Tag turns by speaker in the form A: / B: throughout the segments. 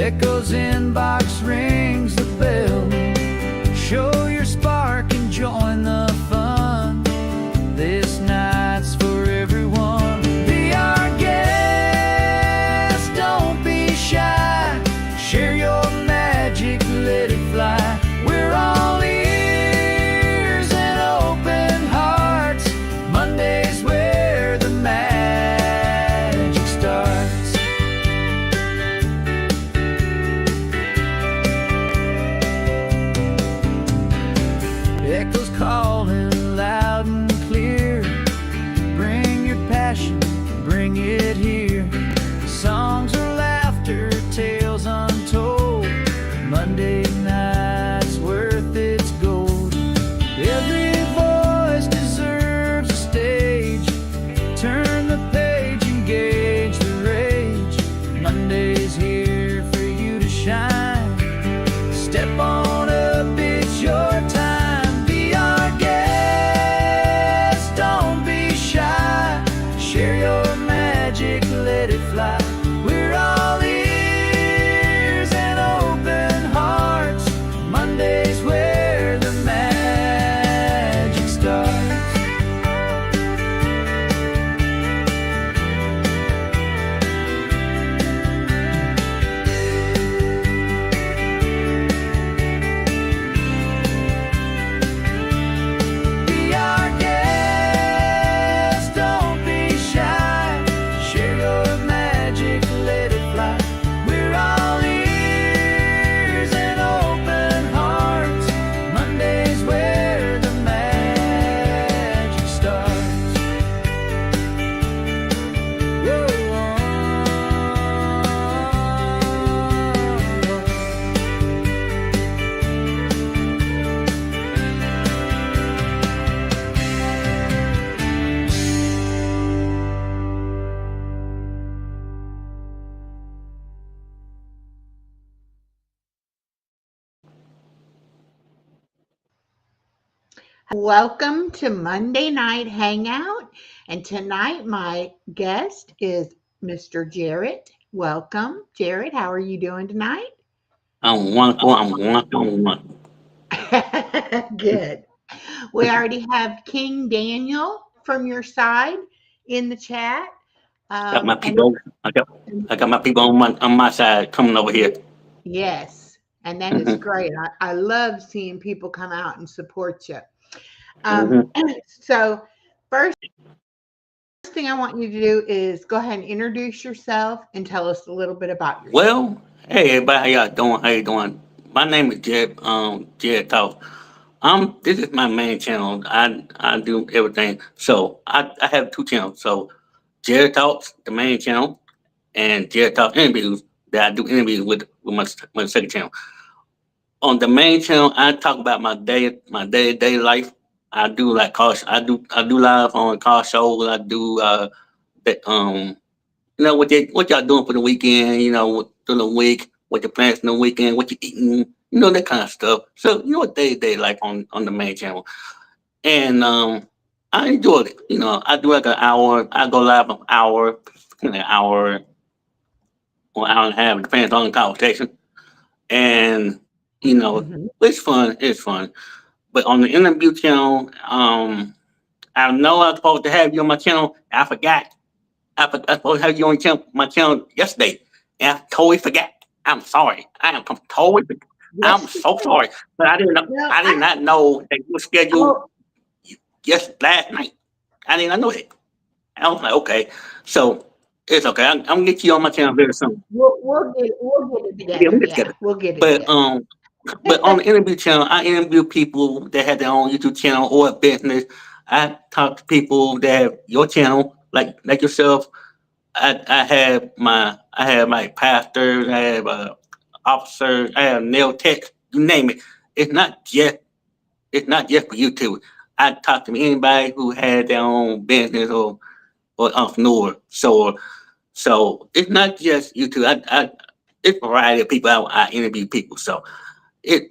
A: Echo's inbox rings the bell. Show your spark and join the fun. This night's for everyone. Be our guest, don't be shy. Share your magic, let it fly. We're all ears and open hearts. Monday's where the magic starts. Echoes calling loud and clear. Bring your passion, bring it here. Songs or laughter, tales untold. Monday night's worth its gold. Every voice deserves a stage. Turn the page, engage the rage. Monday's here for you to shine. Step on up, it's your time. Be our guest, don't be shy. Share your magic, let it fly. We're all ears and open hearts. Monday's where the magic starts. Be our guest, don't be shy. Share your magic, let it fly. We're all ears and open hearts. Monday's where the magic starts.
B: Welcome to Monday Night Hangout. And tonight, my guest is Mr. Jarrett. Welcome, Jarrett. How are you doing tonight?
C: I'm wonderful. I'm wonderful.
B: Good. We already have King Daniel from your side in the chat.
C: Got my
B: And
C: people. I got my people on my side coming over here.
B: yes, and that is
C: hmm
B: great. I love seeing people come out and support you.
C: hmm
B: Um, so, first thing I want you to do is go ahead and introduce yourself and tell us a little bit about yourself.
C: Well, hey everybody, how y'all doing? How you doing? My name is Jed. Jed Talk. This is my main channel. I do everything. So I have two channels. So Jed Talks, the main channel, and Jed Talk interviews that I do interviews with my second channel. On the main channel, I talk about my day to day life. I do like I do live on car shows. I do the, what y'all doing for the weekend. Through the week, what your plans in the weekend, what you eating. That kind of stuff. So what day to day life on the main channel, and I enjoyed it. I do like an hour. I go live an hour, an hour or hour and a half, depends on the conversation, and you know
B: Mhm.
C: it's fun. It's fun. But on the interview channel, I know I was supposed to have you on my channel. I forgot. I supposed to have you on my channel yesterday, and I totally forgot. I'm sorry. I'm
B: Yes, you
C: so
B: did.
C: sorry. But I didn't know.
B: No,
C: I did not know that you were scheduled
B: oh,
C: just last night. I did not know that. I was like, okay, so it's okay. I'm gonna get you on my channel very soon.
B: we'll get it
C: Yeah, we
B: together.
C: get
B: Yeah,
C: together.
B: we'll get it
C: But
B: together.
C: on the interview channel, I interview people that have their own YouTube channel or a business. I talk to people that have your channel, like yourself. I have my pastors, I have officers, I have nail techs, you name it. It's not just it's not just for YouTube. I talk to anybody who had their own business or entrepreneur. So it's not just YouTube. It's a variety of people. I interview people. So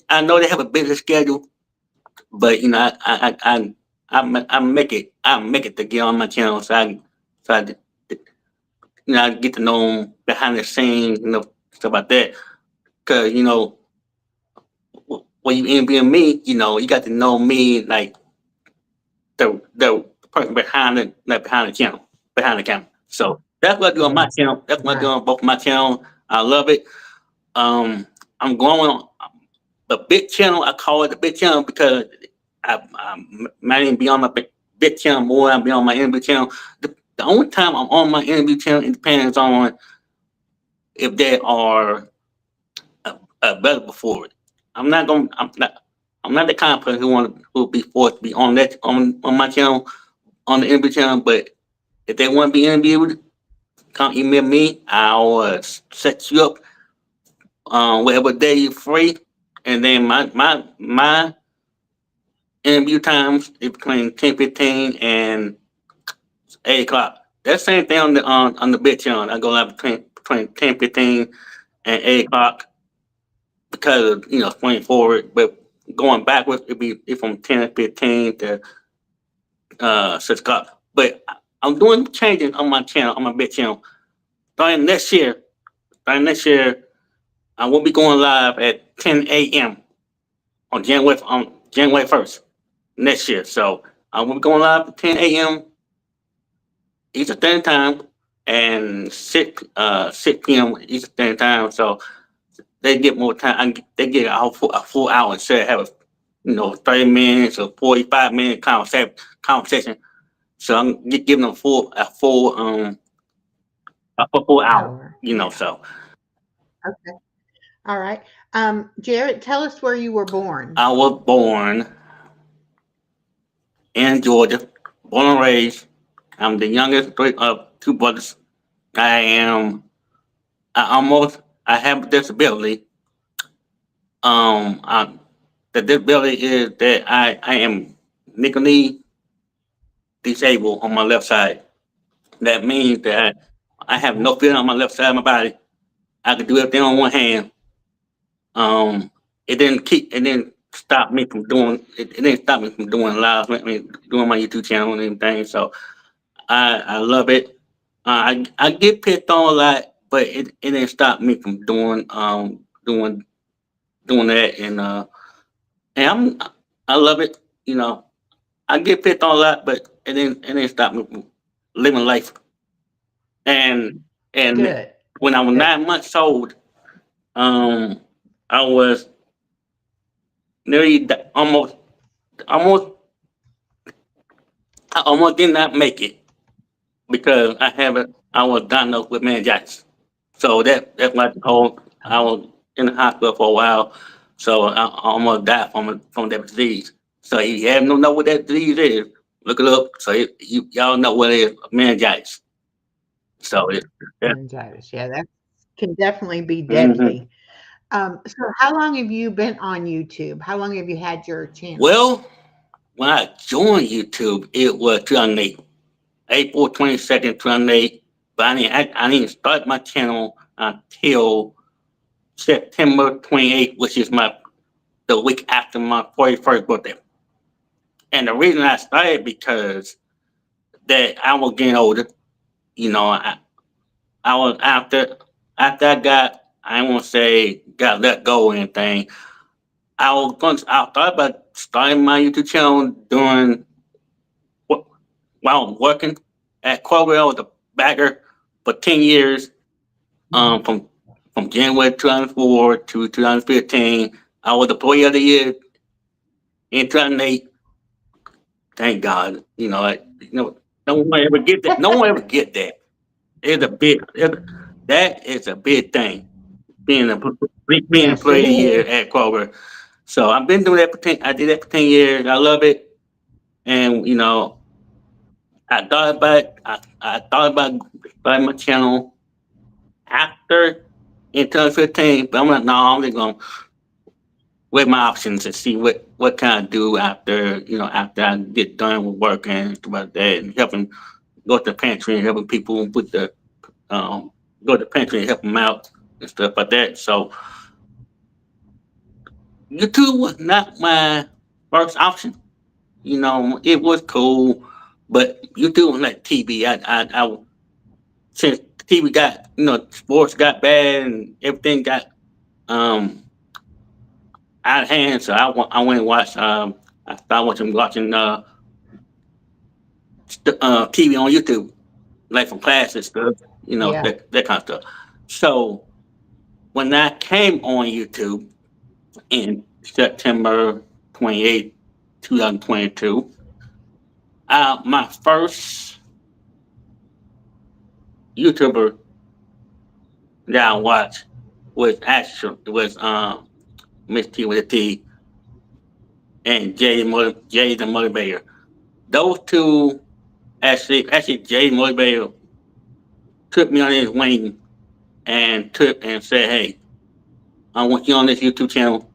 C: I know they have a busy schedule, but I make it to get on my channel so I get to know them behind the scenes, stuff like that. because when you interviewing me, you got to know me like the person behind the channel, behind the camera. So that's what I do on my channel. That's what I do
B: Right.
C: on both my channel. I love it. Um, I'm going on the big channel. I call it the big channel because I might even be on my big channel more. I'll be on my interview channel. The only time I'm on my interview channel, it depends on if they are available for it. I'm not going. I'm not the kind of person who will be forced to be on that on my channel on the interview channel. But if they want to be interviewed, come email me. I'll set you up whatever day you're free, and then my interview times is between 10:15 and 8 o'clock. That same thing on the big channel. I go live between 10:15 and 8 o'clock because of swing forward, but going backwards it'd be from 10:15 to 6 o'clock. But I'm doing changes on my channel, on my big channel. Starting next year, starting next year, I will be going live at 10 a.m. on January 1st next year. So I will be going live at 10 a.m. Eastern Standard Time and 6 p.m. Eastern Standard Time. So they get more time. They get a full hour instead of having 30 minutes or 45 minute conversation. So I'm giving them a full hour.
B: Hour. Yeah.
C: So
B: Okay. All right. Jarrett, tell us where you were born.
C: I was born in Georgia, born and raised. I'm the youngest of two brothers. I am. I have a disability. Um, I, the disability is that I am legally disabled on my left side. That means that I have no feeling on my left side of my body. I can do everything on one hand. Um, it didn't stop me from doing it didn't stop me from doing live, doing my YouTube channel and everything. So I love it. I get picked on a lot, but it didn't stop me from doing that, and I love it. I get picked on a lot, but it didn't stop me from living life. And and
B: Good.
C: when I was
B: Good.
C: 9 months old, um, I was nearly almost I almost did not make it because I was diagnosed with meningitis. So that's why I was in the hospital for a while. So I almost died from that disease. So if you haven't know what that disease is, look it up. So y'all know what it is, meningitis. So yeah.
B: Meningitis. Yeah, that can definitely be
C: hmm
B: deadly. So how long have you been on YouTube? How long have you had your channel?
C: Well, when I joined YouTube, it was 2008, April 22nd, 2008. But I didn't start my channel until September 28th, which is the week after my 41st birthday. And the reason I started because that I was getting older. I was after I got, I won't say got let go or anything. I thought about starting my YouTube channel doing while I was working at Kroger. I was a bagger for 10 years,
B: Mhm.
C: from January 2004 to 2015. I was employee of the year in 2008. Thank God. No one ever get that. No one ever get that. It's a big. That is a big thing. Being a being
B: Yes,
C: employee
B: it
C: of the year
B: is.
C: at Kroger. So I've been doing that for 10. I did that for 10 years. I love it, and I thought about starting my channel after in 2015, but I'm like, no, I'm just gonna weigh my options and see what can I do after I get done with work and stuff like that, and helping go to the pantry and helping people with the um go to the pantry and help them out and stuff like that. So YouTube was not my first option. It was cool, but YouTube was like TV. Since TV got sports got bad and everything got um, out of hand. So I went and watched. I started watching TV on YouTube, like from classes stuff,
B: Yeah.
C: that kind of stuff. So when I came on YouTube in September 28th, 2022, my first YouTuber that I watched was Miss T with a T and Jay the Motivator. Those two actually Jay the Motivator took me on his wing and said, "Hey, I want you on this YouTube channel.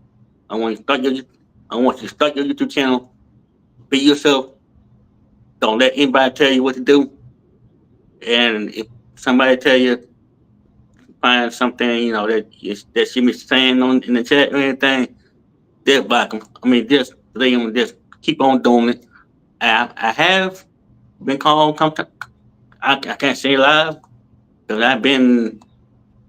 C: I want you to start your I want you to start your YouTube channel. Be yourself. Don't let anybody tell you what to do. And if somebody tell you find something, that she be saying on in the chat or anything, just block them. I mean, just let them just keep on doing it. I have been called. I can't say live because I've been,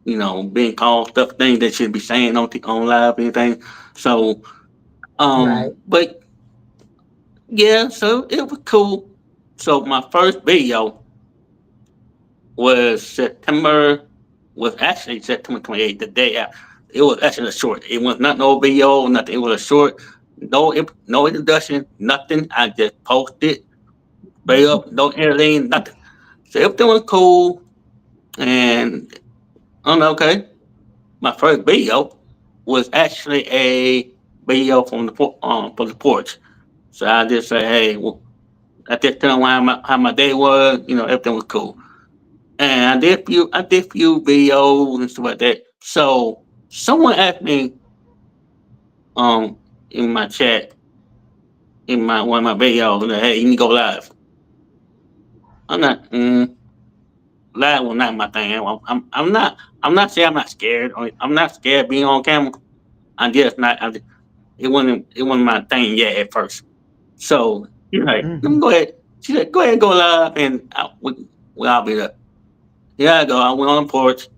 C: being called things that should be saying on live anything. So,
B: Right.
C: but yeah, so it was cool. So my first video was September was actually September 28th, the day after. It was actually a short. It was not no video, nothing. It was a short, no introduction, nothing. I just posted straight up, no anything, nothing. So everything was cool, and I'm like, okay. My first video was actually a video from the porch. So I just say, hey, well, I just tell them how my day was. Everything was cool. And I did few videos and stuff like that. So someone asked me um in my chat in my one of my videos that, hey, you can go live. I'm not live was not my thing. I'm not saying I'm not scared. I'm not scared being on camera. I'm just not. It wasn't my thing yet at first. So you're like, let me
B: Hmm.
C: go ahead. She said, go ahead, go live, and I'll be there. Here I go. I went on the porch.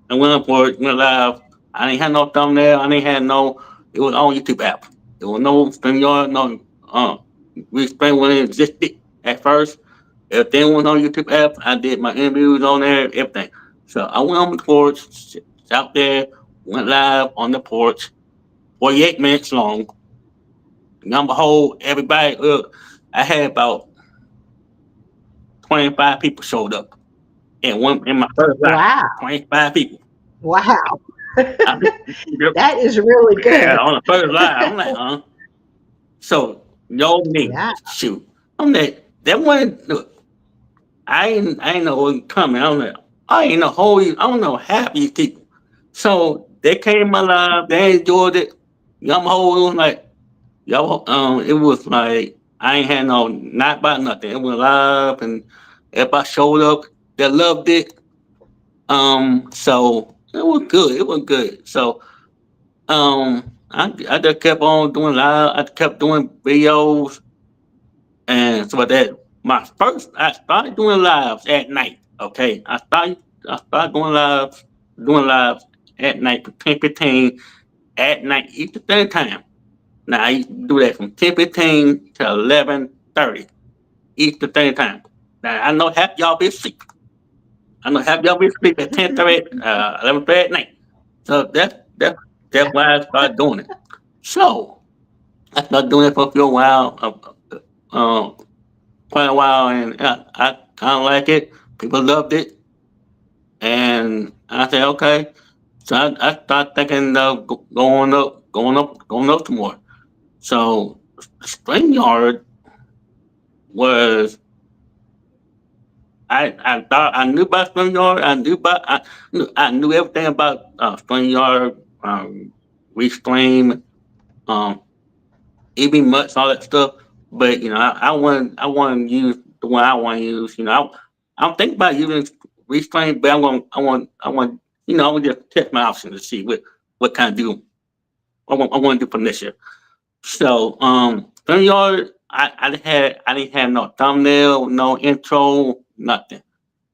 C: I went on the porch, went live. I didn't have no thumbnail. I didn't have no. It was on YouTube app. There was no StreamYard, no. Respring when it existed at first. Everything was on YouTube app. I did my interviews on there, everything. So I went on the porch, out there, went live on the porch, 48 minutes long. Number whole, everybody. Look, I had about 25 people showed up in my first live.
B: Wow.
C: 25 people.
B: Wow.
C: I mean,
B: That is really
C: yeah,
B: good.
C: on the first live. I'm like, huh? So, yo, me,
B: Yeah.
C: shoot. I'm like, that one, look, I ain't know what was coming. I'm like, I ain't know I don't know half these people. So they came alive, they enjoyed it. I'm whole like, yo, it was like I ain't had no not about nothing. It was live and everybody showed up, they loved it. So it was good. It was good. So I just kept on doing live. I kept doing videos and stuff like that. I started doing lives at night. Okay, I started doing lives at night from 10:15 at night Eastern Standard Time. Now I used to do that from 10:15 to 11:30 Eastern Standard Time. Now I know half y'all be asleep. I know half y'all be asleep at 10:30, 11:30 at night. So that's why I started doing it. So I started doing it for a few while, quite a while, and I kind of like it. People loved it, and I said, okay. So I started thinking of going up to more. So StreamYard was I thought I knew about StreamYard. I knew everything about StreamYard, Restream, um, EB Mutts, all that stuff. But I want to use the one I want to use. I'm thinking about using Restream, but I want I want to just test my options to see what kind of do I want to do from this year. So StreamYard, I didn't have no thumbnail, no intro, nothing.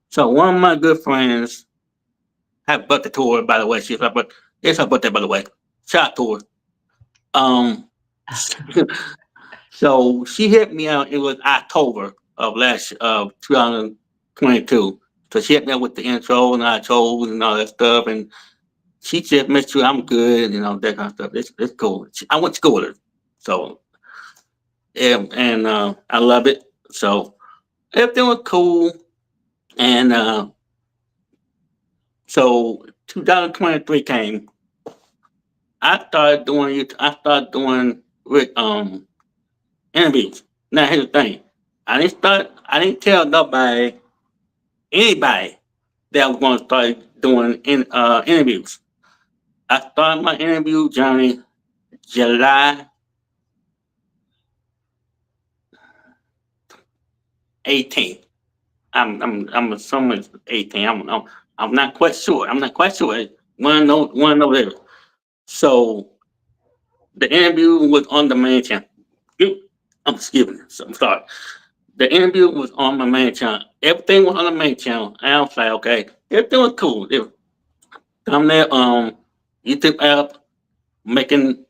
C: So one of my good friends, have Bucket Tour, by the way. She's like, but It's her birthday, by the way. Shout out to her. Um, so she hit me out. It was October of 2022. So she hit me out with the intro and I told and all that stuff, and she just made sure I'm good, that kind of stuff. It's cool. I went to school with her, so and I love it. So everything was cool, and so 2023 came. I started doing with interviews. Now here's the thing. I didn't tell anybody that I was going to start doing interviews. I started my interview journey July 18th. I'm assuming it's 18. I'm not quite sure. I'm not quite sure. One over there. So the interview was on the main channel. I'm skipping. So I'm sorry. The interview was on my main channel. Everything was on the main channel. And I was like, okay, everything was cool. I'm there, YouTube app, making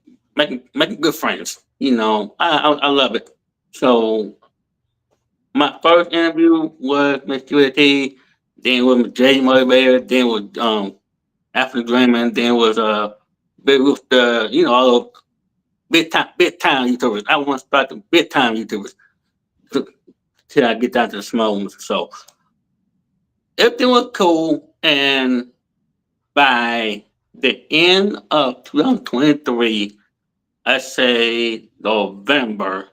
C: good friends. I love it. So my first interview was Miss QT, then with Jay Motivator, then with African Dreaming, then was big with the all those big time YouTubers. I want to start the big time YouTubers till I get down to the small ones. So everything was cool, and by the end of 2023, I say November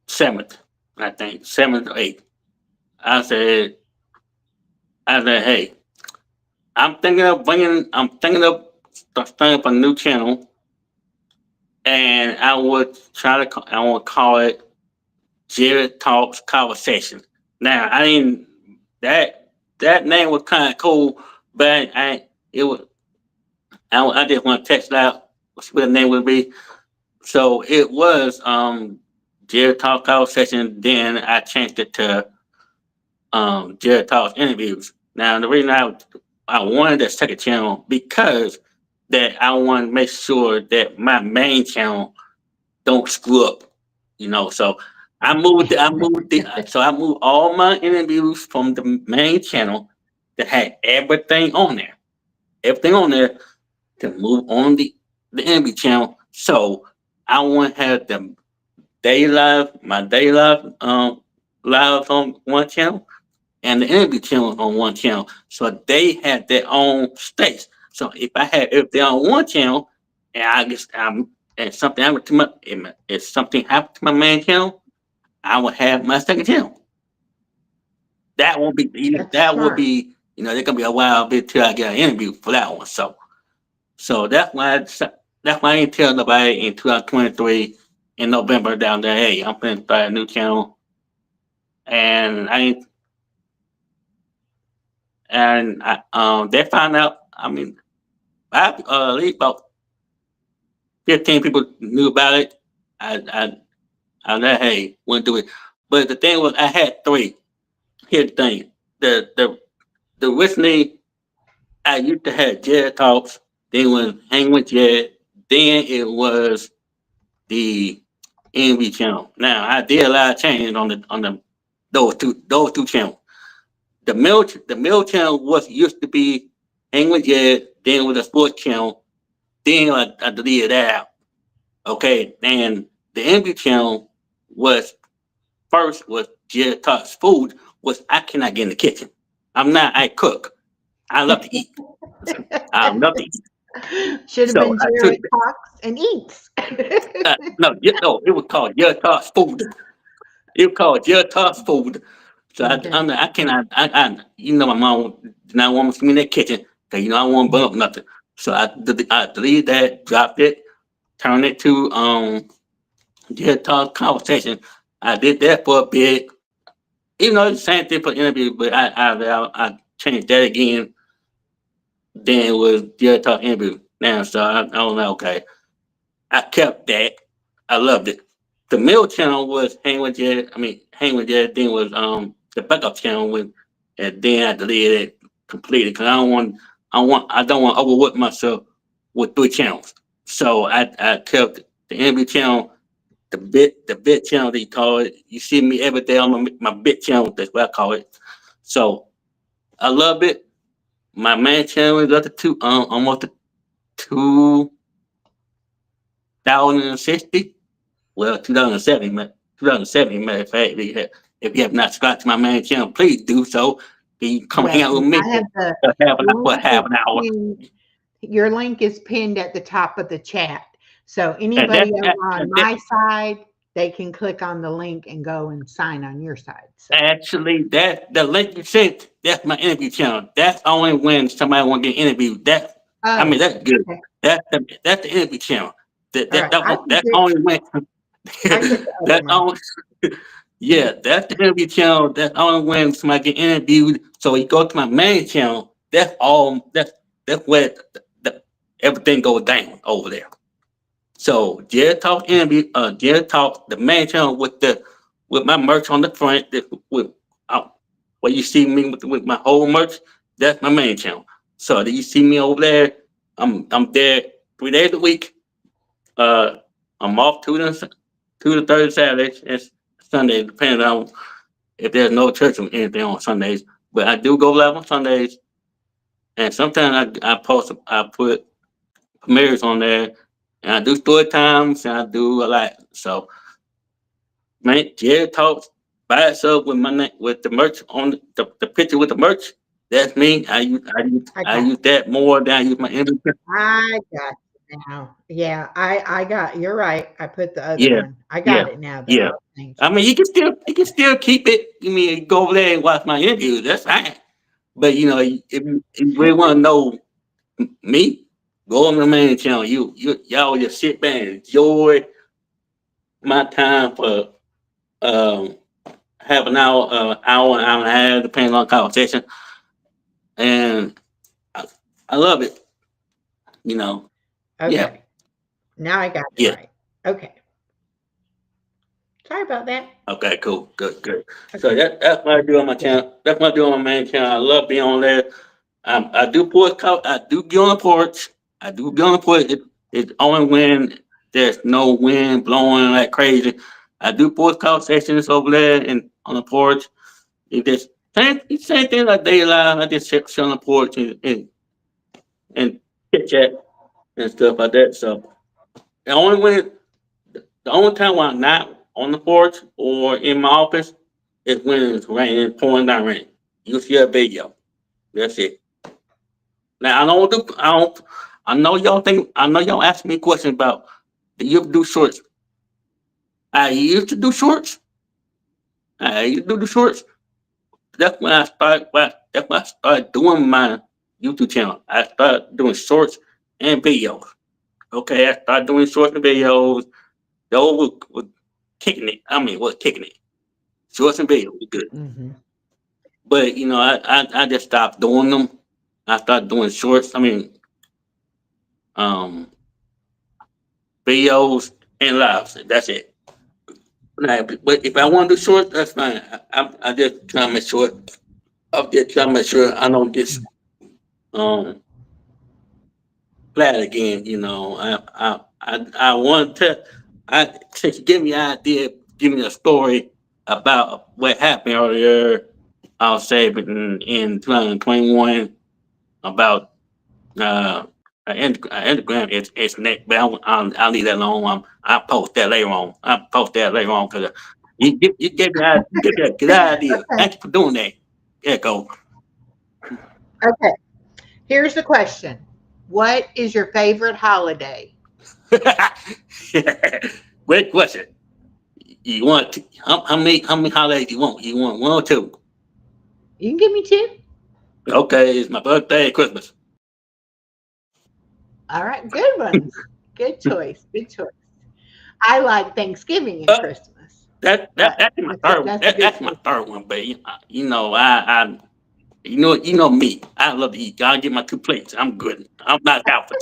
C: 7th, I think 7th or 8th. I said, hey, I'm thinking of starting up a new channel, and I want to call it Jarrett Talks Conversation. Now, I didn't that name was kind of cool, but it was I just want to text out what the name would be. So it was Jarrett Talks Conversation. Then I changed it to Jarrett Talks Interviews. Now the reason I wanted that second channel because that I want to make sure that my main channel don't screw up. So I moved all my interviews from the main channel that had everything on there to move on the interview channel. So I want to have my daily live lives on one channel and the interview channel on one channel. So they had their own space. So if they're on one channel and and something happened to if something happened to my main channel, I would have my second channel. That won't be
B: That's
C: that will
B: smart.
C: be there's gonna be a while bit till I get an interview for that one. So that's why I didn't tell nobody in 2023 in November down there. Hey, I'm gonna start a new channel, and they found out. I mean, at least about 15 people knew about it. I said, hey, want to do it. But the thing was, I had three. Here's the thing: the originally I used to have Jared talks. Then was hang with Jared. Then it was the NV channel. Now I did a lot of changes on the those two channels. The middle channel was used to be hang with Jared. Then with the sports channel. Then I deleted that out. Okay, and the NV channel was first was Jared Talks Food, was I cannot get in the kitchen. I cook. I love to eat. I love to eat.
B: Should have
C: So
B: been
C: I took
B: Jared talks and eats.
C: no, it was called Jared Talks Food. It was called Jared Talks Food. So
B: Okay.
C: I'm like, I cannot, my mom did not want me to be in that kitchen because, I don't want to burn up nothing. So I deleted that, dropped it, turned it to Jared Talks Conversation. I did that for a bit, even though it's the same thing for interview, but I changed that again. Then it was Jared Talk interview. Now, so I was like, okay, I kept that. I loved it. The middle channel was Hang with Jared. Hang with Jared. Then was the backup channel with and then I deleted it completely because I don't want to overwork myself with 3 channels. So I kept the interview channel, the bit channel they call it. You see me every day on my bit channel. That's what I call it. So I love it. My main channel is up to almost 2060. Well, 2007, matter of fact. If you have not subscribed to my main channel, please do so. You can come hang
B: Yes,
C: out with
B: and
C: me
B: I have the
C: for
B: link
C: half
B: is
C: an hour.
B: pinned. Your link is pinned at the top of the chat. So
C: And
B: anybody over on my side, they can click on the link and go and sign on your side. So,
C: actually, that the link you sent, that's my interview channel. That's only when somebody want to get interviewed.
B: oh,
C: That's good.
B: okay.
C: That's the interview channel.
B: All right.
C: That's only when
B: I get the other
C: that's
B: one.
C: only yeah, that's the interview channel. That's only when somebody get interviewed. So you go to my main channel. That's all. That's where everything goes down over there. So Jared Talk interview, Jared Talk, the main channel with my merch on the front, with uh, where you see me with my whole merch. That's my main channel. So that you see me over there, I'm there 3 days a week. Uh, I'm off two to Thursday, Saturdays, and Sundays, depending on if there's no church or anything on Sundays. But I do go live on Sundays, and sometimes I put premieres on there, and I do story times, and I do a lot. So, man, Jared talks by itself with my name, with the merch on the picture with the merch. That's me.
B: I
C: I
B: got
C: use that more than I use my image.
B: I got you now. Yeah, I got you're right. I put the other
C: Yeah,
B: one. I
C: yeah,
B: got it now though.
C: yeah.
B: Thank
C: I
B: you.
C: mean, you can still keep it. You mean go over there and watch my interviews? That's fine. But if you really want to know me, go on the main channel. Y'all just sit back and enjoy my time for um half an hour, hour and a half, depending on conversation. And I, I love it. You know, yeah,
B: Okay. Now I got it
C: yeah.
B: right. Okay. Sorry about that.
C: Okay, cool, good, good. So
B: Okay.
C: that's what I do on my
B: Yeah.
C: channel. That's what I do on my main channel. I love being on there. I do get on the porch. I do get on the porch. It's only when there's no wind blowing like crazy. I do porch call sessions over there and on the porch. Same thing like daily life. I just sit on the porch and chit chat and stuff like that. So the only when the only time when I'm not on the porch or in my office is when it's raining, pouring down rain. You see a video. That's it. Now I don't. I know y'all ask me questions about do you ever do shorts? I used to do shorts. I used to do the shorts. That's when I started doing my YouTube channel. I started doing shorts and videos. Okay, I started doing shorts and videos. Those were kicking it. I mean, was kicking it. Shorts and videos were good.
B: Hmm.
C: But I just stopped doing them. I started doing shorts. I mean, um, videos and lives. That's it. But if I want to do shorts, that's fine. I just try to make sure. I'm just trying to make sure I don't get um flat again. I want to. Since you give me an idea, give me a story about what happened earlier. I'll say in 2021 about uh Instagram. It's next, but I'll leave that alone. I'll post that later on. I'll post that later on because you gave me a good idea.
B: Okay.
C: Thank you for doing that. Yeah, go.
B: Okay. Here's the question. What is your favorite holiday?
C: Great question. You want how many holidays you want? You want one or two?
B: You can give me two.
C: Okay, it's my birthday, Christmas.
B: All right. Good ones. Good choice. Good choice. I like Thanksgiving and
C: Uh,
B: Christmas,
C: that
B: but
C: that's my third one.
B: that's a good
C: That's my
B: choice.
C: third one. But I you know me. I love to eat. I'll get my 2 plates. I'm good. I'm not out for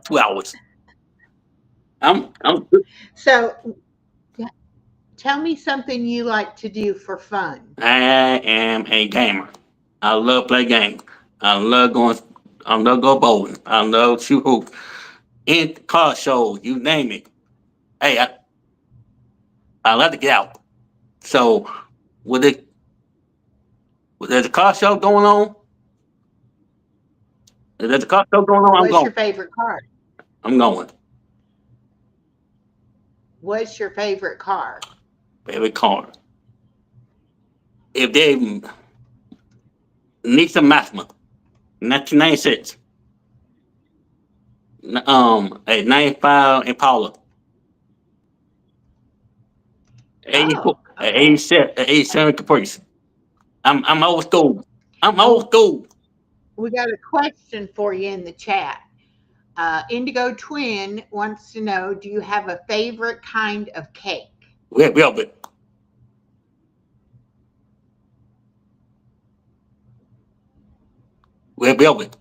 C: 2 hours. I'm good.
B: So, yeah. Tell me something you like to do for fun.
C: I am a gamer. I love play games. I love going. I love go bowling. I love shoot hoops. In car shows, you name it. Hey, I love to get out. So, with it, with there's a car show going on. If there's a car show going on, I'm
B: What's
C: going.
B: your favorite car?
C: I'm going.
B: What's your favorite car?
C: Favorite car. If they Nissan Maxima, 1996. A 95 Impala,
B: Oh,
C: 84,
B: okay.
C: 87 Caprice. I'm old school. I'm old
B: Well,
C: school.
B: we got a question for you in the chat. Indigo Twin wants to know, do you have a favorite kind of cake?
C: Red velvet. Red velvet.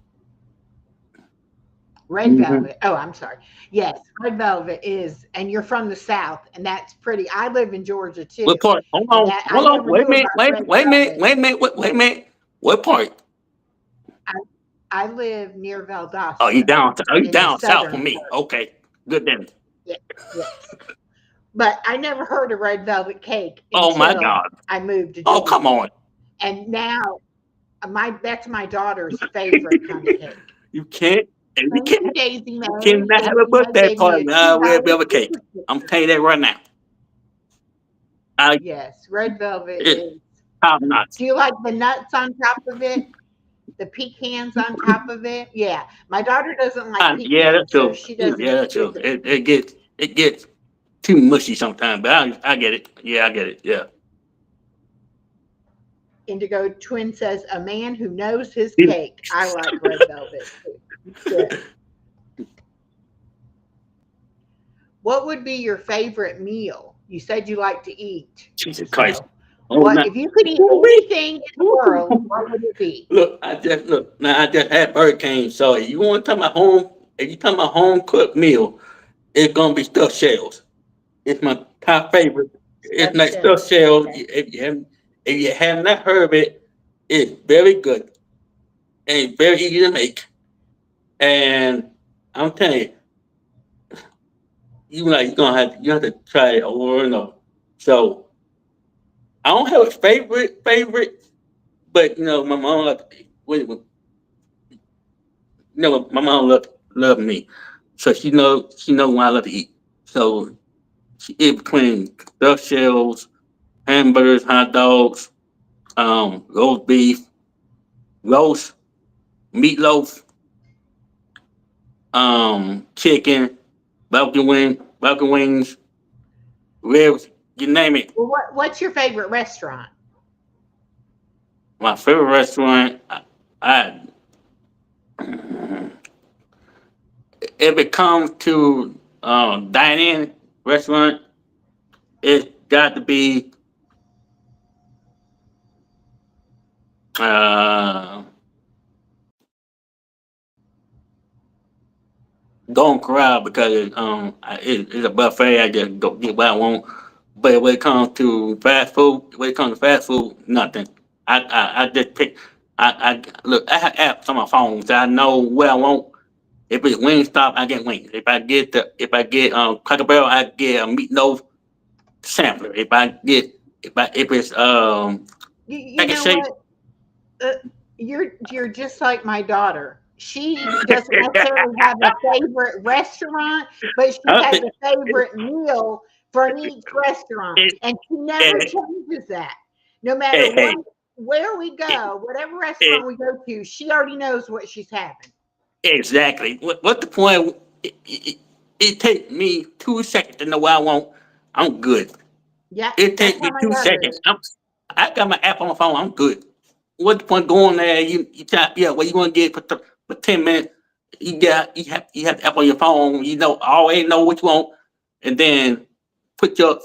B: Red
C: Mm-hmm.
B: velvet. Oh, I'm sorry. Yes, red velvet is, and you're from the South, and that's pretty. I live in Georgia too,
C: What part?
B: and that I
C: Hold on.
B: never
C: Wait a
B: knew
C: minute.
B: about
C: Wait,
B: red
C: wait a minute.
B: velvet.
C: Wait a minute. Wait a minute. What part?
B: I, I live near
C: Oh, you
B: Valdosta
C: down? Oh, you
B: in the
C: down south
B: southern
C: from me?
B: part.
C: Okay. Good then.
B: Yeah, yes. But I never heard of red velvet cake
C: Oh my
B: until
C: God.
B: I moved to
C: Oh, come
B: Georgia,
C: on.
B: and now my that's my daughter's favorite kind of cake.
C: You can't. You
B: Thank you,
C: can't.
B: Daisy
C: You
B: May.
C: cannot have
B: Daisy
C: a
B: May
C: birthday
B: gave me
C: party.
B: a two
C: Red
B: dollar
C: velvet cake.
B: super
C: I'm
B: sticker.
C: telling you that right now. I
B: Yes, red velvet
C: It's
B: is.
C: top notch.
B: Do you like the nuts on top of it? The pecans on top of it? Yeah. My daughter doesn't like
C: Yeah, that's
B: pecans, so
C: true.
B: she
C: Yeah,
B: doesn't
C: that's
B: do
C: true.
B: the
C: It gets too mushy sometimes, but I get it. Yeah, I get it. Yeah.
B: Indigo Twin says, a man who knows his cake. I like red velvet too. Good. What would be your favorite meal? You said you like to eat.
C: Jesus Christ.
B: So,
C: Oh,
B: what
C: now.
B: if you could eat
C: Woo-wee.
B: anything in the world,
C: Woo.
B: what would it be?
C: Look, I just had hurricane. So if you want to talk about home, if you talk about home cooked meal, it's gonna be stuffed shells. It's my top favorite. It's
B: Stuffed
C: like stuffed
B: shells.
C: shells.
B: Okay.
C: If you have not heard of it, it's very good and it's very easy to make. And I'm telling you, you have to try it over and over. So I don't have a favorite, but my mom my mom love me, so she know when I love to eat. So she eat between stuffed shells, hamburgers, hot dogs, roast beef, roast meatloaf, chicken, balcony wings, ribs, you name it.
B: Well, what's your favorite restaurant?
C: My favorite restaurant, I if it comes to dine-in restaurant, it's got to be uh, Golden Corral because it's a buffet. I just go get what I want. But when it comes to fast food, nothing. I just pick. Look. I have apps on my phone, so I know what I want. If it's Wingstop, I get wings. If I get Cracker Barrel, I get a meatloaf sampler. If it's
B: You
C: pack and
B: know
C: shake.
B: what? Uh, you're just like my daughter. She doesn't necessarily have a favorite restaurant, but she
C: Uh,
B: has
C: it,
B: a favorite meal from each restaurant,
C: it,
B: and she never
C: it,
B: changes that. No matter
C: hey,
B: where we
C: hey,
B: go, whatever
C: hey,
B: restaurant we go to, she already knows what she's having.
C: exactly. What the point? It takes me 2 seconds to know what I want. I'm good.
B: Yeah,
C: It
B: that's
C: takes
B: how
C: me
B: my
C: two
B: daughter
C: seconds.
B: is.
C: I got my app on my phone. I'm good. What the point going there? You tap what you want to get for 10 minutes. You have the app on your phone. Always know what you want, and then put your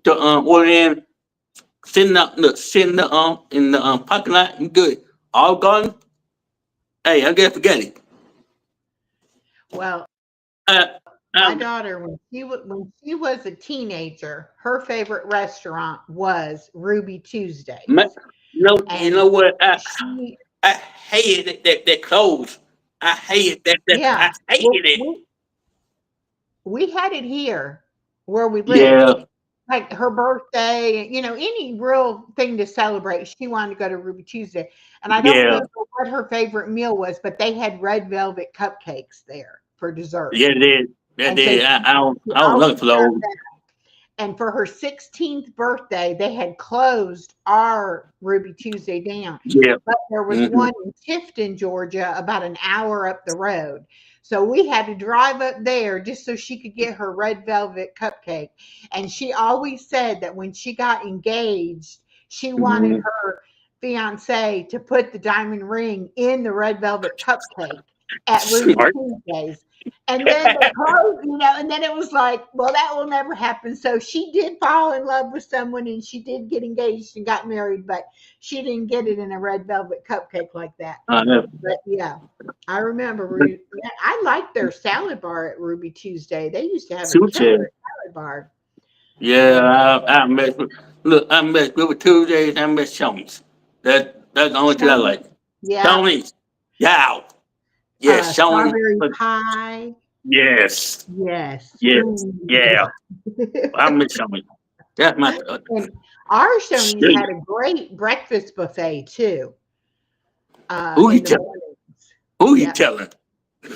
C: order in. Sitting in the parking lot. You good. All gone. Hey, I get spaghetti.
B: Well,
C: Uh,
B: My daughter, when she was a teenager, her favorite restaurant was Ruby
C: My,
B: Tuesdays,
C: you
B: and
C: know what?
B: she,
C: I hated that clothes. I hated that.
B: yeah,
C: I hated
B: well,
C: it.
B: we had it here where we lived.
C: Yeah,
B: Like her birthday, any real thing to celebrate, she wanted to go to Ruby Tuesday. And I don't
C: yeah,
B: remember what her favorite meal was, but they had red velvet cupcakes there for dessert.
C: yeah, it did. That
B: And so
C: did.
B: she
C: I don't
B: always
C: look for those.
B: and for her 16th birthday, they had closed our Ruby Tuesday down.
C: Yeah.
B: But there was
C: Hmm.
B: one in Tifton, Georgia, about an hour up the road. So we had to drive up there just so she could get her red velvet cupcake. And she always said that when she got engaged, she wanted
C: Hmm.
B: her fiance to put the diamond ring in the red velvet cupcake at Ruby
C: Smart.
B: Tuesdays. And then they closed, and then it was like, well, that will never happen. So she did fall in love with someone and she did get engaged and got married, but she didn't get it in a red velvet cupcake like that.
C: Yeah.
B: But yeah, I remember. I liked their salad bar at Ruby Tuesday. They used to have a
C: Sushi.
B: killer salad bar.
C: Yeah,
B: And
C: I mess with. Look, I mess with Tuesdays. I mess Shoney's. That's the only two I
B: Shoney,
C: like.
B: yeah,
C: Shoney's. Yeah. Yes, Shoney's.
B: strawberry pie.
C: Yes.
B: Yes.
C: Yes.
B: Ooh.
C: Yeah. I miss Shoney's. That's my.
B: And our Shoney's
C: Shit.
B: had a great breakfast buffet too.
C: Who you
B: In the
C: telling?
B: mornings.
C: Who you
B: Yeah.
C: telling?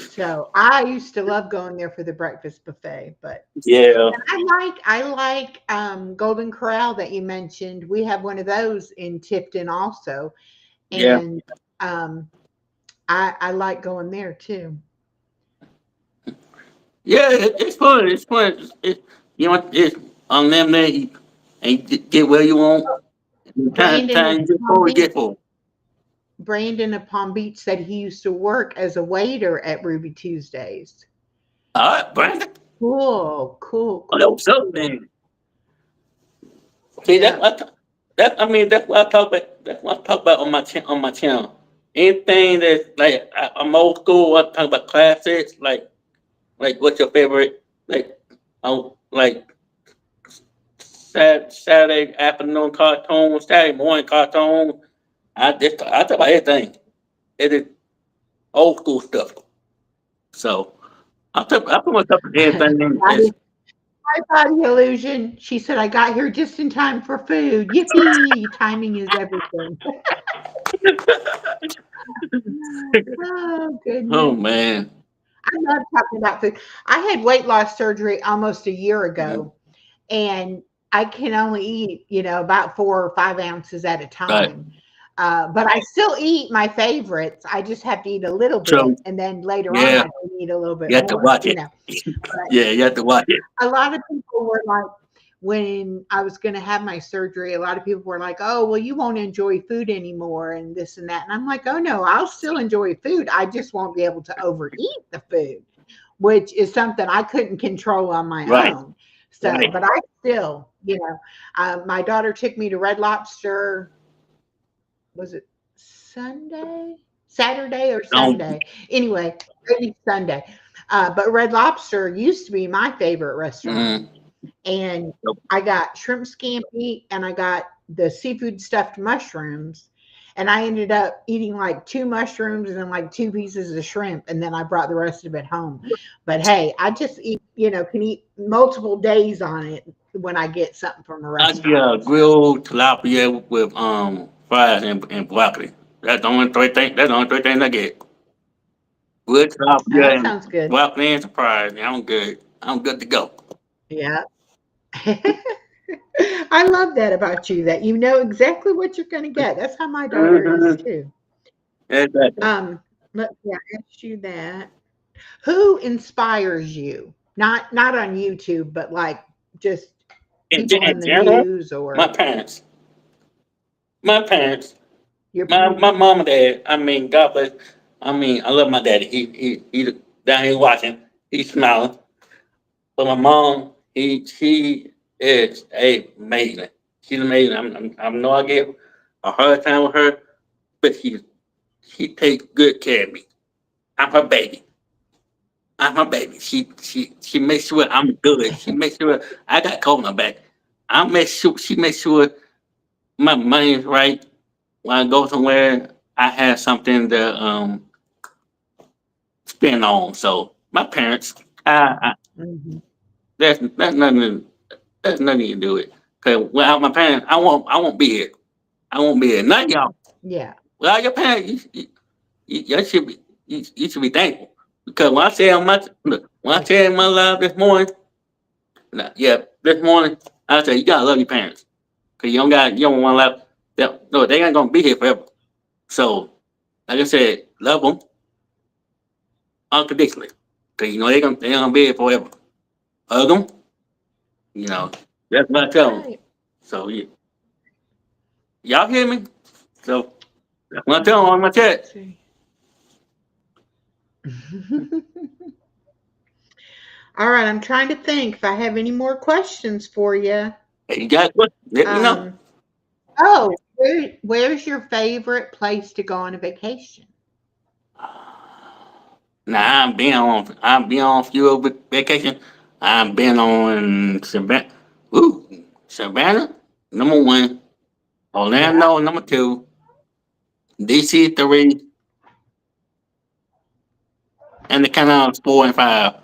B: So I used to love going there for the breakfast buffet, but
C: Yeah.
B: I like Golden Corral that you mentioned. We have one of those in Tifton also,
C: Yeah.
B: and um, I like going there too.
C: Yeah. It's fun. It's fun. It's unlimited and you get where you want.
B: Brandon
C: Time
B: of
C: you get
B: Palm
C: full, you
B: Beach,
C: get full.
B: Brandon of Palm Beach said he used to work as a waiter at Ruby Tuesdays.
C: All right, Brandon.
B: Cool, cool,
C: Oh, that
B: cool,
C: was up,
B: cool.
C: man. See,
B: Yeah.
C: that's what I talk about. That's what I talk about on my channel. Anything that's like I'm old school. I talk about classics. Like what's your favorite? Like Saturday afternoon cartoon, Saturday morning cartoon. I talk about everything. It is old school stuff. So I put myself in everything. That's
B: Hi, Body Illusion. She said, I got here just in time for food. Yippee! Timing is everything. Oh,
C: oh
B: goodness.
C: man.
B: I love talking about food. I had weight loss surgery almost a year
C: Mhm.
B: ago, and I can only eat, about 4 or 5 ounces at a
C: Right.
B: time. But I still eat my favorites. I just have to eat a little
C: So
B: bit, and then later on,
C: yeah,
B: I can eat a little bit
C: you have to
B: more.
C: watch it.
B: But
C: Yeah, you have to watch it.
B: a lot of people were like, when I was going to have my surgery, a lot of people were like, oh, well, you won't enjoy food anymore and this and that. And I'm like, oh, no, I'll still enjoy food. I just won't be able to overeat the food, which is something I couldn't control on my
C: Right.
B: own. So,
C: Right.
B: but I still, my daughter took me to Red Lobster. Was it Sunday? Saturday or
C: Don't.
B: Sunday? Anyway, maybe Sunday. But Red Lobster used to be my favorite restaurant,
C: Mm,
B: and I got shrimp scampi and I got the seafood stuffed mushrooms. And I ended up eating like two mushrooms and then like two pieces of shrimp, and then I brought the rest of it home. But hey, I just eat, can eat multiple days on it when I get something from a
C: I
B: restaurant.
C: get a
B: So
C: grilled tilapia with fries and broccoli. That's the only three things. That's the only three things I get. Grilled
B: that
C: tilapia and
B: sounds good.
C: broccoli and some fries. And I'm good. I'm good to go.
B: Yeah. I love that about you, that you know exactly what you're going to get. That's how my daughter is
C: Mm-hmm.
B: too.
C: Exactly.
B: Let me ask you that. Who inspires you? Not on YouTube, but like just people in
C: In
B: the
C: general,
B: news
C: my
B: or
C: parents. My parents.
B: your
C: My mom and dad. I mean, God bless. I mean, I love my daddy. He down here watching. He's smiling. But my mom, she is amazing. She's amazing. I know I gave a hard time with her, but she takes good care of me. I'm her baby. I'm her baby. She makes sure I'm good. She makes sure I got cold in my back. I make sure she makes sure my money's right. When I go somewhere, I have something to spend on. So my parents, I
B: Hmm.
C: that's nothing. That's nothing you do it. Cause without my parents, I won't be here. I won't be here. Not y'all.
B: Yeah.
C: Without your parents, you should be you should be thankful. Because when I tell my look, when I tell my life this morning, yeah, this morning, I say you gotta love your parents. Cause you don't want to love them. No, they ain't gonna be here forever. So, like I said, love them unconditionally. Cause they gonna be here forever. Hug them, you know. That's what I
B: That's
C: tell them.
B: right.
C: So y'all hear me? So that's what I tell them on my chat.
B: Let's see. All right, I'm trying to think if I have any more questions for you.
C: Hey, you got what? Let me know.
B: Um, oh, where's your favorite place to go on a vacation?
C: Now I've been on a few vacation. I've been on Savannah. Ooh, Savannah, number one.
B: Yeah.
C: Orlando, number two. DC three, and the Canals 4 and 5.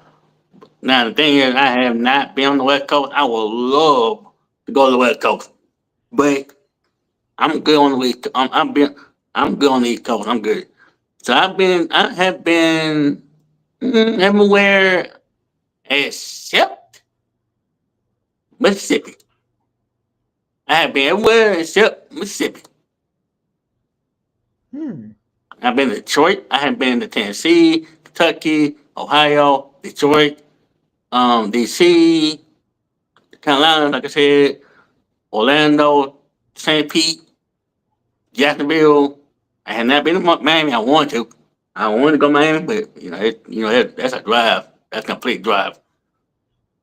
C: Now the thing is, I have not been on the West Coast. I would love to go to the West Coast, but I'm good on the East. I'm good on the East Coast. I'm good. So I have been everywhere except Mississippi. I have been everywhere except Mississippi.
B: Hmm.
C: I've been to Detroit. I have been to Tennessee, Kentucky, Ohio, Detroit, DC, Carolina, like I said, Orlando, St. Pete, Jacksonville. I have not been to Miami. I want to. I want to go to Miami, but that's a drive. That's a complete drive.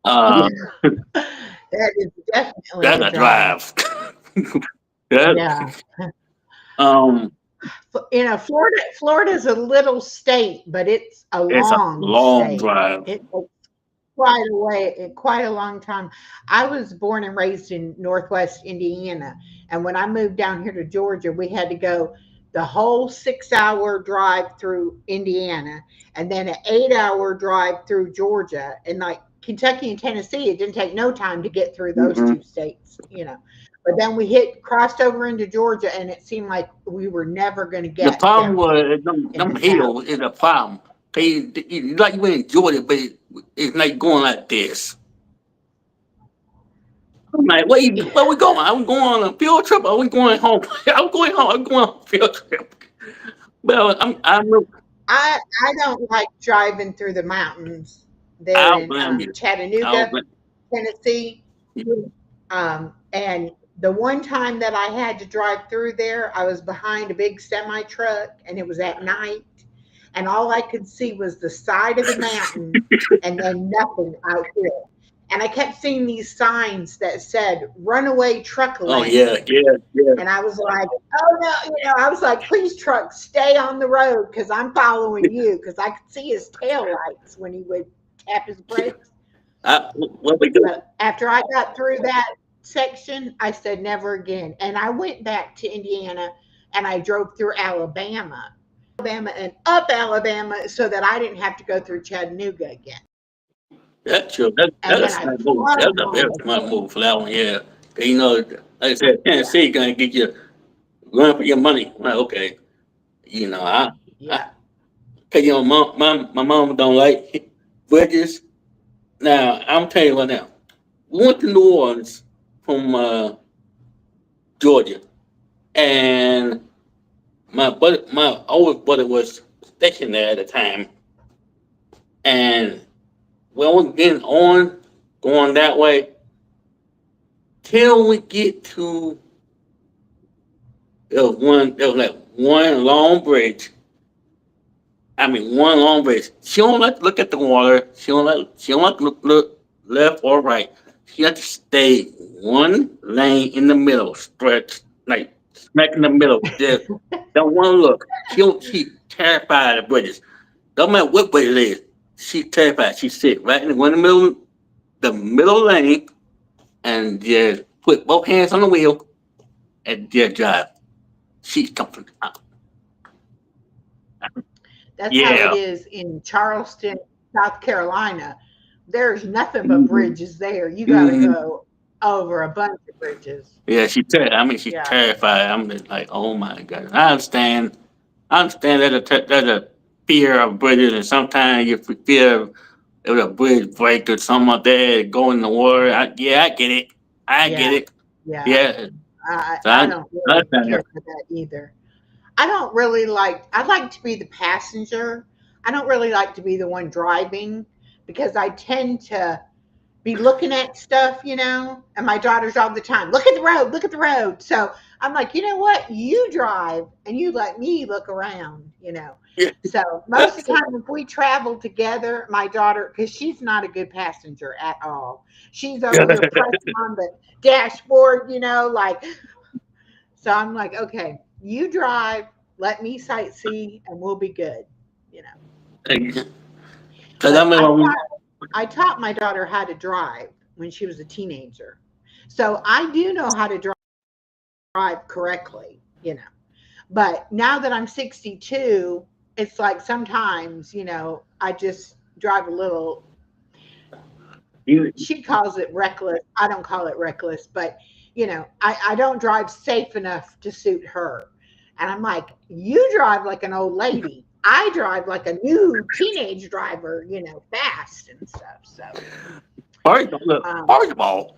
B: Yeah,
C: Uh,
B: that is definitely
C: that's
B: a
C: a
B: drive.
C: drive. That-
B: Yeah.
C: um,
B: Florida's a little state, but it's a
C: it's a
B: long
C: long
B: state.
C: drive.
B: It takes quite a long time. I was born and raised in Northwest Indiana, and when I moved down here to Georgia, we had to go the whole 6 hour drive through Indiana, and then an 8 hour drive through Georgia, and like Kentucky and Tennessee, it didn't take no time to get through those
C: Mhm.
B: two states. But then we crossed over into Georgia, and it seemed like we were never going to
C: The
B: get
C: problem
B: there
C: was
B: in
C: them
B: the south.
C: hills is a problem. Like you enjoyed it, but it's like going like this. I'm like, where we going? Are we going on a field trip? Or are we going home? I'm going home. I'm going on a field trip. Well,
B: I don't like driving through the mountains there
C: I'll
B: in
C: blame you. I'll
B: Chattanooga,
C: blame
B: Tennessee.
C: you.
B: And the one time that I had to drive through there, I was behind a big semi truck and it was at night. And all I could see was the side of the mountain and then nothing out here. And I kept seeing these signs that said runaway truck
C: Oh yeah,
B: lane.
C: yeah, yeah.
B: And I was like, oh no, I was like, please, truck, stay on the road because I'm following you because I could see his tail lights when he would tap his brakes.
C: What we do?
B: But after I got through that section, I said never again. And I went back to Indiana and I drove through Alabama and up Alabama so that I didn't have to go through Chattanooga again.
C: That's true.
B: And
C: That's
B: then
C: a
B: I
C: smart move.
B: drove
C: That's a
B: home
C: very smart
B: again.
C: move for that one. Yeah. 'Cause, like I said,
B: Yeah,
C: Tennessee gonna get you run for your money. I'm like, okay, I, I
B: yeah.
C: cause my mom don't like bridges. Now I'm telling you right now, we went to New Orleans from Georgia, and my oldest brother was stationed there at the time, and when I was getting on, going that way, till we get to there was like one long bridge. I mean, one long bridge. She don't like to look at the water. She don't like to look left or right. She has to stay one lane in the middle, stretch like smack in the middle. Just don't want to look. She terrified of bridges. Don't matter what bridge it is. She terrified. She sit right in the middle lane, and just put both hands on the wheel and just drive. She's coming.
B: That's how it
C: Yeah.
B: is in Charleston, South Carolina. There's nothing but
C: Hmm.
B: bridges there. You got to
C: Hmm.
B: go over a bunch of bridges.
C: Yeah, I mean, she's
B: Yeah.
C: terrified. I'm just like, oh my god. I understand. I understand there's a fear of bridges, and sometimes you fear if a bridge break or something like that, go in the water. Yeah, I get it. I
B: Yeah.
C: get it.
B: Yeah.
C: Yeah. So
B: I don't
C: I
B: really
C: understand
B: care
C: that.
B: for that either. I don't really like, I like to be the passenger. I don't really like to be the one driving because I tend to be looking at stuff, and my daughter's all the time, look at the road, look at the road. So I'm like, you know what? You drive and you let me look around.
C: Yeah.
B: So most of the time, if we travel together, my daughter, because she's not a good passenger at all, she's over here pressing on the dashboard, like, so I'm like, okay, you drive, let me sightsee, and we'll be good, you know.
C: Because I
B: But
C: remember,
B: I taught my daughter how to drive when she was a teenager. So I do know how to drive correctly. But now that I'm 62, it's like sometimes, I just drive a little,
C: you,
B: she calls it reckless. I don't call it reckless, but I don't drive safe enough to suit her. And I'm like, you drive like an old lady. I drive like a new teenage driver, fast and stuff. So, um,
C: first of all,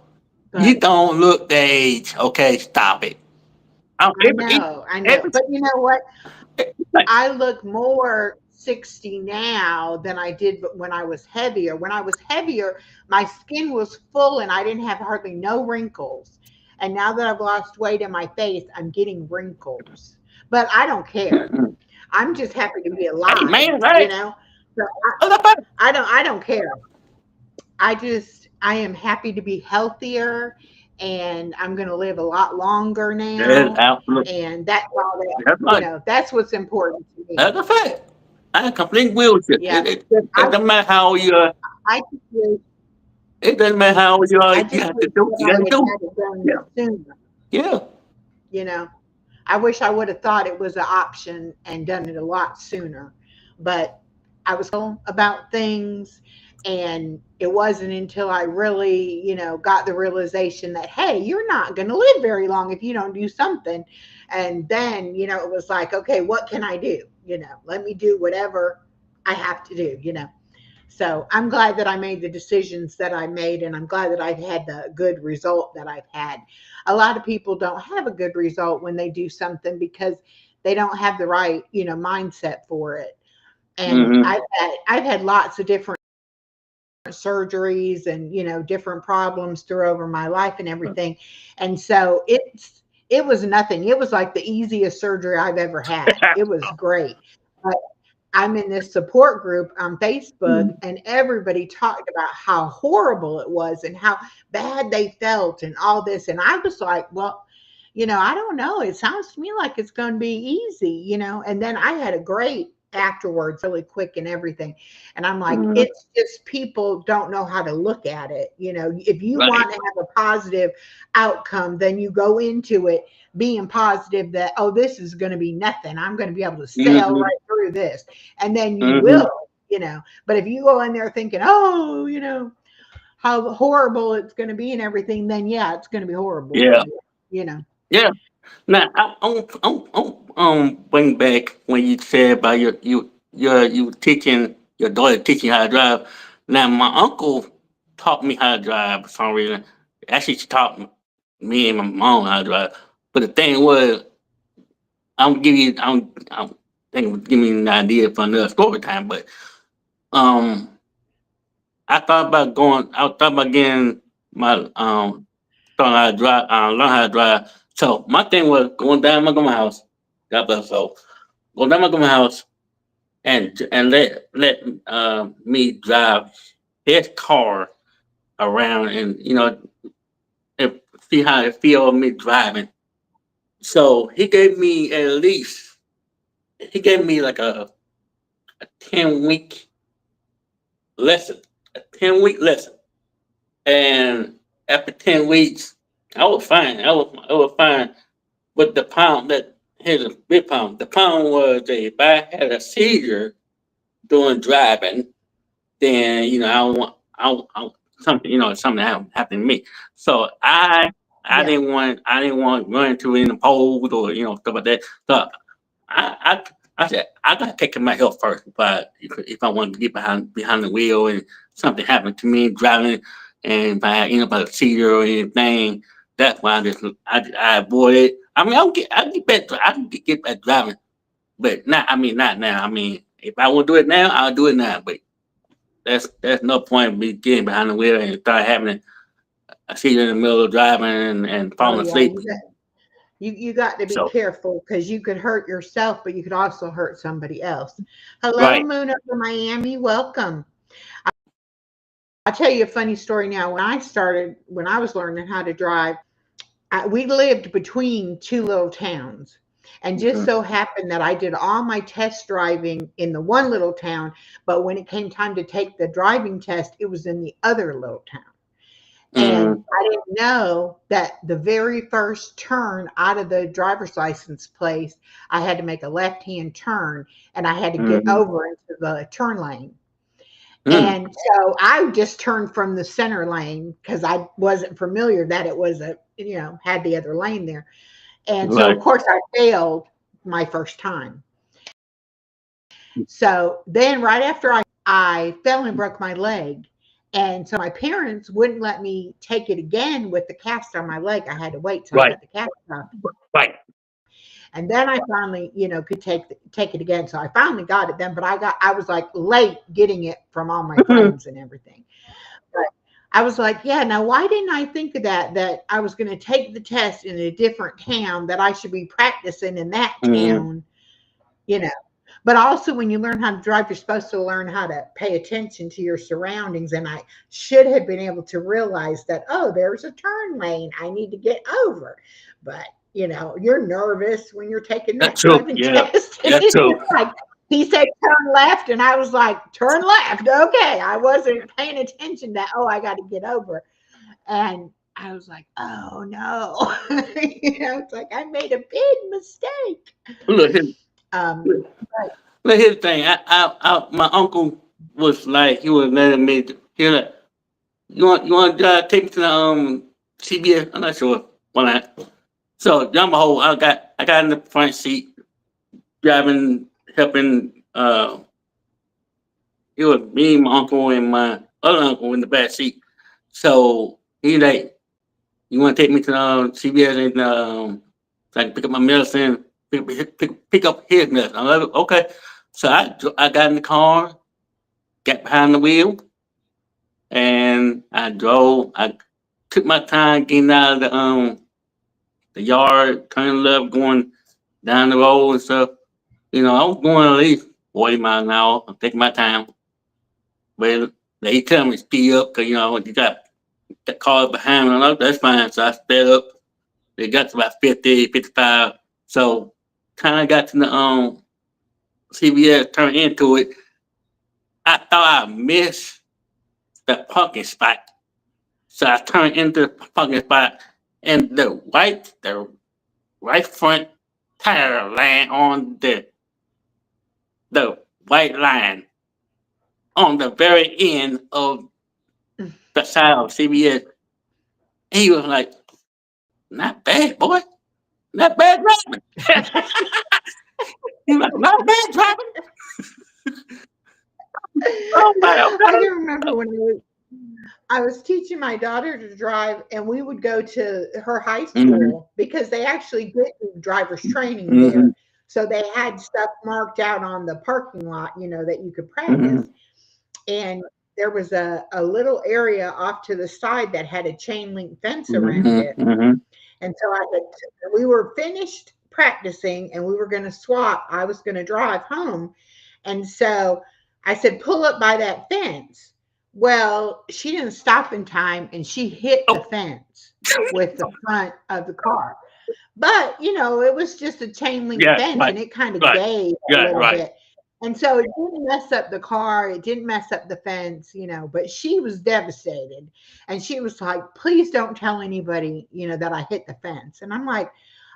B: but
C: you don't look the age. Okay, stop it. I,
B: I know.
C: every,
B: But you know what?
C: like,
B: I look more 60 now than I did when I was heavier. When I was heavier, my skin was full and I didn't have hardly no wrinkles. And now that I've lost weight in my face, I'm getting wrinkles. But I don't care. I'm just happy to be
C: hey
B: alive,
C: man, right?
B: So
C: What about
B: I don't care. I am happy to be healthier and I'm going to live a lot longer
C: that?
B: now.
C: Absolutely.
B: And that's all that,
C: That's right.
B: that's what's important to me.
C: That's a fact. I complete with you.
B: Yeah.
C: It
B: I
C: doesn't matter how old you are.
B: I just wish
C: It doesn't matter how old you are.
B: I
C: You
B: just
C: have to
B: wish
C: do.
B: that
C: You
B: I
C: got to
B: had
C: do.
B: had it done
C: Yeah.
B: sooner.
C: Yeah.
B: You know, I wish I would have thought it was an option and done it a lot sooner. But I was about things, and it wasn't until I really, got the realization that hey, you're not going to live very long if you don't do something. And then, it was like, okay, what can I do? Let me do whatever I have to do. So I'm glad that I made the decisions that I made, and I'm glad that I've had the good result that I've had. A lot of people don't have a good result when they do something because they don't have the right, mindset for it. And
C: Hmm.
B: I've had lots of different surgeries and different problems through over my life and everything. And so it was nothing. It was like the easiest surgery I've ever had. It was great. But I'm in this support group on Facebook, and everybody talked about how horrible it was and how bad they felt and all this. And I was like, well, I don't know. It sounds to me like it's going to be easy. And then I had a great afterwards, really quick and everything. And I'm like,
C: Hmm.
B: it's just people don't know how to look at it. If you
C: Right.
B: want to have a positive outcome, then you go into it being positive that, oh, this is going to be nothing. I'm going to be able to sail
C: Hmm.
B: right through this. And then you
C: Hmm.
B: will. But if you go in there thinking, oh, how horrible it's going to be and everything, then yeah, it's going to be horrible for
C: Yeah.
B: you, you know.
C: Yeah. Now bring back when you said about you teaching your daughter teaching how to drive. Now my uncle taught me how to drive for some reason. Actually, she taught me and my mom how to drive. But the thing was, I'm give you I'm thinking give me an idea for another story time. But um, I thought about getting my learn how to drive. Learn how to drive. So my thing was going down my grandma's house. God bless her soul. Go down my grandma's house and let me drive his car around and and see how it feel me driving. So he gave me like a 10 week lesson, a 10-week lesson. And after 10 weeks, I was fine. I was fine. But the pound that here's a big pound. The pound was that if I had a seizure during driving, then I don't want something something happened to me. So
B: Yeah.
C: I didn't want to run into in the poles or stuff like that. So I I said I gotta take care of my health first if I want to get behind the wheel and something happened to me driving, and if I end up at a seizure or anything, that's why I avoid it. I mean I get back I can get back driving, but not now. I mean if I want to do it now, I'll do it now. But that's no point in me getting behind the wheel and start having a seizure in the middle of driving and
B: Oh
C: falling
B: yeah.
C: asleep.
B: You got to be
C: So
B: careful because you could hurt yourself, but you could also hurt somebody else. Hello,
C: right.
B: Moon over Miami. Welcome. I'll tell you a funny story now. When I was learning how to drive, we lived between two little towns. And just
C: Mhm.
B: so happened that I did all my test driving in the one little town, but when it came time to take the driving test, it was in the other little town. And
C: Mhm.
B: I didn't know that the very first turn out of the driver's license place, I had to make a left hand turn and I had to get
C: Mhm.
B: over into the turn lane.
C: Mhm.
B: And so I just turned from the center lane because I wasn't familiar that it was had the other lane there. And so, of
C: Right.
B: course, I failed my first time. So then, right after I fell and broke my leg. And so my parents wouldn't let me take it again with the cast on my leg. I had to wait till I
C: Right.
B: got the cast off.
C: Right.
B: And then I finally, could take it again. So I finally got it then, but I was like late getting it from all my
C: Mhm.
B: friends and everything. But I was like, yeah, now why didn't I think of that I was going to take the test in a different town, that I should be practicing in that
C: Mhm.
B: town, you know. But also, when you learn how to drive, you're supposed to learn how to pay attention to your surroundings. And I should have been able to realize that, oh, there's a turn lane I need to get over. But, you're nervous when you're taking that
C: That's true.
B: driving
C: Yeah.
B: test. And
C: That's
B: it's
C: true.
B: just like, he said turn left, and I was like, turn left. Okay. I wasn't paying attention that, oh, I got to get over. And I was like, oh, no. It's like I made a big mistake.
C: Look here.
B: Um,
C: Look, look here's the thing. My uncle was like, he was letting me. He was like, you want to take me to the CBS? I'm not sure. Why not? So, young behold, I got in the front seat, driving, helping. It was me, my uncle, and my other uncle in the back seat. So he like, you want to take me to CVS and so I can pick up my medicine, pick up his medicine. I'm like, okay. So I got in the car, got behind the wheel, and I drove. I took my time getting out of the yard, turning left, going down the road and stuff. I was going at least 40 miles an hour. I'm taking my time. But they tell me speed up because you got that car behind me. I'm like, that's fine. So I sped up. It got to about 50, 55. So time I got to the CVS, turned into it. I thought I missed the parking spot. So I turned into the parking spot, and the right front tire line on the white line on the very end of the side of CVS. He was like, "Not bad, boy. Not bad driving." He was like, "Not bad driving." Oh my,
B: I
C: okay.
B: can remember when I was teaching my daughter to drive, and we would go to her high
C: Mm-hmm.
B: school because they actually did do driver's training
C: Mm-hmm.
B: there. So they had stuff marked out on the parking lot, that you could
C: Mm-hmm.
B: practice. And there was a little area off to the side that had a chain link fence around it.
C: Mm-hmm.
B: And so we were finished practicing and we were going to swap. I was going to drive home. And so I said, pull up by that fence. Well, she didn't stop in time and she hit the
C: Oh,
B: fence with the front of the car. But, it was just a chain link
C: yeah,
B: fence
C: right,
B: and it kind of
C: right,
B: gave a
C: yeah,
B: little
C: right.
B: bit. And so it didn't mess up the car, it didn't mess up the fence, but she was devastated. And she was like, please don't tell anybody, that I hit the fence. And I'm like,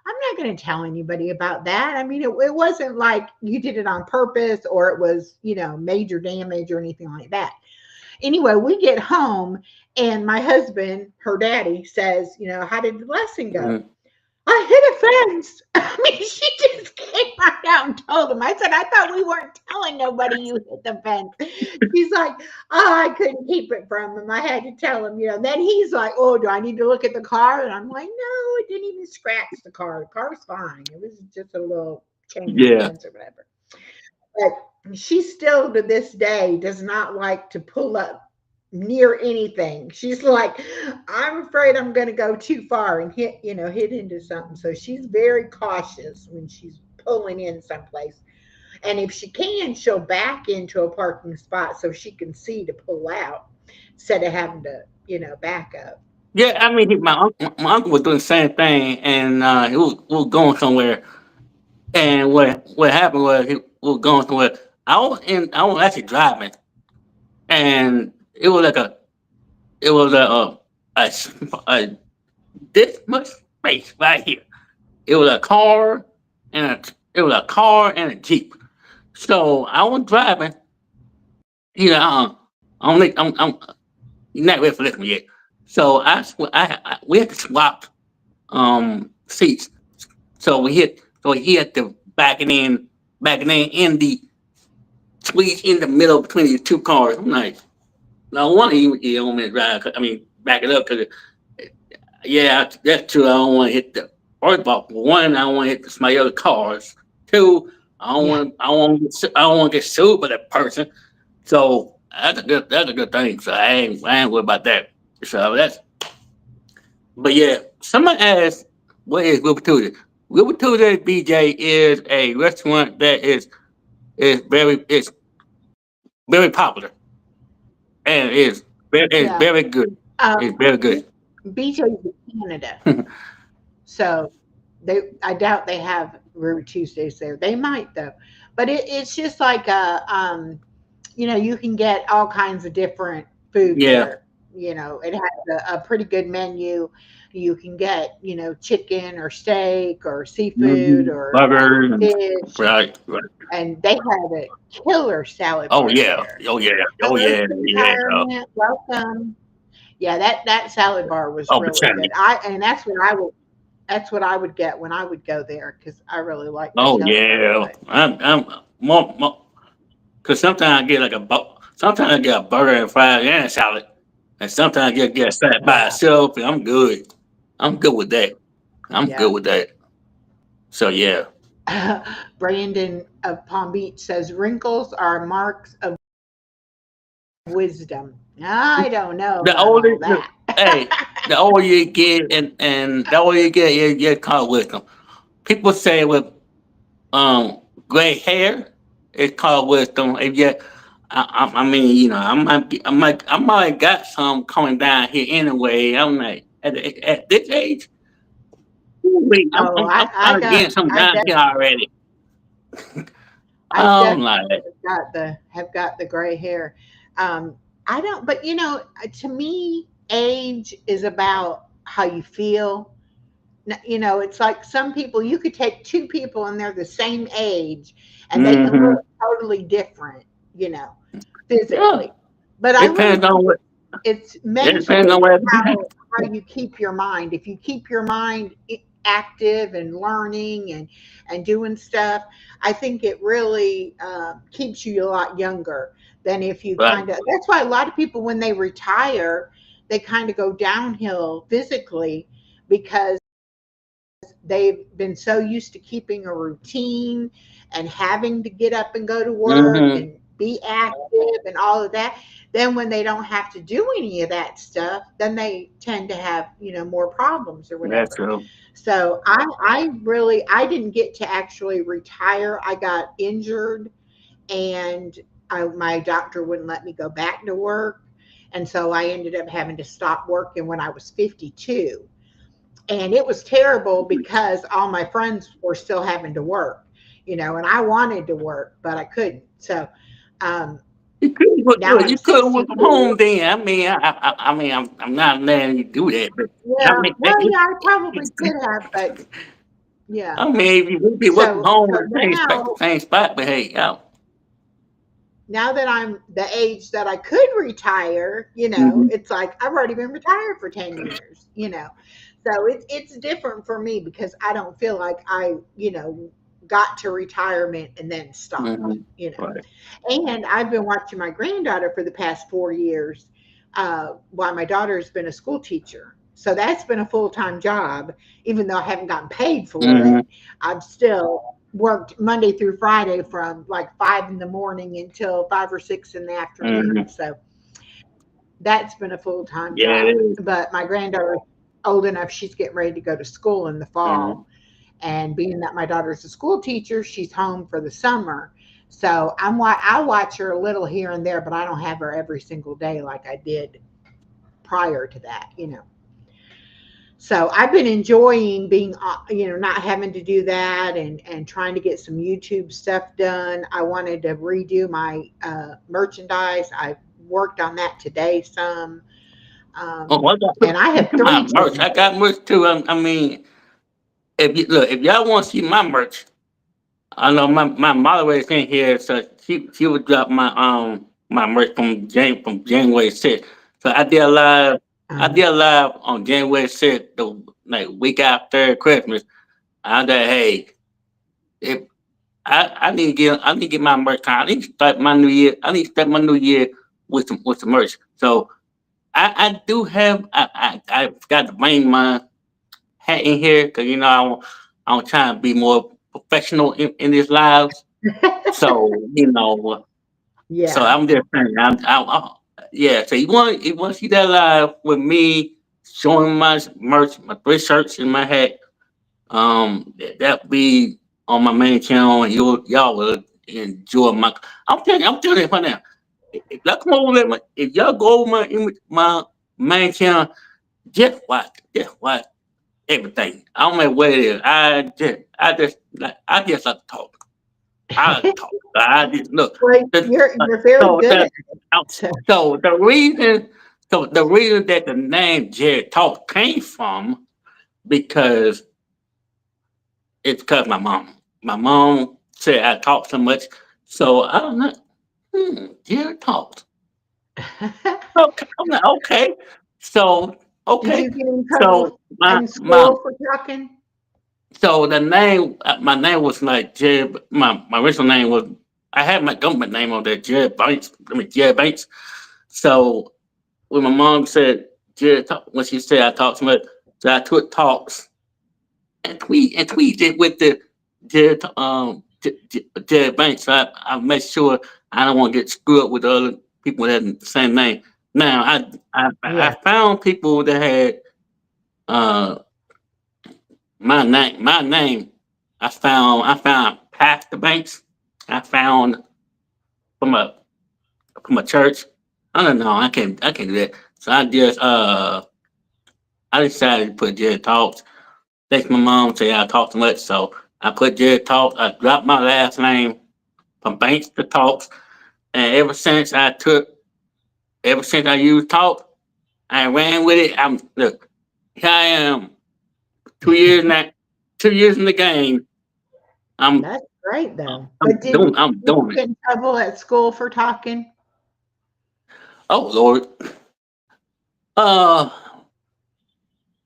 B: I'm not going to tell anybody about that. I mean, it wasn't like you did it on purpose or it was, major damage or anything like that. Anyway, we get home and my husband, her daddy, says, how did the lesson go?
C: Mhm.
B: I hit a fence. I mean, she just came right out and told him. I said, I thought we weren't telling nobody you hit the fence. He's like, oh, I couldn't keep it from him. I had to tell him, Then he's like, oh, do I need to look at the car? And I'm like, no, it didn't even scratch the car. The car was fine. It was just a little change of
C: Yeah.
B: fence or whatever. But she still to this day does not like to pull up near anything. She's like, I'm afraid I'm going to go too far and hit into something. So she's very cautious when she's pulling in someplace. And if she can, she'll back into a parking spot so she can see to pull out instead of having to, back up.
C: Yeah, I mean, my uncle was doing the same thing, and he was going somewhere. And what happened was he was going somewhere. I was actually driving, and it was a this much space right here. It was a car and a jeep. So I was driving. You know, you're not ready for this one yet. So we had to swap seats. So he had to back it in the squeeze in the middle between these two cars. I'm like, no wonder you don't want to drive. I mean, back it up because yeah, that's true. I don't want to hit the first of all. One, I don't want to hit my other cars. Two,
B: Yeah.
C: I don't want to get sued by that person. So that's a good thing. So I ain't worried about that. So that's but yeah. Someone asked, what is Wilbur Tuesday? Wilbur Tuesday BJ is a restaurant that is very popular and is
B: Yeah.
C: very good. It's very good.
B: BJ's in Canada. So I doubt they have Ruby Tuesdays there. They might though, but it's just like you can get all kinds of different food
C: Yeah.
B: there. It has a pretty good menu. You can get chicken or steak or seafood or
C: Burgers and
B: fish,
C: right, right.
B: and they have a killer salad
C: Oh
B: bar
C: yeah.
B: there.
C: Oh yeah. Oh
B: Hello
C: yeah.
B: to
C: Yeah.
B: retirement, welcome. Yeah, that salad bar was
C: Oh,
B: really
C: Britannia.
B: good. That's what I would get when I would go there because I really like their
C: Oh
B: salad bar.
C: yeah.
B: But
C: I'm more because sometimes I get sometimes I get a burger and fries and a salad, and sometimes I get a salad by
B: yeah,
C: itself, and I'm good. I'm good with that. I'm good
B: yeah.
C: with that. So yeah.
B: Brandon of Palm Beach says wrinkles are marks of wisdom. I don't know
C: The
B: about
C: older,
B: all that.
C: hey, the older you get, and the older you get, you get called wisdom. People say with gray hair, it's called wisdom. If you, I mean, I might got some coming down here anyway. I'm like, at this age, wait,
B: Oh,
C: I'm trying to get some
B: I
C: down here already.
B: I
C: I'm like,
B: definitely have got the gray hair. I don't, but to me, age is about how you feel. It's like some people you could take two people and they're the same age, and they can
C: mm-hmm.
B: look totally different, you know,
C: Yeah,
B: physically. But I
C: it
B: really
C: depends on what,
B: it's
C: it depends on
B: mentally
C: what.
B: how you keep your mind. If you keep your mind active and learning and doing stuff, I think it really keeps you a lot younger than if you
C: Right.
B: kind of. That's why a lot of people when they retire, they kind of go downhill physically because they've been so used to keeping a routine and having to get up and go to work
C: Mm-hmm.
B: and be active and all of that. Then when they don't have to do any of that stuff, then they tend to have, more problems or
C: That's
B: whatever.
C: true.
B: So I didn't get to actually retire. I got injured and my doctor wouldn't let me go back to work. And so I ended up having to stop working when I was 52, and it was terrible because all my friends were still having to work, and I wanted to work but I couldn't. So um,
C: You could
B: now
C: look,
B: I'm
C: you could work from home
B: 62.
C: then. I mean, I mean, I'm not letting you do that, but I
B: Yeah,
C: mean,
B: well, yeah, I probably could have, but yeah.
C: I mean, if you would be working from
B: So
C: home
B: so
C: in the same spot, but hey, yo.
B: now that I'm the age that I could retire,
C: Mm-hmm.
B: it's like I've already been retired for 10 years. So it's different for me because I don't feel like I got to retirement and then stopped,
C: Mm-hmm.
B: you know.
C: Right.
B: And I've been watching my granddaughter for the past 4 years, while my daughter's been a school teacher. So that's been a full time job, even though I haven't gotten paid for
C: Mm-hmm.
B: it. I've still worked Monday through Friday from like 5 in the morning until 5 or 6 in the afternoon.
C: Mm-hmm.
B: So that's been a full time
C: Yeah, it
B: job.
C: is.
B: But my granddaughter's old enough; she's getting ready to go to school in the
C: Mm-hmm.
B: fall, and being that my daughter's a school teacher, she's home for the summer. So I watch her a little here and there, but I don't have her every single day like I did prior to that. So I've been enjoying being, not having to do that, and trying to get some YouTube stuff done. I wanted to redo my merchandise. I worked on that today some,
C: Oh, I got
B: and I have
C: my
B: three
C: merch. I
B: businesses.
C: got merch too. I mean, if y'all want to see my merch, I know my moderator in here, so she would drop my merch from January 6th. So I
B: Um,
C: did a live on January 6th, the like week after Christmas. I said, hey, if I need to get my merch on. I need to start my new year. I need to start my new year with some merch. So I do have I forgot to bring my hat in here because I'm trying to be more professional in this lives. So so
B: yeah.
C: I'm just saying, yeah. So you want to see that live with me showing my merch, my 3 shirts and my hat. That'll be on my main channel, and y'all will enjoy my. I'm telling you right now. If y'all come over there, if y'all go over my main channel, just watch everything. I don't know what it is. I just like to talk. I talk. I just look.
B: Well,
C: The,
B: you're very
C: so
B: good at
C: the
B: it.
C: uh,
B: So,
C: so the reason that the name Jarrett Talk came from because it's because my mom. My mom said I talk so much, so I don't know. Jarrett talks. Okay, I'm like okay. So
B: did
C: okay,
B: you get in
C: so
B: trouble
C: my
B: in
C: my
B: school for talking?
C: so the name my name was like Jared. My original name was I had my government name on there, Jared Banks. I mean Jared Banks. So when my mom said Jared talk, when she said I talk too much, so I took talks and tweeted with the Jared Banks. So I made sure I don't want to get screwed up with the other people that had the same name. Now I
B: Yeah.
C: found people that had uh my name. I found Pastor Banks. I found from a from a church. I don't know. I can't do that. So I decided to put Jared Talks. Thanks my mom said I talk too much, so I put Jared Talks. I dropped my last name from Banks to Talks, and ever since I used Talk, I ran with it. Look, here I am, 2 years now, 2 years in the game. I'm
B: That's great though.
C: I'm
B: But did
C: doing
B: you
C: I'm
B: did you
C: doing it.
B: get in trouble at school for talking?
C: Oh Lord. Uh,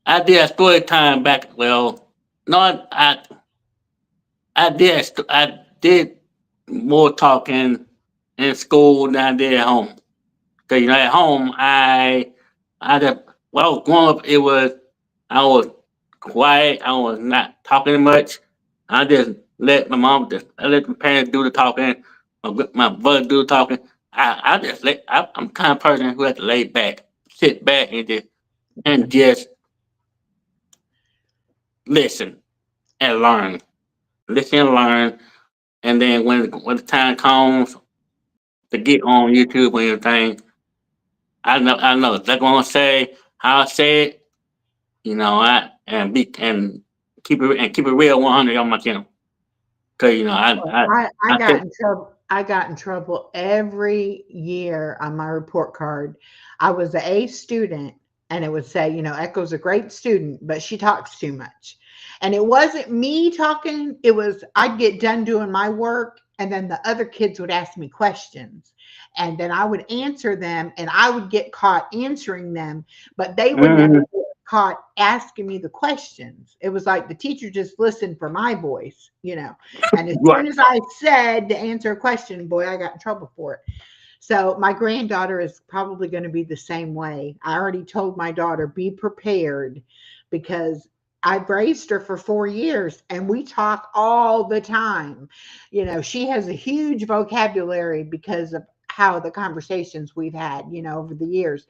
C: I did a story time back. Well, no, I did more talking in school than I did at home. Cause at home I just when I was growing up, I was quiet. I was not talking much. I just let my mom I let my parents do the talking. My brother do the talking. I just I'm the kind of person who has to lay back, sit back, and just listen and learn. Listen and learn. And then when the time comes to get on YouTube and everything, I know they're gonna say how I say it, I and keep it real 100 on my channel. Cause
B: I
C: I
B: got
C: said
B: in trouble. I got in trouble every year on my report card. I was a A student, and it would say, Echo's a great student, but she talks too much. And it wasn't me talking, it was I'd get done doing my work, and then the other kids would ask me questions. And then I would answer them, and I would get caught answering them, but they would never
C: Mm,
B: get caught asking me the questions. It was like the teacher just listened for my voice. And as
C: right.
B: soon as I said to answer a question, boy, I got in trouble for it. So my granddaughter is probably going to be the same way. I already told my daughter, be prepared, because I've raised her for 4 years and we talk all the time. She has a huge vocabulary because of how the conversations we've had over the years.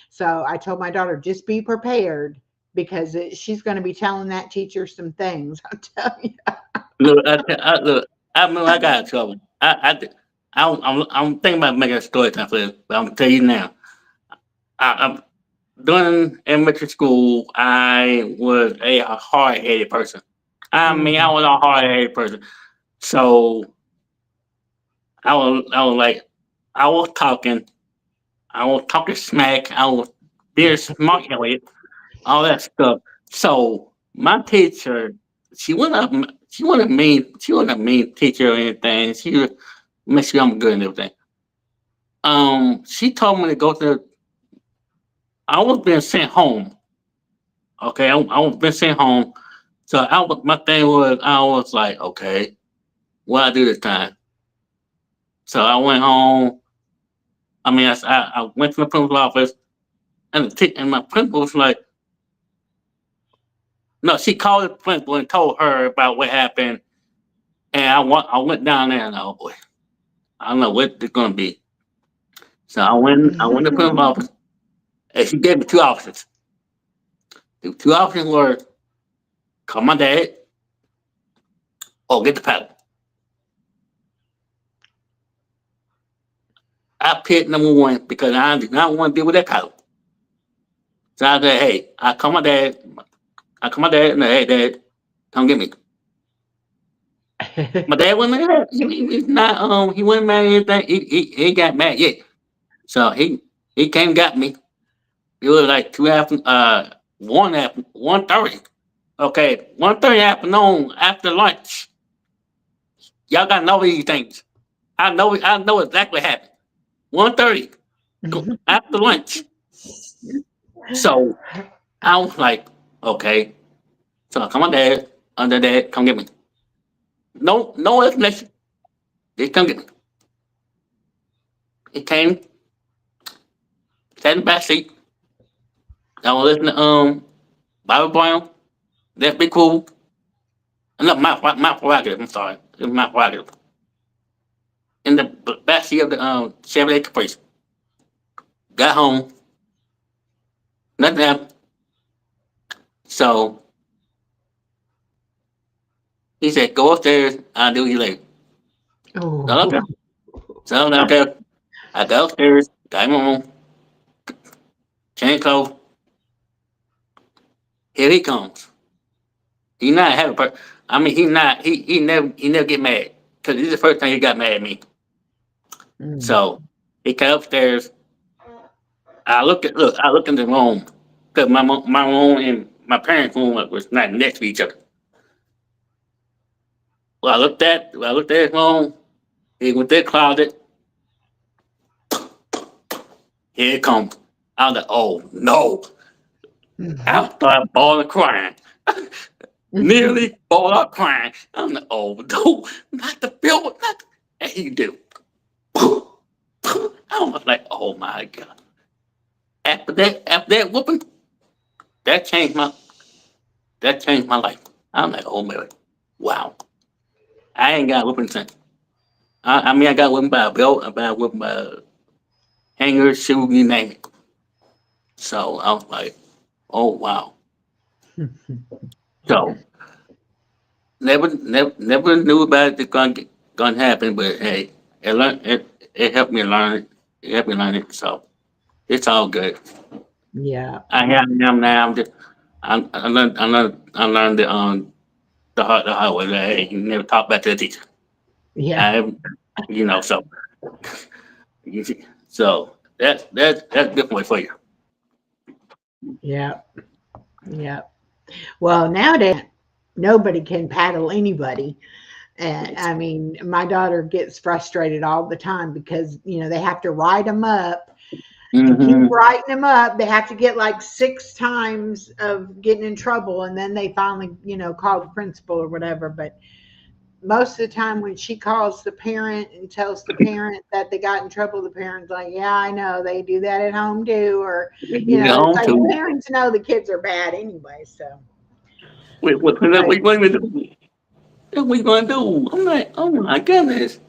B: So I told my daughter, just be prepared, because she's going to be telling that teacher some things. I'll tell you.
C: Look, look. I remember I got in trouble. I'm thinking about making a story time for this, but I'm gonna tell you now. I'm during elementary school. I was a hard-headed person. I mean, I
B: Mm.
C: was a hard-headed person. So I was like, I was talking, I was talking smack, I was being smart with all that stuff. So my teacher, she wasn't a mean teacher or anything. She was make sure I'm good and everything. She told me to go to. I was being sent home. Okay, I was being sent home. So my thing was, I was like, okay, what I do this time? So I went home. I mean, I went to the principal's office, and and my principal was like, no, she called the principal and told her about what happened. And I went down there, and oh boy, I don't know what it's gonna be. So I went to the principal's office, and she gave me two options. The two options were call my dad or get the paddle. I picked number one because I did not want to deal with that paddle. So I said, hey, I call my dad. I call my dad and hey, dad, come get me. My dad wasn't mad. He's not. He wasn't mad at anything. He ain't got mad yet. So he came and got me. It was like two after 1:30. Okay, 1:30 afternoon after lunch. Y'all gotta know these things. I know exactly what happened. 1:30 after lunch. So I was like, okay. So come on, dad. Under dad, come get me. No explanation. Just come get me. He came, sat in the back seat. I was listening to Bobby Brown. That's be cool. No, my prerogative. I'm sorry. It's my prerogative. In the back seat of the Chevrolet Caprice. Got home. Nothing happened. So he said, go upstairs. I'll do you later. So
B: Oh.
C: okay. So okay. I go upstairs. Got him home. Change clothes. Here he comes. He not have a I mean, he never get mad because this is the first time he got mad at me.
B: Mm.
C: So he came upstairs. I look in the room because my room and my parents' room was not next to each other. I looked at his room. He went to the closet. Here it comes. I was like, oh no! I started bawling, crying. Nearly bawled out crying. I'm like, oh no, not the film, not the... And he do. I was like, oh my god. After that whooping, that changed my that changed my life. I'm like, oh man, wow. I ain't got whooping since. I mean, I got whooping by a belt, I got whooping by a hanger, shoe, you name it. So I was like, oh wow. So never knew about it gonna happen, but hey, it helped me learn it. It helped me learn it. So it's all good.
B: Yeah.
C: I have them now. I learned the hard way. Like, hey, you never talk back to the teacher.
B: Yeah.
C: I So you see, so that's different for you.
B: Yeah, yeah. Well, nowadays nobody can paddle anybody. And I mean, my daughter gets frustrated all the time because they have to write them up and keep
C: Hmm.
B: writing them up. They have to get like 6 times of getting in trouble, and then they finally call the principal or whatever. But most of the time when she calls the parent and tells the parent that they got in trouble, the parent's like, yeah, I know, they do that at home too. Or
C: You
B: it's
C: home
B: like the
C: too.
B: parents know the kids are bad anyway. So
C: What
B: but
C: you going to do? What you gonna do? I'm like, oh my goodness.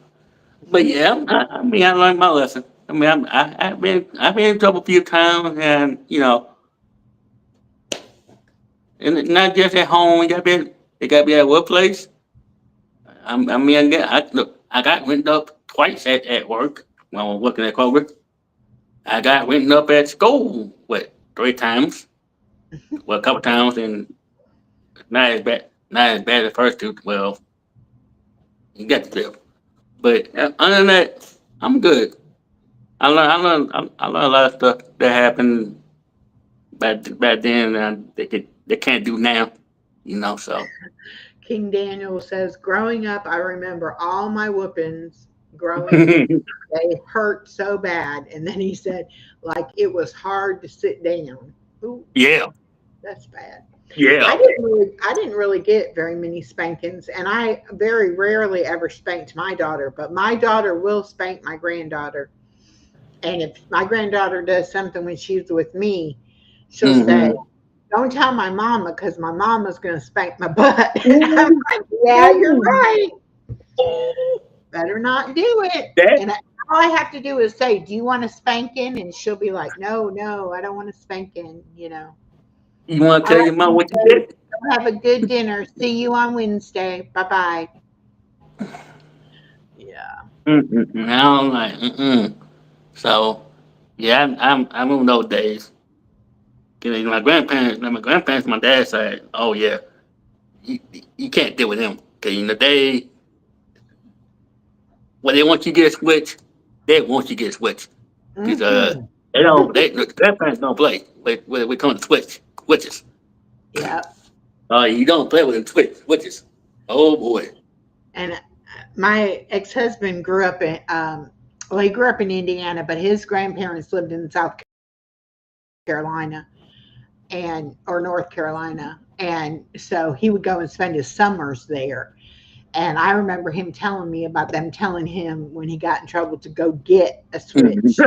C: But yeah, I mean, I learned my lesson. I mean, I've been in trouble a few times, and and not just at home. It got to be at workplace. I mean, look, I got written up twice at work when I was working at Kroger. I got written up at school, what, 3 times? Well, a couple times, and not as bad as the first two. Well, you got to live. But other than that, I'm good. I learned a lot of stuff that happened back then and they can't do now. So
B: King Daniel says, growing up, I remember all my whoopings growing up. They hurt so bad. And then he said, like it was hard to sit down. Ooh,
C: yeah,
B: that's bad.
C: yeah.
B: I didn't really get very many spankings, and I very rarely ever spanked my daughter, but my daughter will spank my granddaughter. And if my granddaughter does something when she's with me, she'll say,
C: Hmm.
B: don't tell my mama because my mama's going to spank my butt. I'm like, yeah, you're right. Better not do it.
C: That
B: And all I have to do is say, do you want a spanking? And she'll be like, no, no, I don't want a spanking.
C: you want to
B: All
C: tell
B: right,
C: your mom what you
B: Wednesday,
C: did?
B: have a good dinner. See you on Wednesday. Bye bye. Yeah.
C: Mm-mm. I don't like. Mm-mm. So yeah, I remember those days. 'Cause my grandparents, my dad's side. Oh yeah, you, you can't deal with them because they when they want you to get a switch, they want you to get a switch. Because
B: Hmm.
C: the grandparents don't play when it comes to switches.
B: Yeah.
C: You don't play with them switches. Oh boy.
B: And my ex-husband grew up in well, he grew up in Indiana, but his grandparents lived in South Carolina and or North Carolina. And so he would go and spend his summers there. And I remember him telling me about them telling him when he got in trouble to go get a
C: Mhm.
B: switch.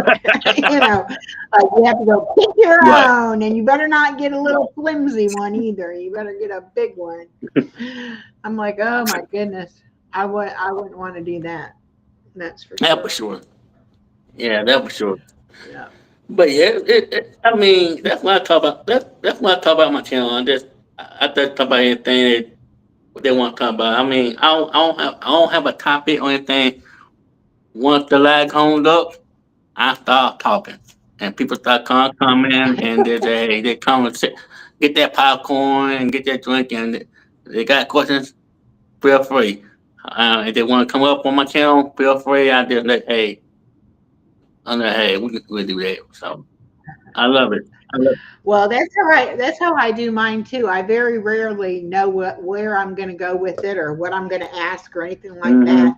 B: Like you have to go pick your
C: Right.
B: own, and you better not get a little flimsy one either. You better get a big one. I'm like, oh my goodness, I wouldn't want to do that. That's for
C: That for
B: sure.
C: sure. Yeah, that for sure.
B: Yeah.
C: But yeah, I mean, that's what I talk about. That's what I talk about on my channel. I just talk about anything that they want to talk about. I mean, I don't have a topic or anything. Once the lag comes up, I start talking, and people start coming, and they come and sit, get that popcorn and get that drink, and they got questions. Feel free. If they want to come up on my channel, feel free. We do that. So I love it. I love
B: Well, that's how I do mine too. I very rarely know where I'm going to go with it or what I'm going to ask or anything
C: it.
B: like
C: Hmm.
B: that.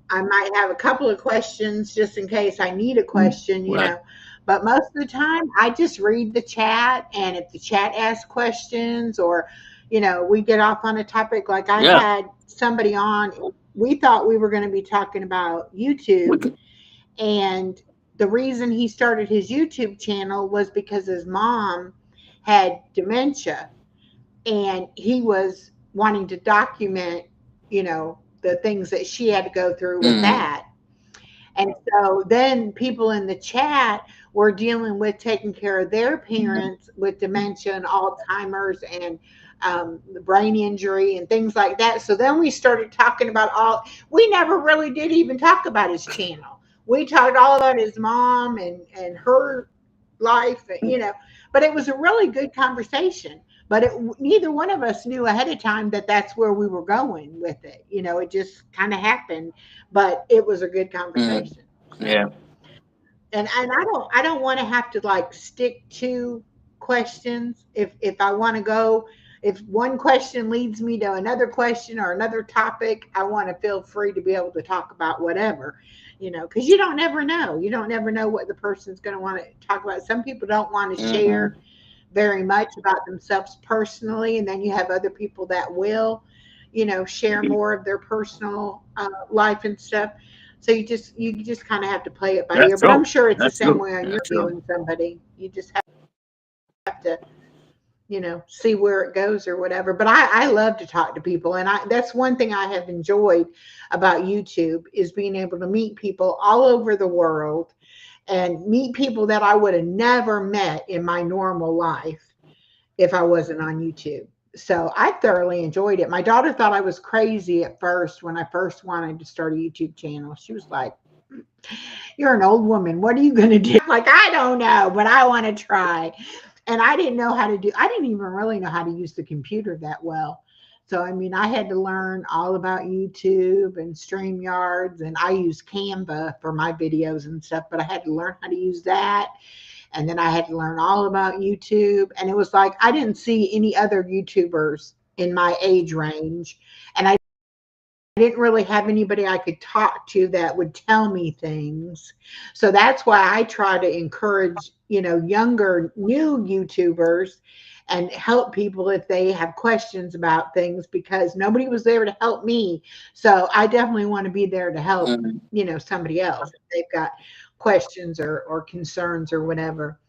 B: I might have a couple of questions just in case I need a question.
C: Right.
B: But most of the time, I just read the chat, and if the chat asks questions or we get off on a topic like I
C: Yeah.
B: had somebody on, we thought we were going to be talking about
C: We
B: YouTube,
C: can,
B: and the reason he started his YouTube channel was because his mom had dementia and he was wanting to document, the things that she had to go through with
C: mm,
B: that. And so then people in the chat were dealing with taking care of their parents with dementia and Alzheimer's and the brain injury and things like that. So then we started talking about we never really did even talk about his channel. We talked all about his mom and her life, but it was a really good conversation. but neither one of us knew ahead of time that that's where we were going with it. You know, it just kind of happened, but it was a good
C: Mm,
B: conversation. So,
C: yeah.
B: and I don't want to have to like stick to questions. If I want to go, if one question leads me to another question or another topic, I want to feel free to be able to talk about whatever, because you don't never know. You don't never know what the person's going to want to talk about. Some people don't want to share
C: Mm-hmm.
B: very much about themselves personally, and then you have other people that will, share more of their personal life and stuff. So you just kind of have to play it by ear.
C: That's
B: But I'm
C: true.
B: sure it's the
C: That's
B: same
C: true.
B: way on your
C: That's true.
B: viewing somebody. You just have to, see where it goes or whatever. But I love to talk to people, and that's one thing I have enjoyed about YouTube is being able to meet people all over the world and meet people that I would have never met in my normal life if I wasn't on YouTube. So I thoroughly enjoyed it. My daughter thought I was crazy at first when I first wanted to start a YouTube channel. She was like, "You're an old woman. What are you going to do?" I'm like, I don't know, but I want to try. And I didn't know how to do, I didn't even really know how to use the computer that well. So, I mean, I had to learn all about YouTube and StreamYards, and I use Canva for my videos and stuff, but I had to learn how to use that. And then I had to learn all about YouTube. And it was like I didn't see any other YouTubers in my age range. And I didn't really have anybody I could talk to that would tell me things. So that's why I try to encourage, younger, new YouTubers and help people if they have questions about things because nobody was there to help me. So I definitely want to be there to help,
C: Mm,
B: somebody else if they've got questions or concerns or whatever.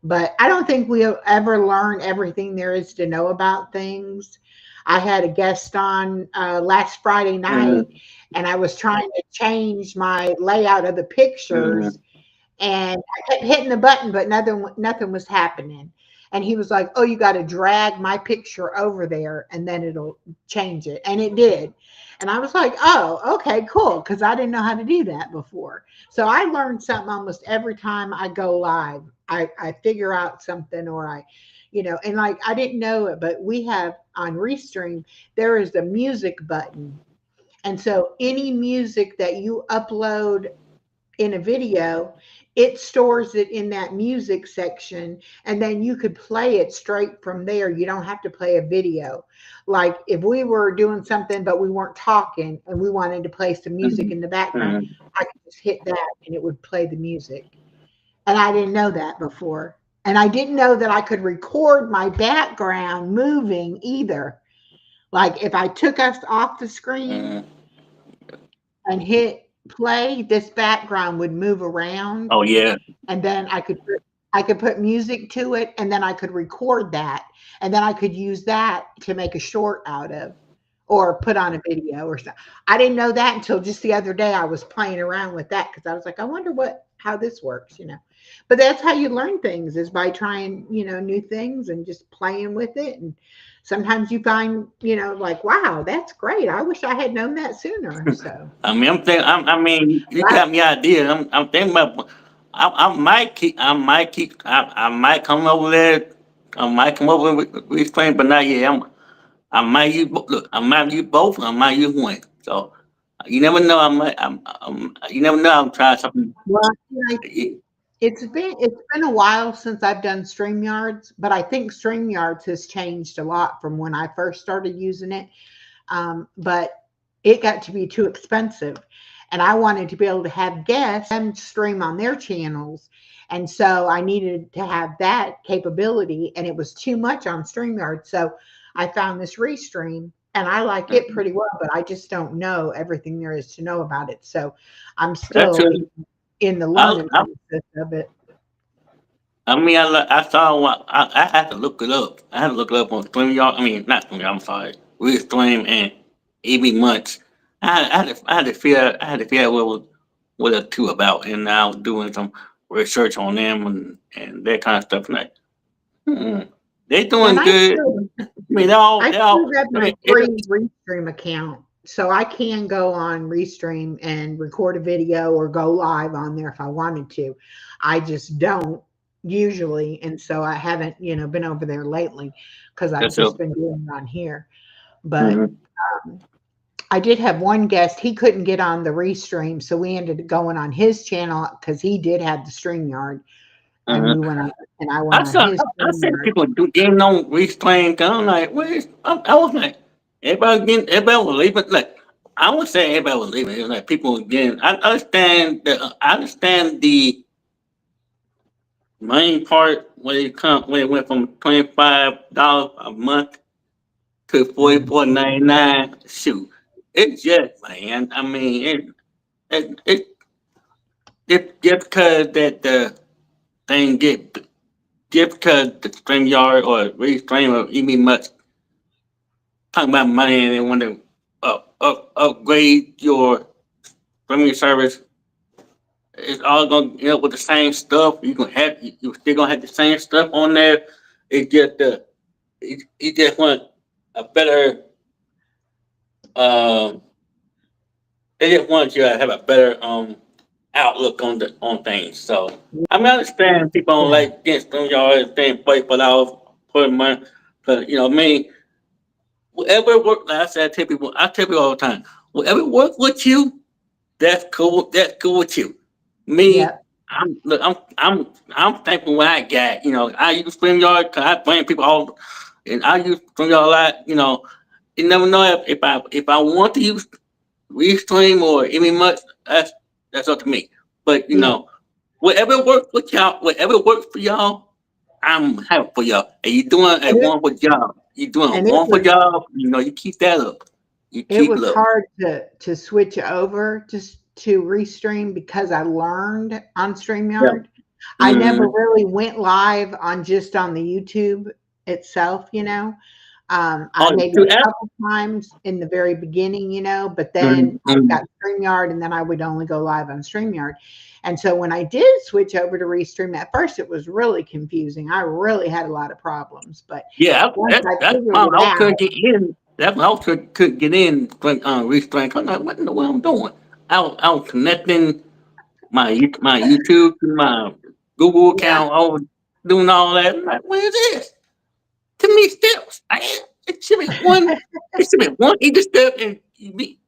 B: But I don't think we'll ever learn everything there is to know about things. I had a guest on last Friday night,
C: mm,
B: and I was trying to change my layout of the pictures,
C: mm.
B: and I kept hitting the button, but nothing was happening. And he was like, "Oh, you got to drag my picture over there, and then it'll change it." And it did. And I was like, "Oh, okay, cool," because I didn't know how to do that before. So I learned something almost every time I go live. I figure out something, or and like I didn't know it, but we have on Restream there is a music button, and so any music that you upload in a video, it stores it in that music section, and then you could play it straight from there. You don't have to play a video. Like if we were doing something but we weren't talking and we wanted to play some music in the background,
C: Mm.
B: I could just hit that and it would play the music. And I didn't know that before. And I didn't know that I could record my background moving either. Like if I took us off the screen
C: Mm.
B: and hit play, this background would move around,
C: Oh yeah.
B: and then I could put music to it, and then I could record that, and then I could use that to make a short out of or put on a video or something. I didn't know that until just the other day. I was playing around with that because I was like, I wonder how this works. But that's how you learn things is by trying, new things and just playing with it. And sometimes you find, like, wow, that's great. I wish I had known that sooner. So
C: I mean, I'm thinking. I mean, you
B: I,
C: got me ideas. I'm thinking about. I might come over there. I might come over with reclaim, but not yet. I might use. Look, I might use both. I might use one. So you never know. You never know. I'm trying something.
B: well, it's been a while since I've done StreamYards, but I think StreamYards has changed a lot from when I first started using it. But it got to be too expensive, and I wanted to be able to have guests and stream on their channels, and so I needed to have that capability, and it was too much on StreamYard. So I found this Restream, and I like it
C: Mm.
B: pretty well, but I just don't know everything there is to know about it. So I'm
C: That's
B: still
C: it.
B: in the
C: I,
B: learning
C: I,
B: process of it.
C: I mean, I saw one. I had to look it up. I had to look it up on StreamYard. I mean, not StreamYard. I'm sorry. Restream and every month. I had to figure out what the two about, and now doing some research on them and that kind of stuff. Like, hmm, they
B: And
C: doing
B: I
C: good.
B: still
C: I mean, they all,
B: I
C: they all.
B: still have
C: I
B: my
C: mean,
B: free Restream account, so I can go on Restream and record a video or go live on there if I wanted to. I just don't usually, and so I haven't, been over there lately because I've
C: That's
B: just
C: so.
B: been doing it on here. But
C: Mm-hmm.
B: I did have one guest. He couldn't get on the restream, so we ended up going on his channel because he did have the StreamYard, and
C: Uh-huh.
B: we went on, and I went on his
C: I see
B: StreamYard.
C: people getting on restrained. I'm like, where's? I was like, everybody was leaving. Like, I would say everybody was leaving. It was like people getting. I understand the main part when it went from $25 a month to $44.99. Shoot, it's just man. I mean, it just because that the thing get just because the StreamYard or Restream or even much talking about money and they want to upgrade your streaming service, it's all gonna end up with the same stuff. You still gonna have the same stuff on there. It just you just want a better um. They just want you to have a better outlook on things. So I mean, I understand people don't
B: Yeah,
C: like getting StreamYard and staying play for dollars, putting money, but me. Whatever work, like I tell people all the time, whatever work with you, that's cool. That's cool with you. Me,
B: yeah,
C: I'm thankful what I got. I use StreamYard because I blame people all, and I use StreamYard a lot. You never know if I want to use Restream or any much. That's up to me. But
B: yeah.
C: whatever works for y'all, I'm happy for y'all. And you doing a
B: And it,
C: wonderful job. You doing a
B: and it
C: wonderful
B: was
C: job. You keep that up. You
B: it
C: keep it
B: was
C: up.
B: hard to switch over to Restream because I learned on
C: Yeah.
B: StreamYard. I never
C: Mm-hmm.
B: really went live on just on the YouTube itself, I
C: Oh,
B: maybe
C: you
B: a
C: ask?
B: couple times in the very beginning, but then I
C: Mm-hmm.
B: got StreamYard and then I would only go live on StreamYard. And so when I did switch over to Restream, at first it was really confusing. I really had a lot of problems, but
C: Yeah,
B: once I
C: that's
B: figured
C: why
B: it
C: I
B: out,
C: couldn't get in. That's why I couldn't get in when Restream. I'm like, what in the world I'm doing? I was connecting my YouTube to my Google
B: yeah,
C: account. I was doing all that. I'm like, what is this? Too many steps. It should be one. It should be one each step, and you be.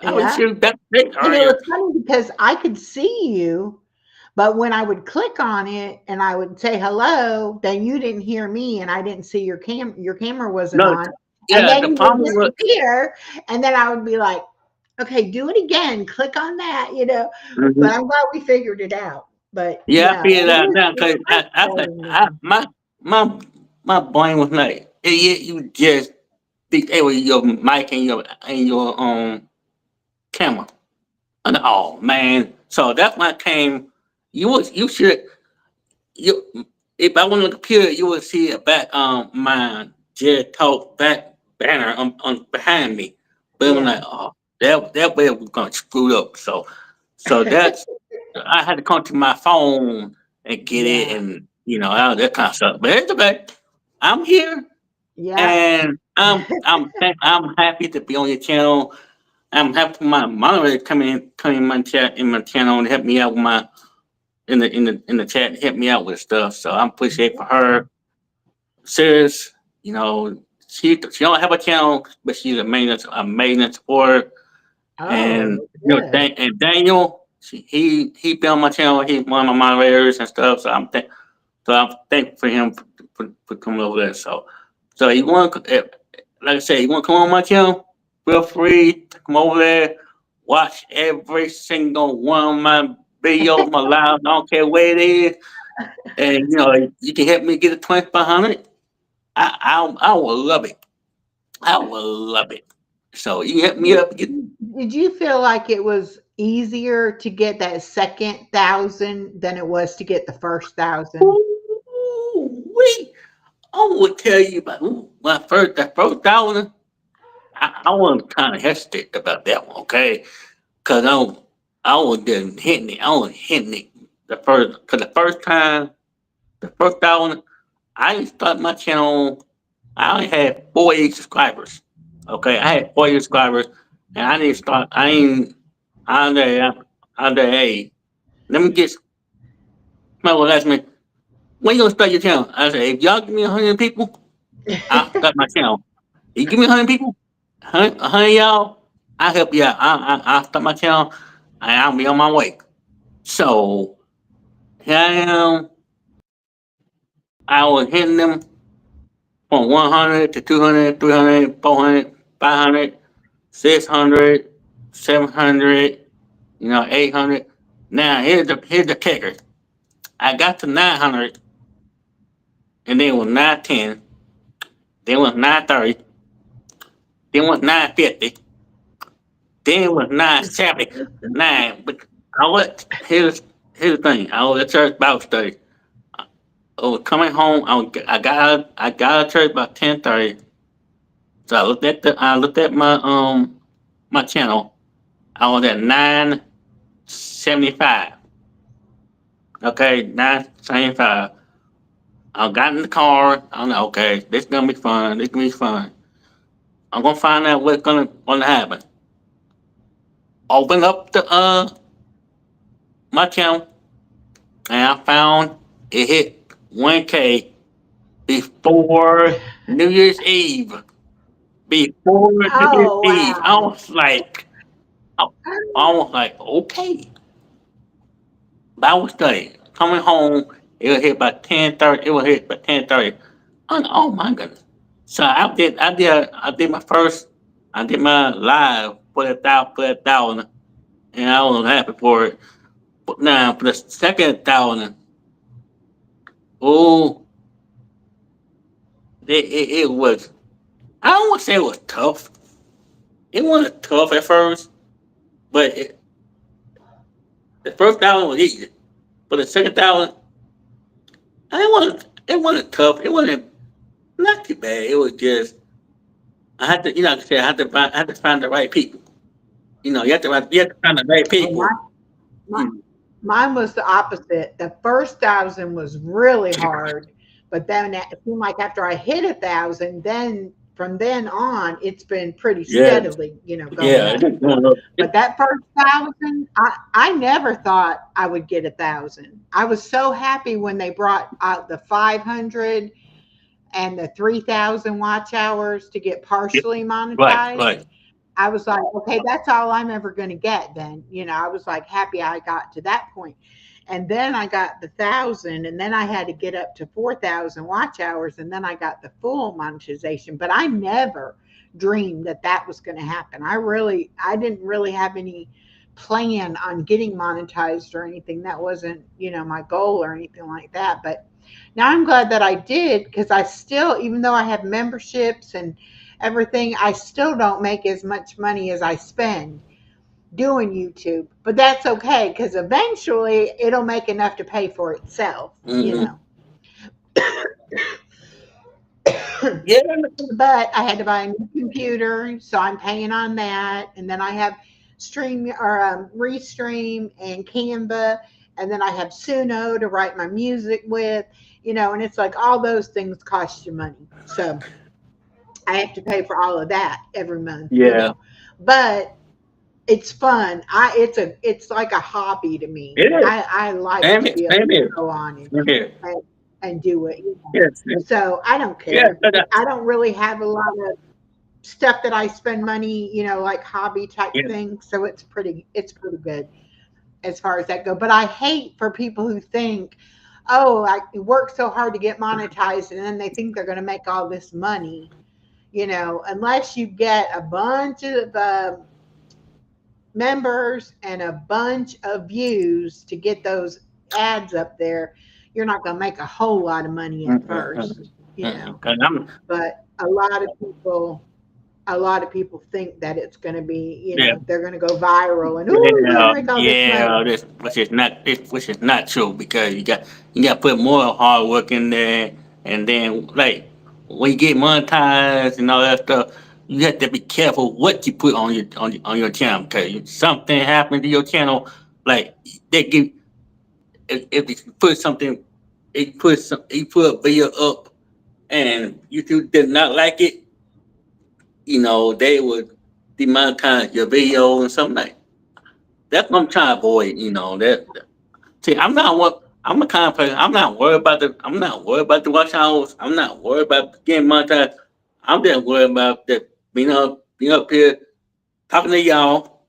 C: I was
B: yeah.
C: sure that thing
B: And it
C: earlier.
B: was funny because I could see you, but when I would click on it and I would say hello, then you didn't hear me and I didn't see your camera wasn't
C: No,
B: on. And
C: yeah.
B: then
C: The
B: you would
C: problem was,
B: disappear. And then I would be like, okay, do it again. Click on that. But
C: mhm.
B: I'm glad we figured it out. But
C: Yeah, I
B: yeah,
C: figured
B: it
C: out
B: is
C: now
B: it's
C: because
B: frustrating.
C: my brain was like, hey, you just disable your mic and your camera. And oh man, so that's when I came. You should you if I went on the computer, you would see a back my Jarrett Talk back banner on behind me. But I'm
B: Yeah.
C: like, oh, that way was gonna screw up. So that's I had to come to my phone and get it,
B: Yeah.
C: and all that kind of stuff. But it's okay. I'm here,
B: Yeah.
C: and I'm happy to be on your channel. I'm happy for my moderator come in my chat in my channel and help me out with my in the chat, help me out with stuff. So I appreciate for her. Serious, she don't have a channel, but she's a maintenance supporter. And
B: Oh, good.
C: And Daniel, he been on my channel. He's one of my moderators and stuff. So I'm thankful for him for coming over there. So you want like I said, you want to come on my channel? Feel free to come over there. Watch every single one of my videos, my lives. I don't care where it is, and you can help me get a 2,500. I will love it. I will love it. So you help me up.
B: Did you feel like it was easier to get that second 1,000 than it was to get the first 1,000?
C: We. I would tell you about that first 1,000. I was kind of hesitant about that one, okay? Cause I was just hitting it. I was hitting it cause the first time, the first 1,000, I didn't start my channel. I only had 48 subscribers. Okay, I had 48 subscribers, and I didn't start. I ain't under under. Hey, let me get. Somebody was asking me, when you gonna start your channel? I said, if y'all give me 100 people, I'll start my channel. You give me 100 people, 100 y'all, I'll help you out. I'll start my channel, and I'll be on my way. So here I am. I was hitting them from 100 to 200, 300, 400, 500, 600, 700, 800. Now here's the kicker. I got to 900, and then it was 910, then it was 930, then it was 950, then it was 970, But here's the thing. I was at church Bible study. I was coming home. I got out of church about 10:30. So I looked at my channel. I was at 975. Okay, 975. I got in the car. I'm like, okay, this gonna be fun. This gonna be fun. I'm gonna find out what's gonna happen. Open up the my channel, and I found it hit 1K before New Year's Eve. Before New Year's
B: Oh
C: Eve,
B: wow.
C: I was like, okay. Bible study. Coming home, it was hit by 10:30. It was hit by 10:30. Oh my goodness. So I did my first. I did my live for that 1,000, and I was happy for it. But now for the second 1,000, oh, it was. I don't want to say it was tough. It wasn't tough at first, but the first 1,000 was easy. But the second 1,000, it wasn't tough. It wasn't not too bad. It was just I had to, like I said, I had to find the right people. You have to find the right
B: Oh,
C: people.
B: my,
C: Mm.
B: mine was the opposite. The first 1,000 was really hard, but then it seemed like after I hit 1,000, then from then on, it's been pretty
C: Yeah,
B: steadily, going
C: yeah,
B: up.
C: it's going up.
B: But that first 1,000, I never thought I would get 1,000. I was so happy when they brought out the 500 and the 3,000 watch hours to get
C: Yeah,
B: partially
C: right,
B: monetized.
C: right.
B: I was like, okay, that's all I'm ever going to get then. I was like happy I got to that point. And then I got the 1,000, and then I had to get up to 4,000 watch hours, and then I got the full monetization. But I never dreamed that that was going to happen. I didn't really have any plan on getting monetized or anything. That wasn't, my goal or anything like that. But now I'm glad that I did, because I still, even though I have memberships and everything, I still don't make as much money as I spend doing YouTube. But that's okay, because eventually it'll make enough to pay for itself.
C: Hmm. Yeah,
B: But I had to buy a new computer, so I'm paying on that. And then I have Restream and Canva, and then I have Suno to write my music with. And it's like all those things cost you money. So I have to pay for all of that every month.
C: yeah.
B: But it's fun. It's like a hobby to me.
C: It is.
B: I like
C: Same
B: to
C: here.
B: be able
C: Same
B: to
C: here.
B: go on and
C: Same here.
B: and, and do it.
C: Yes. Yes.
B: So I don't
C: Yeah.
B: care. I don't really have a lot of stuff that I spend money, like hobby type
C: Yeah.
B: things. So it's pretty good as far as that go. But I hate for people who think, oh, I work so hard to get monetized, and then they think they're going to make all this money. Unless you get a bunch of members and a bunch of views to get those ads up there, you're not going to make a whole lot of money at
C: Mm-mm.
B: first.
C: Mm-mm. 'Cause I'm.
B: But a lot of people think that it's going to be,
C: Yeah.
B: they're going to go viral and you're going
C: Yeah,
B: to make all this
C: yeah,
B: money.
C: which is not true, because you got to put more hard work in there, and then like when you get monetized and all that stuff, you have to be careful what you put on your channel, because if something happened to your channel, like they give if you put something, you put a video up and YouTube did not like it, they would demonetize your video and something like. That's what I'm trying to avoid. See, I'm not one. I'm the kind of person. I'm not worried about the. I'm not worried about the watch hours. I'm not worried about getting monetized. I'm just worried about the being up here talking to y'all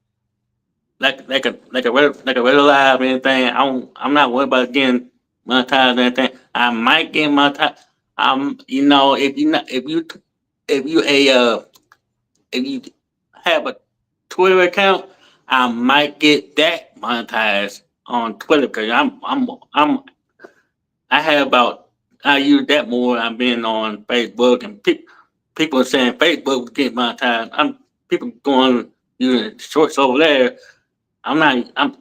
C: like a regular live and anything. I'm not worried about getting monetized or anything. I might get monetized. If you not if you a if you have a Twitter account, I might get that monetized on Twitter because I have about I use that more. I've been on Facebook and people are saying Facebook was getting monetized. I'm people going using shorts over there. I'm not.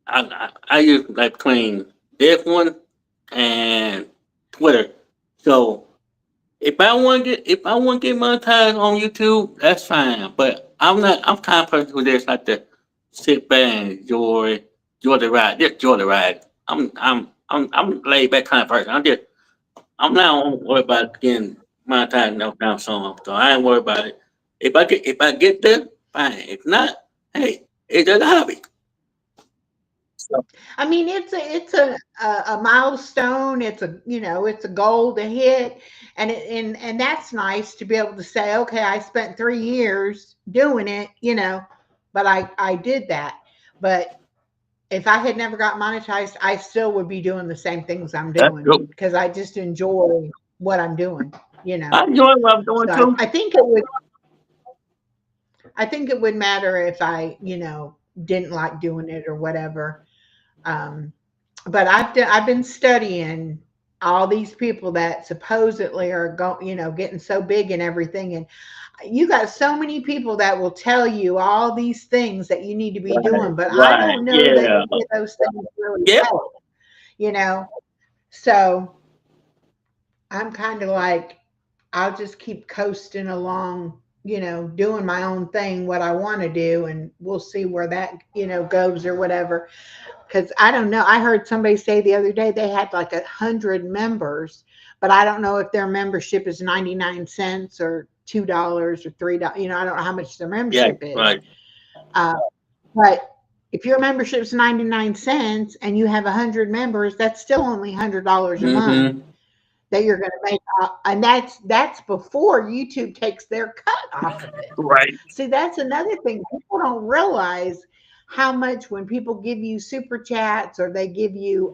C: I use like between this one and Twitter. So if I want to get monetized on YouTube, that's fine. But I'm not. I'm kind of person who just like to sit back and enjoy the ride. Just enjoy the ride. I'm laid back kind of person. I'm not worried about getting monetized no time soon. So I ain't worried about it. If I get there, fine. If not, hey, it's just a hobby. So,
B: I mean, it's a milestone. It's a it's a goal to hit, and that's nice to be able to say, okay, I spent 3 years doing it, but I did that. But if I had never got monetized, I still would be doing the same things I'm
C: that's
B: doing
C: cool.
B: because I just enjoy what I'm doing, you know.
C: I enjoy what I'm doing
B: So
C: too.
B: I think it would matter if I, didn't like doing it or whatever. Um, but I've been studying all these people that supposedly are getting so big and everything, and you got so many people that will tell you all these things that you need to be
C: Right,
B: doing, but I
C: right,
B: don't know that
C: yeah,
B: any of those things really
C: yep.
B: help, you know. So I'm kind of like, I'll just keep coasting along, doing my own thing, what I want to do, and we'll see where that, goes or whatever. Because I don't know. I heard somebody say the other day they had like 100 members, but I don't know if their membership is 99 cents or $2 or $3. I don't know how much their
C: Yeah,
B: membership is.
C: right.
B: Uh, but if your membership's 99 cents and you have 100 members, that's still only $100 a month
C: Mm-hmm.
B: that you're going to make, and that's before YouTube takes their cut off of it.
C: Right.
B: See, that's another thing people don't realize how much when people give you super chats or they give you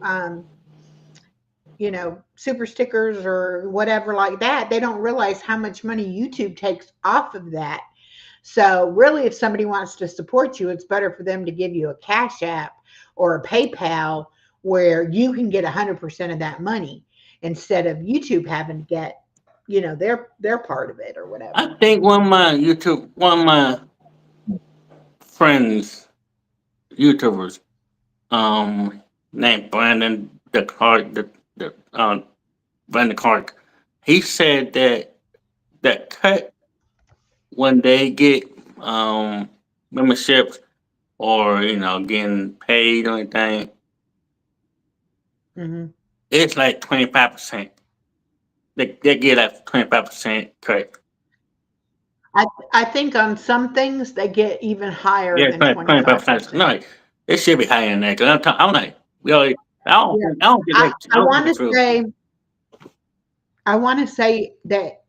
B: super stickers or whatever like that, they don't realize how much money YouTube takes off of that. So really, if somebody wants to support you, it's better for them to give you a Cash App or a PayPal where you can get 100% of that money instead of YouTube having to get, their part of it or
C: I
B: whatever.
C: think one of my friends, YouTubers, named Brandon the Clark, the Brandon Clark, he said that that cut when they get memberships or getting paid or anything,
B: Hmm.
C: it's like 25%. They get like 25% cut.
B: I think on some things they get even higher
C: Yeah,
B: than
C: 25%. No,
B: 25%.
C: it should be higher than that. Cause I'm like, we already.
B: Yeah.
C: I don't think
B: I,
C: that. I
B: I
C: don't think
B: want
C: it's
B: to
C: true.
B: say I want to say that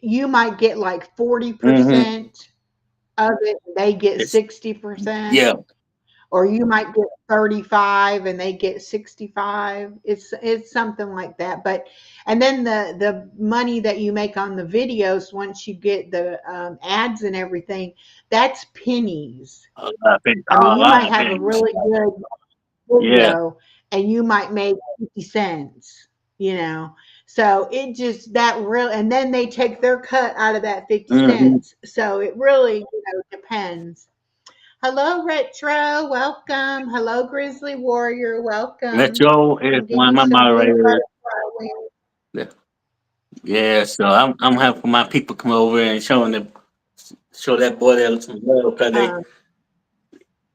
B: you might get like
C: Mm-hmm.
B: 40% of it, they get
C: It's
B: 60%,
C: yeah.
B: or you might get 35 and they get 65. It's something like that. But and then the money that you make on the videos once you get the ads and everything, that's pennies. I mean,
C: A
B: you
C: lot
B: might
C: of
B: have a
C: things.
B: really good
C: Yeah.
B: video and you might make 50 cents, you know. So it just that real, and then they take their cut out of that 50
C: Mm-hmm.
B: cents. So it really, depends. Hello, Retro. Welcome. Hello, Grizzly Warrior. Welcome.
C: Metro is
B: I'm
C: one of
B: getting
C: my
B: some blue
C: moderators.
B: butterfly wings.
C: Yeah. Yeah. So I'm having my people come over and show that boy that some love because
B: Um,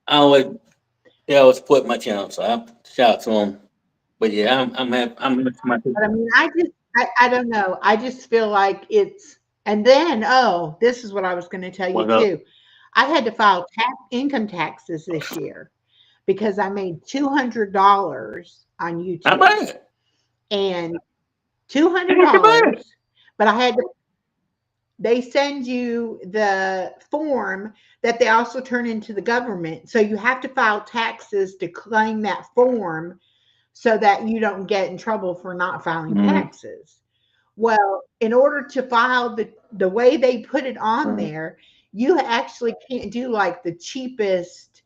C: I always they always support my channel. So I shout out to them. But yeah, I'm happy my
B: but I
C: people.
B: mean, I don't know. I just feel like and then, oh, this is what I was going to tell you
C: What up?
B: too. I had to file income taxes this year because I made $200 on
C: Not
B: YouTube
C: bad.
B: and
C: Not too bad.
B: $200, but I had to, they send you the form that they also turn into the government. So you have to file taxes to claim that form so that you don't get in trouble for not filing
C: Mm-hmm.
B: taxes. Well, in order to file the way they put it on
C: Mm-hmm.
B: there, you actually can't do like the cheapest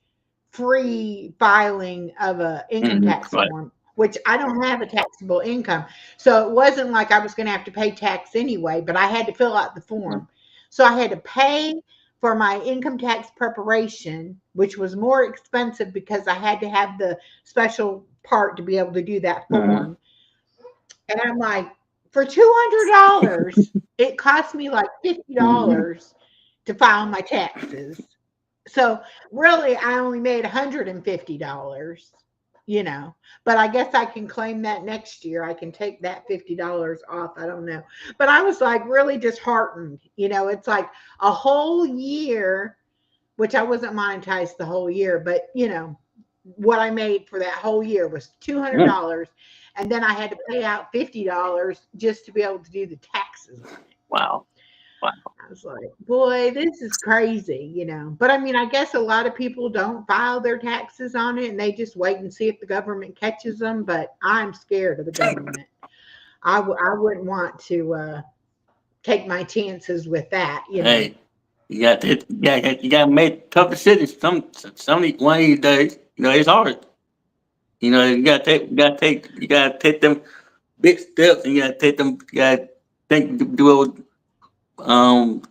B: free filing of a income
C: Mm-hmm.
B: tax
C: Right.
B: form, which I don't have a taxable income. So it wasn't like I was going to have to pay tax anyway, but I had to fill out the form. So I had to pay for my income tax preparation, which was more expensive because I had to have the special part to be able to do that
C: Mm-hmm.
B: form. And I'm like, for $200, it cost me like
C: Mm-hmm.
B: $50 to file my taxes. So really, I only made $150, but I guess I can claim that next year. I can take that $50 off. I don't know. But I was like really disheartened. It's like a whole year, which I wasn't monetized the whole year, but what I made for that whole year was $200. And then I had to pay out $50 just to be able to do the taxes on it.
C: Wow. Wow.
B: I was like, boy, this is crazy. But I mean, I guess a lot of people don't file their taxes on it and they just wait and see if the government catches them. But I'm scared of the government. I wouldn't want to take my chances with that.
C: Hey, you got to make tough decisions. One of these days, it's hard. You got to take them big steps, and you got to take them. You got to do um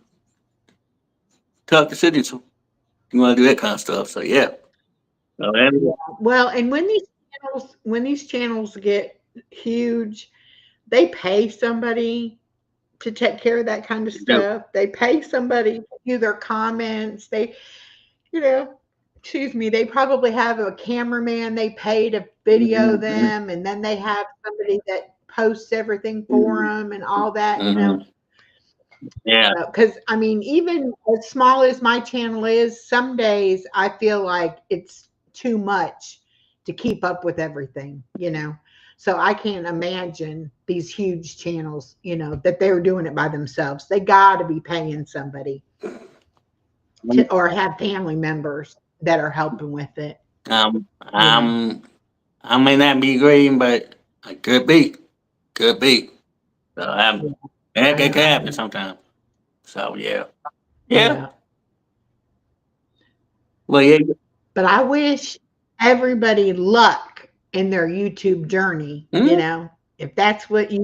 C: tough decisions. You want to do that kind of stuff. So yeah. So,
B: Well, and when these channels get huge, they pay somebody to take care of that kind of stuff. They pay somebody to do their comments. You know, excuse me, they probably have a cameraman they pay to video them, and then they have somebody that posts everything for them and all that,
C: Yeah.
B: Because I mean, even as small as my channel is, some days I feel like it's too much to keep up with everything. So I can't imagine these huge channels, that they're doing it by themselves. They got to be paying somebody or have family members that are helping with it.
C: I may not be agreeing, but I could be. Could be. So that can happen sometimes. So yeah. Yeah. Well, yeah.
B: But I wish everybody luck in their YouTube journey. If that's what you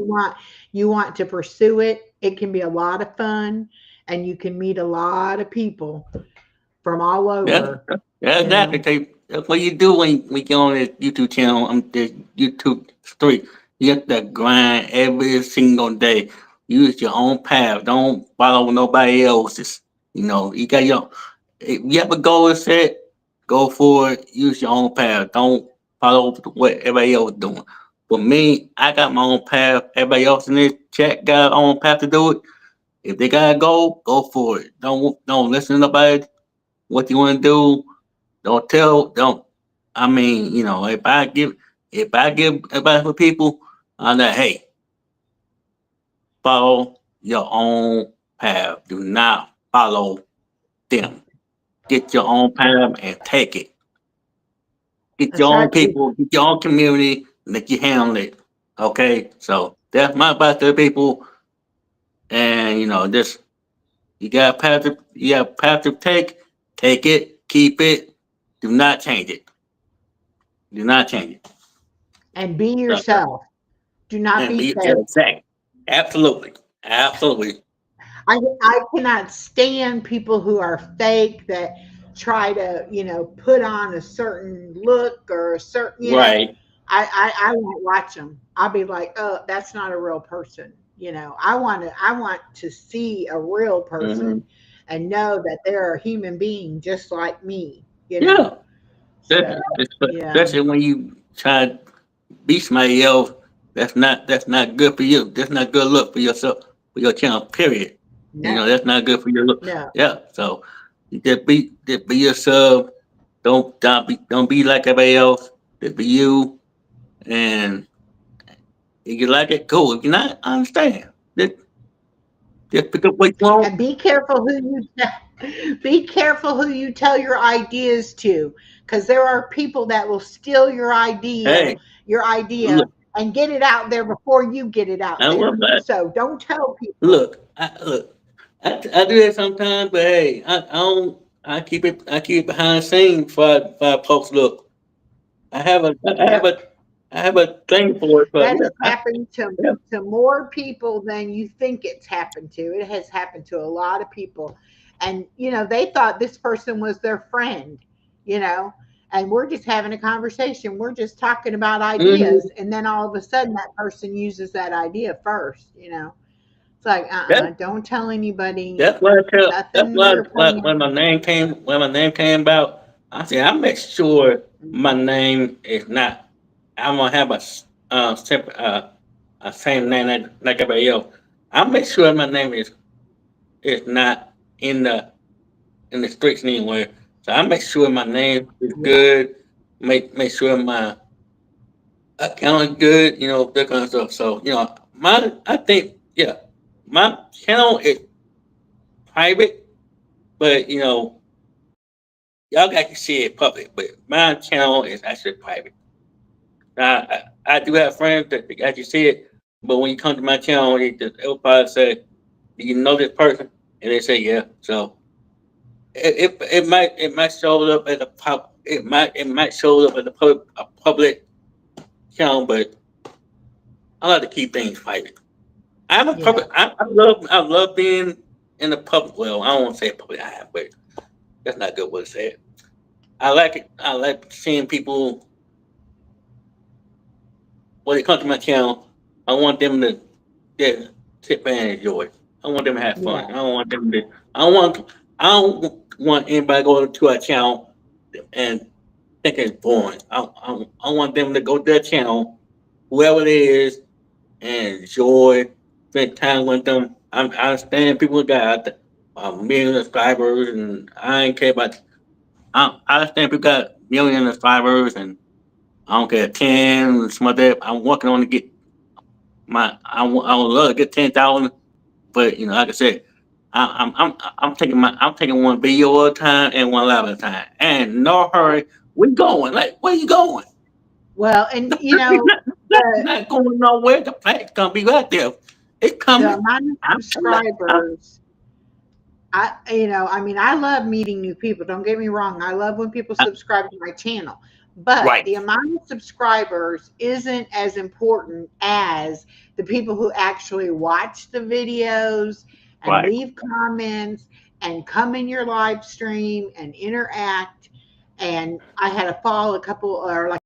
B: want to pursue it. It can be a lot of fun, and you can meet a lot of people from all over.
C: Yeah, exactly. That's what you do when we get on this YouTube channel. The YouTube street. You have to grind every single day. Use your own path. Don't follow nobody else's. You got your. If you have a goal set, go for it. Use your own path. Don't follow what everybody else is doing. For me, I got my own path. Everybody else in this chat got their own path to do it. If they gotta go for it. Don't listen to nobody. What you want to do. Don't. I mean, if I give advice for people, I'm like, hey, follow your own path. Do not follow them. Get your own path and take it. Get
B: That's
C: your own
B: right.
C: people, get your own community, and let you handle it. Okay? So that's my advice to the people. And just you got a path to take it, keep it, do not change it. Do not change it.
B: And be
C: So,
B: yourself. Do not
C: and
B: be
C: be
B: fake.
C: exact. Absolutely. Absolutely.
B: I cannot stand people who are fake that try to, put on a certain look or a certain,
C: Right.
B: I won't watch them. I'll be like, oh, that's not a real person. I want to see a real person and know that they're a human being just like me.
C: Yeah.
B: So,
C: Especially when you try to be somebody else, that's not good for you. That's not good look for yourself, for your channel, period.
B: no,
C: That's not good for your look.
B: no.
C: Yeah. So you just be yourself, Don't be like everybody else. Just be you. And if you like it, cool. If you're not, I understand. Just pick up what you want.
B: And be careful who be careful who you tell your ideas to, because there are people that will steal
C: Hey,
B: your idea
C: look,
B: and get it out there before you get it
C: I
B: out
C: love
B: there.
C: that.
B: So don't tell people.
C: Look. I do that sometimes, but hey, I don't. I keep it behind the scenes for I post. Look, I have a I have
B: Yep.
C: a I have a thing for it, but
B: That
C: yeah,
B: has happened
C: yeah.
B: to more people than you think it's happened to. It has happened to a lot of people. And, they thought this person was their friend, you know, and we're just having a conversation. We're just talking about ideas.
C: Mhm.
B: And then all of a sudden, that person uses that idea first. It's like,
C: That
B: don't tell anybody
C: that's why I tell. That's
B: nothing
C: why
B: your opinion.
C: when my name came about. I said I make sure my name is not. I'm gonna have separate a same name like everybody else. I make sure my name is not in the streets anywhere. So I make sure my name is
B: Yeah.
C: good. Make sure my account is good. That kind of stuff. So my I think yeah, my channel is private, but y'all got to see it public. But my channel is actually private. I do have friends that got you see it, but when you come to my channel, they'll probably say, "Do you know this person?" And they say, "Yeah." So it might show up as it might show up as a public channel, but I like to keep things private. I'm a
B: Yeah.
C: public. I love being in the public. Well, I don't want to say public eye, but that's not a good way to say it. I like it. I like seeing people when they come to my channel. I want them to sit back and enjoy. I want them to have fun.
B: Yeah.
C: I don't want them to. I don't want. I don't want anybody going to our channel and think it's boring. I want them to go to their channel, whoever it is, and enjoy, spend time with them. I understand people got a million subscribers, and I ain't care about. I understand people got million subscribers, and I don't care 10, some of that. I'm working on to get I would love to get 10,000, but like I said, I'm taking one video at a time and one live at a time, and no hurry. We going like where you going?
B: Well, and,
C: Not,
B: the,
C: not going nowhere. The flag's gonna be right there. It's
B: the
C: coming.
B: amount of
C: I'm not.
B: subscribers I mean, I love meeting new people. Don't get me wrong. I love when people
C: I,
B: subscribe to my channel, but
C: right,
B: the amount of subscribers isn't as important as the people who actually watch the videos and
C: right.
B: leave comments and come in your live stream and interact. And I had a fall a couple or like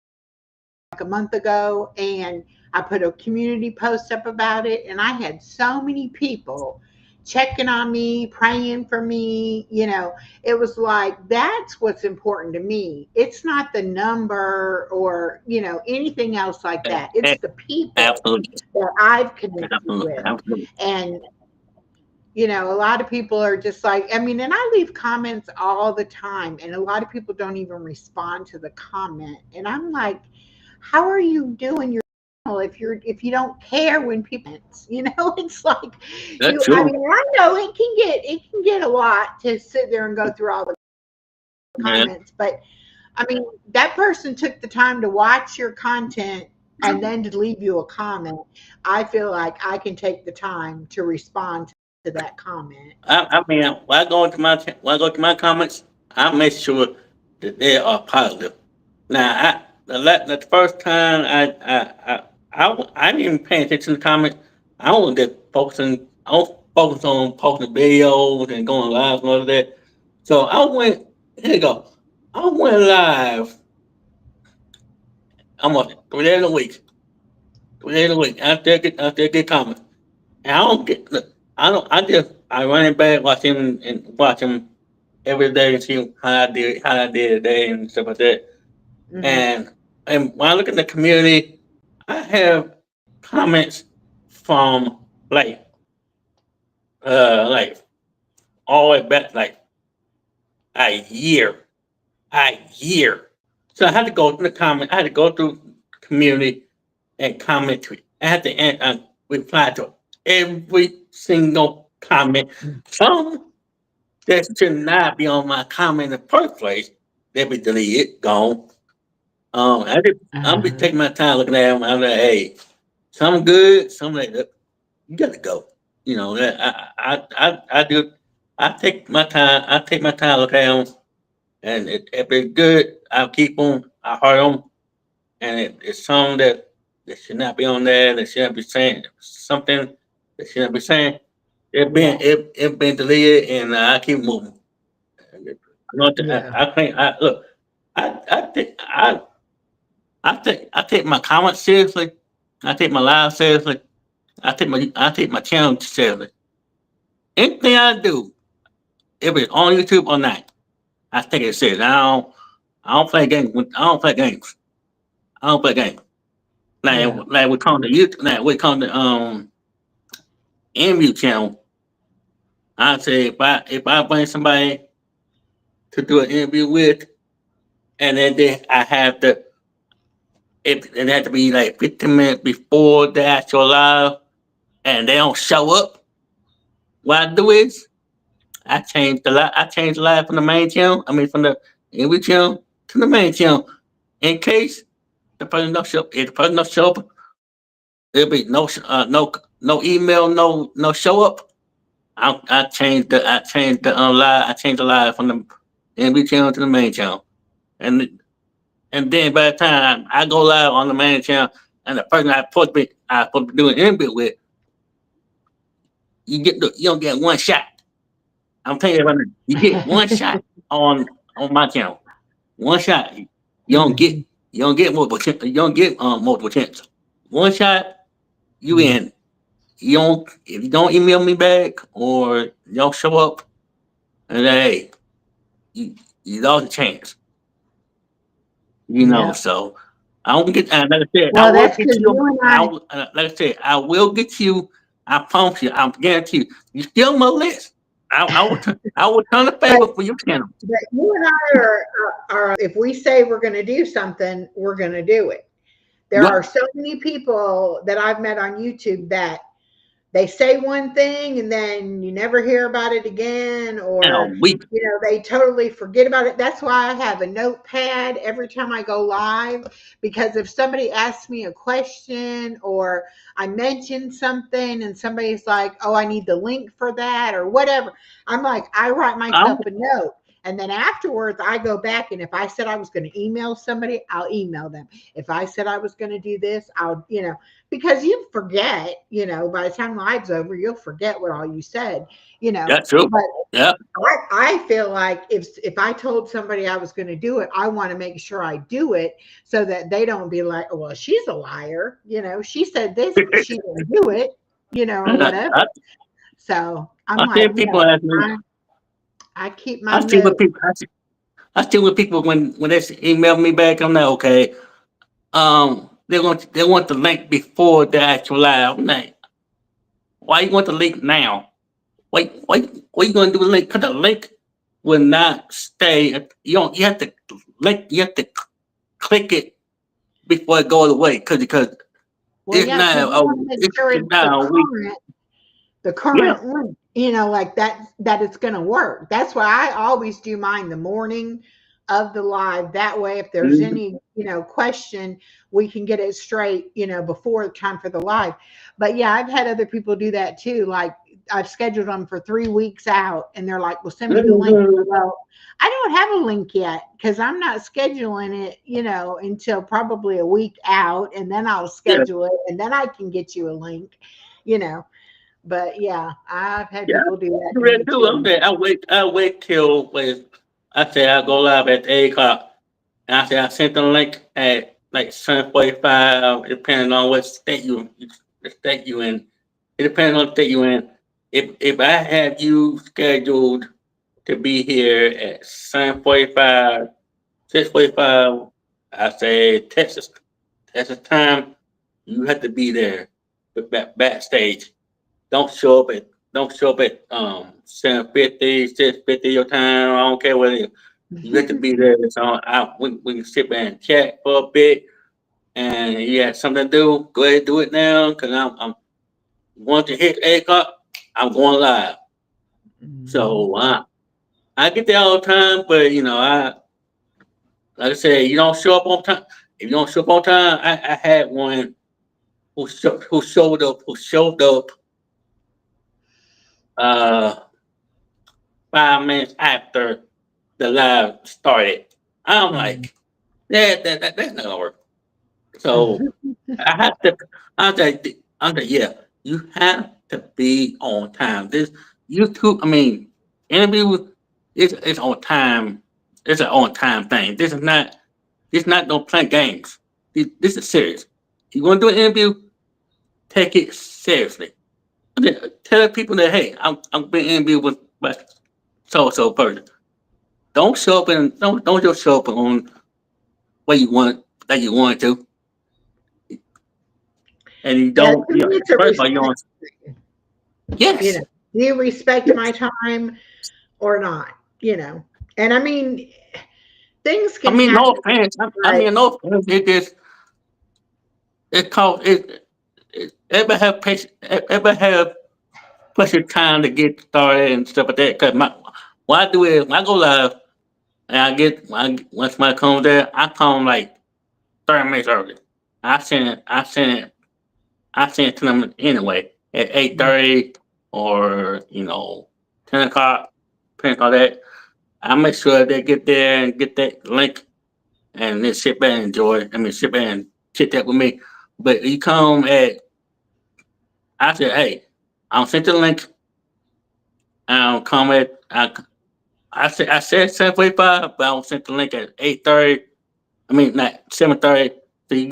B: a month ago, and I put a community post up about it, and I had so many people checking on me, praying for me. It was like that's what's important to me. It's not the number or anything else like
C: A-
B: that. It's
C: a-
B: the people
C: Absolutely,
B: that I've connected
C: absolutely,
B: with.
C: absolutely.
B: And a lot of people are just like, I mean, and I leave comments all the time, and a lot of people don't even respond to the comment. And I'm like, how are you doing your channel if you don't care when people it's like
C: That's
B: I
C: true.
B: mean, I know it can get a lot to sit there and go through all the
C: Yeah.
B: comments, but I mean, that person took the time to watch your content and then to leave you a comment. I feel like I can take the time to respond to that comment.
C: I mean, when I go to my comments, I make sure that they are positive. Now, the first time I didn't even pay attention to the comments. I was just focusing. I was focused on posting videos and going live and all of that. So I went. Here you go. I went live almost 3 days a week. 3 days a week. After I get comments. And I don't get. Look, I don't. I run it back, watch him every day and see how I did today and stuff like that.
B: Hmm.
C: And when I look at the community, I have comments from like like all the way back like a year. a year. So I had to go through the comment. I had to go through community and comment to it. I had to reply to every single comment. Some that should not be on my comment in the first place, they be deleted, gone. I'm be
B: Uh-huh.
C: taking my time looking at them. I'm like, hey, some good, some like that. You gotta go. You know, I do. I take my time. I take my time look at them, and if it's good, I'll keep them. I heart them, and it's some that should not be on there. That shouldn't be saying something that shouldn't be saying. It been deleted, and I keep moving. You know,
B: Yeah.
C: I think I look. I think I take my comments seriously. I take my live seriously. I take my channel seriously. Anything I do, if it's on YouTube or not, I take it serious. I don't play games. I don't play games. I don't play games.
B: Yeah.
C: Like we come to YouTube. Like we come to interview channel. I say if I bring somebody to do an interview with, and then I have to it had to be like 15 minutes before the actual live, and they don't show up. What I do is I change the live from the main channel. I mean from the interview channel to the main channel in case the person don't show up. If the person don't show up, there'll be no email, no show up. I changed the live. I changed the live from the interview channel to the main channel, and and then by the time I go live on the main channel, and the person I supposed to be doing an interview with, you don't get one shot. I'm telling you right now, you get one shot on my channel. One shot.
B: Mhm.
C: You don't get you don't get multiple chances. One shot, you
B: Mhm.
C: in. You don't if you don't email me back or you don't show up, and hey, you you lost a chance. You know,
B: Yep.
C: so I don't get like I said, I
B: Well,
C: will
B: that's
C: get
B: because
C: you.
B: you and I,
C: Like I said, I will get you. I promise you. I guarantee you. You still on my list. I will turn the
B: but
C: favor for your channel.
B: you and I are if we say we're going to do something, we're going to do it. There
C: Right
B: are so many people that I've met on YouTube that they say one thing and then you never hear about it again,
C: now,
B: or
C: we
B: they totally forget about it. That's why I have a notepad every time I go live, because if somebody asks me a question or I mention something and somebody's like, oh, I need the link for that or whatever, I'm like, I write
C: I'm
B: myself a note. And then afterwards, I go back, and if I said I was going to email somebody, I'll email them. If I said I was going to do this, because you forget, by the time live's over, you'll forget what all you said,
C: that's true.
B: but
C: Yeah,
B: I feel like if I told somebody I was going to do it, I want to make sure I do it so that they don't be like, oh, well, she's a liar. She said this, but she didn't do it, or whatever.
C: I,
B: So I'm
C: I see
B: like,
C: people ask me.
B: I keep my
C: I see what
B: notes.
C: people. I see what people when they email me back. I'm like, okay. They want the link before the actual live. I'm like, why you want the link now? What you gonna do with the link? Cause the link will not stay. You have to You have to click it before it goes away. Cause
B: Well,
C: it's
B: yeah, because
C: now
B: you want to make sure
C: it's
B: it's the
C: now a week.
B: current
C: Yeah.
B: link, like that it's going to work. That's why I always do mine the morning of the live. That way, if there's
C: Mhm.
B: any, question, we can get it straight, before time for the live. But yeah, I've had other people do that too. Like I've scheduled them for 3 weeks out and they're like, well, send me the link.
C: Mhm.
B: Well, I don't have a link yet because I'm not scheduling it, until probably a week out, and then I'll
C: Yeah.
B: schedule it and then I can get you a link, you know. But yeah, I've had
C: Yeah.
B: people do that
C: I
B: to
C: read
B: me
C: too. I'm
B: too.
C: there. I wait till when I say I go live at 8 o'clock. And I say I sent the link at like 7:45, depending on what state the state you in. It depends on the state you in. If I have you scheduled to be here at 7:45, 6:45, I say Texas time, you have to be there, but backstage. Don't show up at 7:50, 6:50 your time. I don't care what it is. You have to be there. So we can sit back and chat for a bit. And you have something to do, go ahead and do it now. Because I'm once it hits 8 o'clock, I'm going live.
B: Mhm.
C: So I get there all the time, but like I said, you don't show up on time. If you don't show up on time, I had one who showed up uh 5 minutes after the live started. I'm
B: Mhm.
C: like, that's not gonna work. So I have to. I'm like, yeah, you have to be on time. This YouTube, I mean, interview is on time. It's an on time thing. This is not. It's not no playing games. This is serious. You want to do an interview? Take it seriously. Tell people that hey, I'm being interviewed with so person. Don't show up and don't just show up on what you want that you want to, and you
B: Yeah, to
C: don't.
B: me, it's a
C: First of all, you
B: respect.
C: don't.
B: You know,
C: Yes,
B: do you respect
C: yes.
B: my time or not? You know, and I mean, things
C: I
B: can
C: mean, no
B: happen.
C: offense. I
B: Like,
C: mean, no offense. It just it cause it. Everybody have patience. Everybody have pressure time to get started and stuff like that. Cause what I do is when I go live and once my comes there, I come like 30 minutes early. I send it to them anyway at 8:30 or 10 o'clock, depending on that. I make sure they get there and get that link and then sit back and enjoy it. I mean, sit back and chit chat with me. But you come I said, hey, I'll send the link. I'll come I said 7:45, but I'll send the link at 8:30. I mean, not 7:30. So you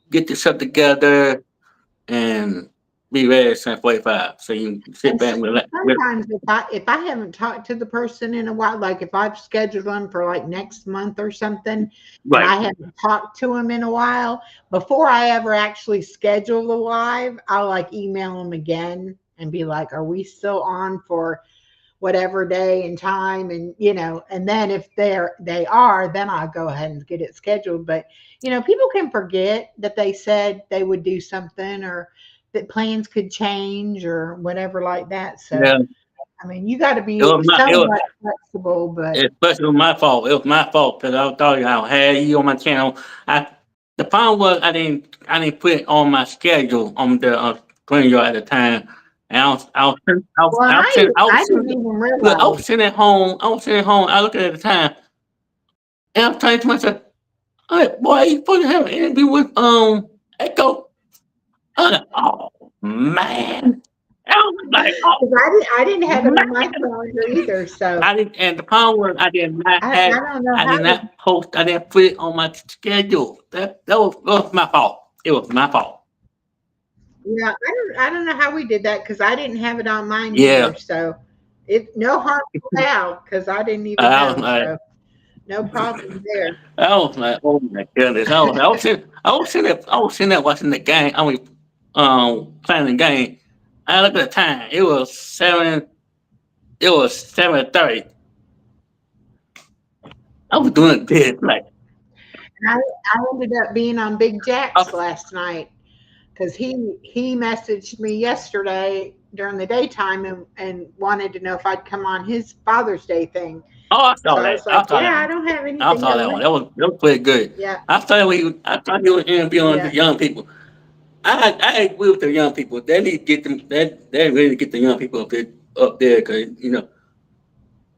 C: get yourself together and be ready at 7:45. So you can sit
B: and
C: back with
B: sometimes if I haven't talked to the person in a while, like if I've scheduled them for like next month or something, and
C: right.
B: I haven't talked to them in a while, before I ever actually schedule the live, I'll like email them again and be like, "Are we still on for whatever day and time?" And and then if they are, then I'll go ahead and get it scheduled. But people can forget that they said they would do something, or that plans could change or whatever like that. So
C: Yeah.
B: I mean, you got to
C: It
B: be
C: was my it was
B: somewhat flexible. But
C: especially my fault. It was my fault because I thought I had you on my channel. I The problem was I didn't put it on my schedule on the StreamYard at the time. And
B: well, and I didn't even
C: look, I
B: realize.
C: was sitting at home. I was sitting at home. I looked at the time, and I was saying to myself, "Hey, boy, you supposed to have an interview with Echo." I was like, "Oh man!" I was like, "Oh
B: Because I didn't have it on my
C: man!"
B: calendar either. So
C: I didn't, and the problem was
B: I don't know
C: I
B: how
C: did
B: to.
C: not post. I didn't put it on my schedule. That was my fault. It was my fault.
B: Yeah, I don't know how we did that because I didn't have it on mine
C: Yeah,
B: either. So it no harm, no foul, because I didn't even
C: I was
B: know.
C: like,
B: So no problem there.
C: oh my goodness. I was sitting there watching the game. I mean, playing the game. I looked at the time. It was 7. It was 7:30. I was doing this like,
B: And I ended up being on Big
C: oh,
B: Jack's last night because he messaged me yesterday during the daytime and wanted to know if I'd come on his Father's Day thing.
C: I saw
B: So I
C: that.
B: was
C: I
B: like,
C: saw
B: yeah,
C: that
B: I
C: one.
B: don't have
C: I
B: anything
C: saw that one.
B: going.
C: That was pretty good.
B: Yeah,
C: I thought he was interviewing
B: yeah.
C: the young people. I agree with the young people. They need to get them. They really get the young people up there, because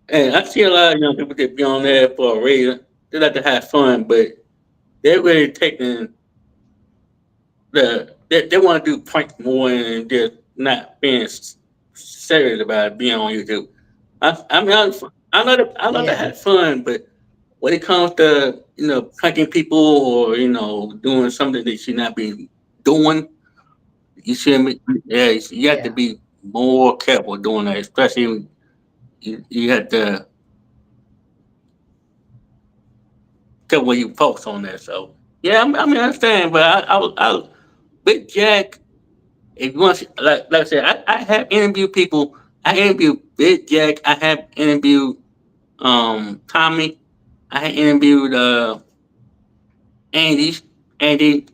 C: and I see a lot of young people that be on there for a reason. They like to have fun, but they're really taking they want to do pranks more and just not being serious about being on YouTube. I know they
B: Yeah,
C: had fun, but when it comes to pranking people or doing something that you should not be doing, you shouldn't be. Yeah, you have to
B: yeah,
C: be more careful doing that, especially when you have to careful what you post on there. So yeah, I understand, but Big Jack. If you want, like I said, I have interviewed people. I interviewed Big Jack. I have interviewed Tommy. I had interviewed Andy. Andy.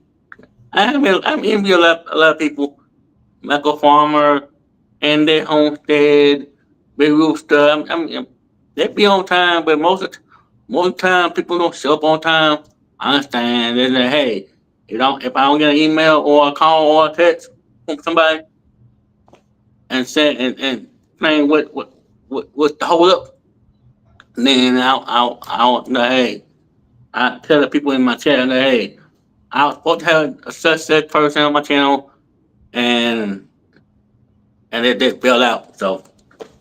C: I'm interviewed a lot of people. Michael Farmer and their homestead, Big Rooster. They be on time, but most of the time people don't show up on time. I understand. They say, hey, if I don't get an email or a call or a text from somebody and say and explain what's the hold up, then I'll hey, I tell the people in my chat that hey, I was supposed to have a such person on my channel and they fell out. So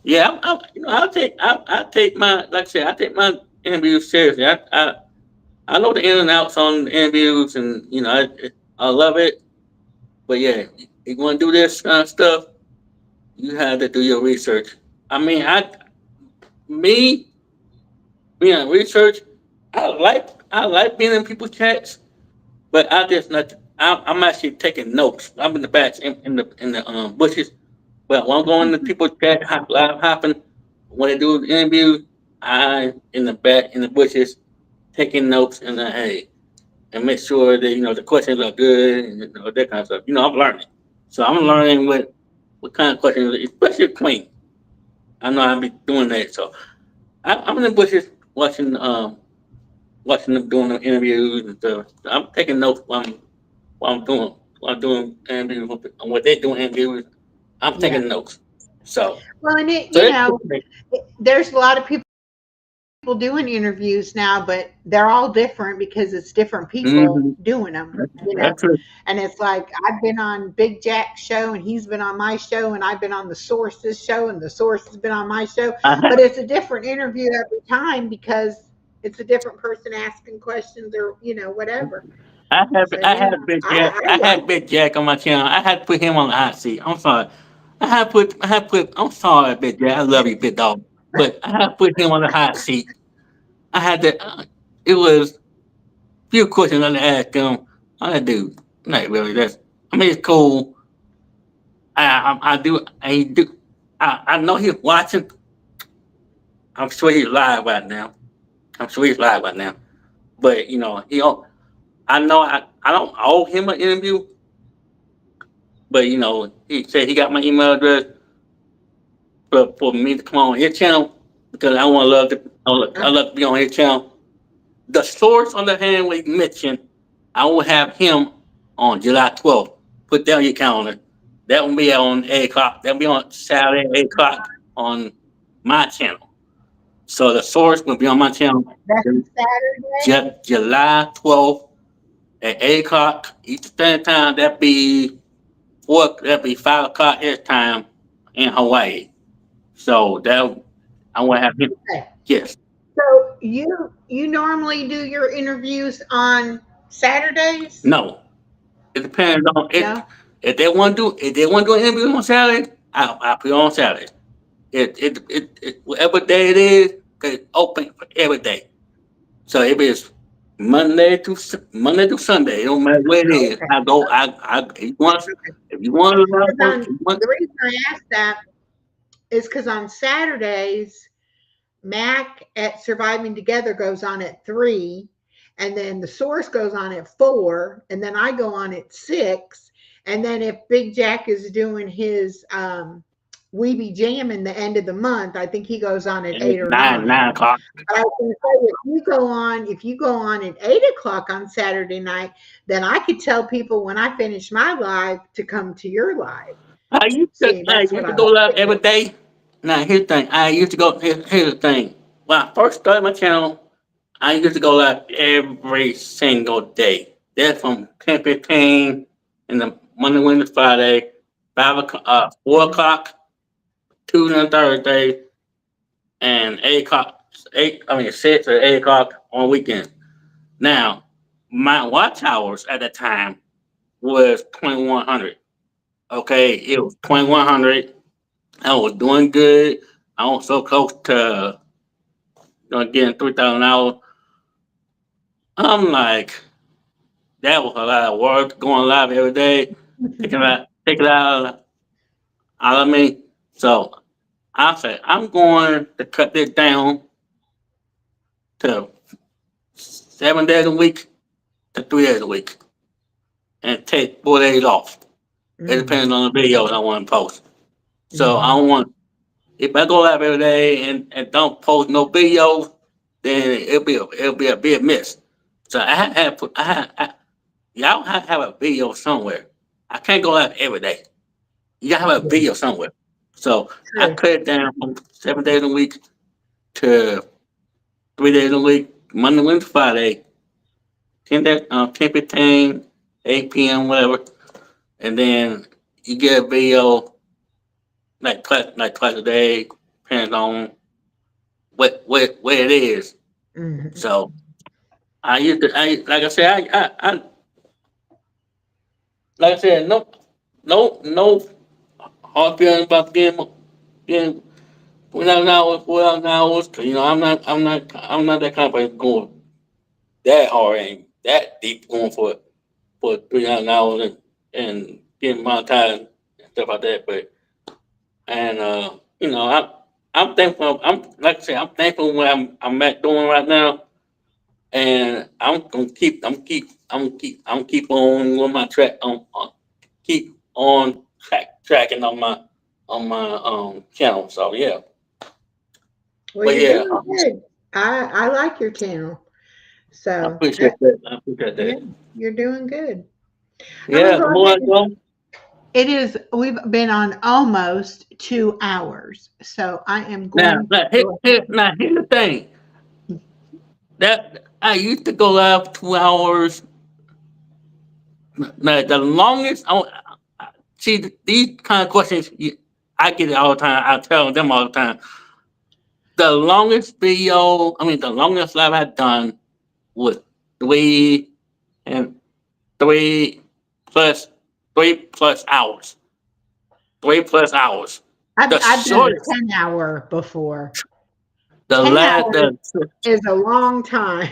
C: yeah, I take my like I said, I take my interviews seriously. I know the ins and outs on interviews, and I love it. But yeah, you want to do this kind of stuff, you have to do your research. I mean, me being research, I like being in people's chats, but I just not. I'm actually taking notes. I'm in the back in the bushes. But when I'm going to people's chat, live hopping, when they do the interview, I in the back in the bushes taking notes and hey, and make sure that the questions are good and that kind of stuff. I'm learning, so I'm learning what kind of questions, especially clean. I know I'll be doing that, so I'm in the bushes watching them doing the interviews and stuff. I'm taking notes while I'm doing interviews on what they're doing interviews. I'm
B: Yeah.
C: taking notes. So
B: Well, and
C: so that's cool.
B: there's a lot of people doing interviews now, but they're all different because it's different people
C: Mm-hmm.
B: doing them,
C: That's it.
B: and it's like I've been on Big Jack's show and he's been on my show and I've been on the Source's show and the Source has been on my show,
C: I
B: but
C: have
B: it's a different interview every time because it's a different person asking questions or whatever. So
C: I
B: yeah,
C: had Big Jack.
B: I
C: I
B: like
C: had
B: it.
C: Big Jack on my channel. I had to put him on the hot seat. I'm sorry. I had put. I'm sorry, Big Jack. I love you, big dog. But I had to put him on the hot seat. I had to. It was few questions I had to ask him. I had to. Not really. That's. I mean, it's cool. I do. I do. I know he's watching. I'm sure he's live right now. I'm sure he's live right now. But he don't. I know I don't owe him an interview. But he said he got my email address for me to come on his channel because I want to love to. I
B: Uh-huh.
C: love to be on his channel. The source on the hand we mentioned, I will have him on July 12th. Put that on your calendar. That will be on 8 o'clock. That'll be on Saturday 8 o'clock on my channel. So the source will be on my channel
B: That's a Saturday.
C: July 12th at 8 o'clock Eastern Standard Time. That'd be 5 o'clock his time in Hawaii. So that I want to have him.
B: Okay.
C: Yes.
B: So you normally do your interviews on Saturdays?
C: No. It depends on it.
B: No.
C: If they want to do an interview on Saturday, I'll put it on Saturday. Whatever day it is, it's open for every day. So if it's Monday to Sunday, it don't matter where it is.
B: Okay.
C: I go. If you want to
B: Because
C: learn,
B: on the reason I asked that is because on Saturdays, Mac at Surviving Together goes on at 3, and then the Source goes on at 4, and then I go on at 6, and then if Big Jack is doing his Weeby Jam in the end of the month, I think he goes on at 8 or
C: nine
B: 9.
C: nine o'clock.
B: But I was going to say, if you go on at 8 o'clock on Saturday night, then I could tell people when I finish my live to come to your live. See,
C: I
B: that's what
C: used to
B: I
C: go
B: was
C: live every
B: thinking.
C: day. Now here's the thing. I used to go. Here's the thing. When I first started my channel, I used to go live every single day. That's from 10:15 in the Monday, Wednesday, Friday, 5 o'clock, 4 o'clock, Tuesday and Thursday, and 8 o'clock. 6 or 8 o'clock on weekends. Now, my watch hours at the time was 2100. Okay, it was 2100. I was doing good. I was so close to getting 3,000 hours. I'm like, that was a lot of work going live every day, take it out of me. So I said, I'm going to cut this down to 7 days a week to 3 days a week, and take 4 days off. It
B: Mm,
C: depends on the videos I want to post. So I
B: mhm.
C: don't want if I go live every day and don't post no videos, then it'll be a big miss. So y'all have to have a video somewhere. I can't go live every day. You gotta have a
B: Yeah,
C: video somewhere. So I
B: true.
C: cut it down from 7 days a week to 3 days a week, Monday, Wednesday, Friday, 10:15, 8 p.m., whatever. And then you get a video like twice a day, depends on what it is.
B: Mhm.
C: So I used to, like I said, like I said, no hard feelings about getting 4,000 hours, 4,000 hours. 'Cause, I'm not that kind of person going that hard and that deep going for 3,000 hours and getting monetized and stuff like that. But and I'm thankful. I'm like I said, I'm thankful where I'm at doing right now, and I'm keep on my track keep on tracking on my channel. So yeah,
B: Well,
C: but
B: you're
C: yeah,
B: doing good. I like your channel.
C: I
B: So
C: appreciate
B: that,
C: that. I appreciate
B: yeah,
C: that.
B: you're doing good. I'm gonna
C: Yeah,
B: go
C: more
B: ahead
C: I
B: and
C: go.
B: it is we've been on almost 2 hours. So I am
C: Now,
B: going
C: now,
B: to
C: here,
B: go
C: here, now, here's the thing. That I used to go live 2 hours. Now, the longest. See these kind of questions. I get it all the time. I tell them all the time. The longest video, I mean, the longest live I've done was three and three plus 3+ hours. 3+ hours. The
B: I've done a
C: shortest,
B: 10 hour before.
C: the
B: 10
C: last,
B: hours
C: the
B: is a long time.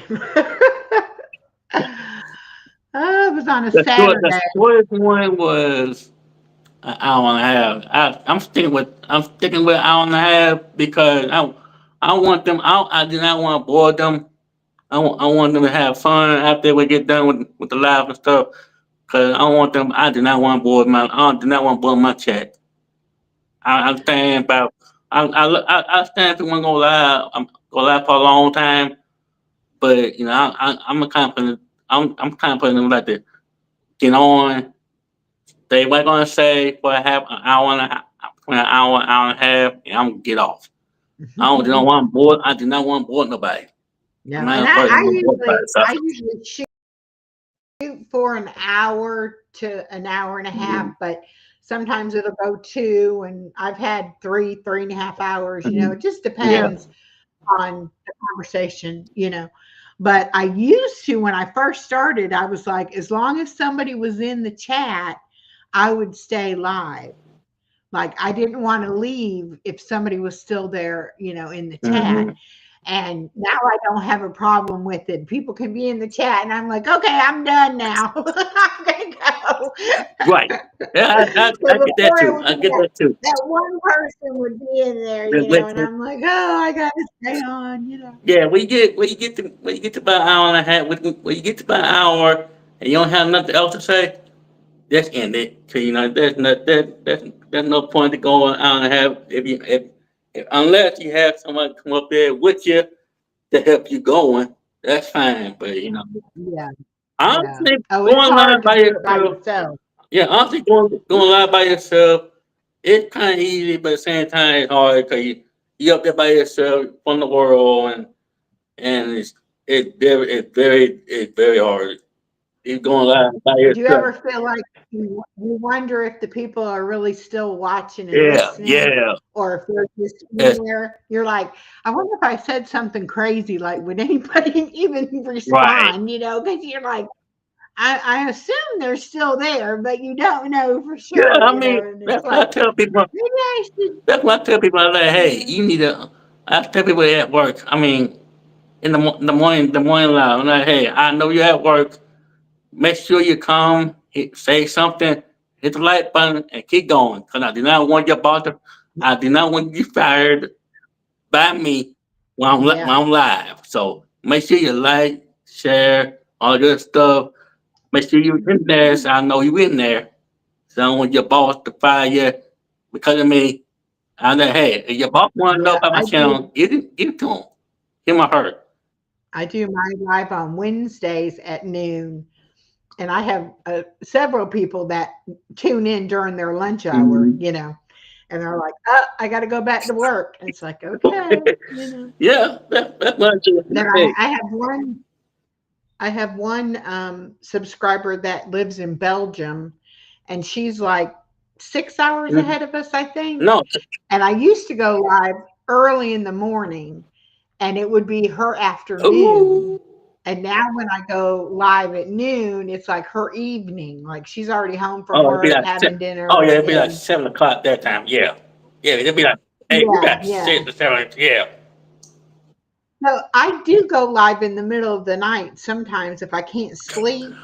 B: Oh, it was on a
C: the
B: Saturday.
C: shortest one was an hour and a half. I'm sticking with an hour and a half because I want them out. I do not want to bore them. I want them to have fun after we get done with the live and stuff. Cause I want them. I do not want to bore my. I do not want to bore my chat. I stand about. I stand if you want to go live. I'm go live for a long time, but I'm a kind of person. I'm kind of person who like to get on. They were gonna say for half an hour and a half, between an hour and a half, and I'm gonna get off. I don't want bored. I do not want to bore nobody. I'm
B: No,
C: not
B: and
C: a person who bore nobody. So,
B: I usually shoot for an hour to an hour and a half, but sometimes it'll go two, and I've had 3.5 hours. It just
C: yeah.
B: depends on the conversation. But I used to, when I first started, I was like, as long as somebody was in the chat, I would stay live. Like I didn't want to leave if somebody was still there, in the chat.
C: hmm
B: And now I don't have a problem with it. People can be in the chat, and I'm like, okay, I'm done now. I'm gonna go.
C: Right. Yeah,
B: But
C: I get that
B: before it
C: too.
B: would
C: I
B: be
C: get that too.
B: that one person would be in there,
C: But
B: and
C: listen,
B: I'm like, oh, I gotta stay on.
C: yeah, when you get to about an hour and a half, when you get to about an hour and you don't have nothing else to say, just end it. Cause there's no point to go an hour and a half if unless you have someone come up there with you to help you going, that's fine. But
B: Yeah, yeah.
C: honestly,
B: Oh, it's
C: going live
B: hard to
C: by
B: do it by
C: yourself,
B: yourself.
C: yeah, honestly, going live by yourself, it's kind of easy, but at the same time, it's hard because you up there by yourself from the world, and it's very hard. You're going live by
B: Do you
C: yourself.
B: ever feel like you wonder if the people are really still watching and
C: Yeah,
B: listening,
C: yeah.
B: or if they're just in
C: It's,
B: there? You're like, I wonder if I said something crazy, like, would anybody even
C: right.
B: respond? Because you're like, I assume they're still there, but you don't know for
C: Yeah,
B: sure,
C: I mean,
B: and it's
C: that's what I
B: like,
C: tell people.
B: maybe I should,
C: That's what I tell people. I'm like, hey,
B: yeah.
C: you need to. I tell people at work. I mean, in the morning live. I'm like, hey, I know you're at work. Make sure you come, say something, hit the like button, and keep going. Cause I do not want your boss to. I do not want you fired by me when I'm
B: Yeah.
C: live. So make sure you like, share, all that stuff. Make sure you in there, so I know you in there. So when your boss to fire you because of me, I know, hey, if your boss want to know
B: Yeah,
C: about my channel, give it to him. Him or her.
B: I do my live on Wednesdays at noon, and I have several people that tune in during their lunch hour,
C: Mhm.
B: and they're like, "Oh, I got to go back to work." And it's like, okay.
C: Yeah, that's what I do.
B: Then
C: Hey,
B: I have one subscriber that lives in Belgium, and she's like 6 hours
C: mhm.
B: ahead of us, I think.
C: No,
B: And I used to go live early in the morning, and it would be her afternoon.
C: ooh.
B: And now when I go live at noon, it's like her evening. Like she's already home from
C: Oh, it'd be
B: work,
C: like
B: having
C: oh
B: dinner,
C: yeah,
B: and
C: it'd be like
B: then
C: 7 o'clock that time. Yeah, yeah, it'd be like, hey, we
B: yeah,
C: got
B: yeah.
C: 6 or 7. Yeah,
B: So I do go live in the middle of the night sometimes if I can't sleep.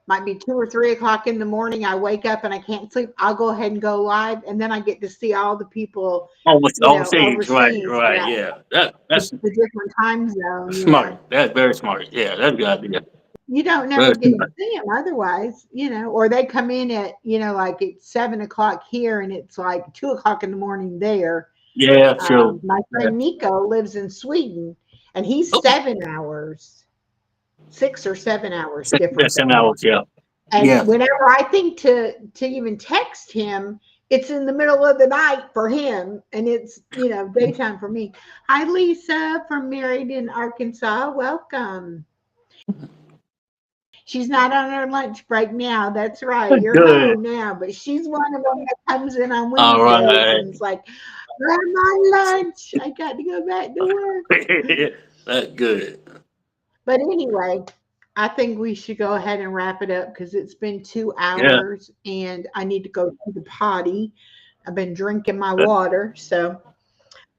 B: Might be 2 or 3 o'clock in the morning. I wake up and I can't sleep. I'll go ahead and go live, and then I get to see all the people,
C: overseas, right,
B: overseas
C: right.
B: that
C: Yeah, that's
B: the different time zone.
C: smart. That's very smart. Yeah, that's a good idea.
B: You don't never
C: Very
B: get to
C: smart.
B: see them otherwise, or they come in at, like it's 7 o'clock here and it's like 2 o'clock in the morning there.
C: Yeah, true.
B: My
C: Yeah.
B: friend Nico lives in Sweden, and he's
C: Oh,
B: 7 hours, 6 or 7 hours different
C: that's
B: than
C: 7 hours.
B: me.
C: Yeah,
B: And
C: yeah.
B: whenever I think to even text him, it's in the middle of the night for him, and it's daytime for me. Hi, Lisa from Married in Arkansas. Welcome. She's not on her lunch break now. That's right. You're
C: Good.
B: home now, but she's one of them that comes in on
C: All
B: Wednesdays
C: right.
B: and it's like, I'm on lunch. I got to go back to work.
C: That's good.
B: But anyway, I think we should go ahead and wrap it up because it's been two
C: Yeah.
B: hours and I need to go to the potty. I've been drinking my water. So,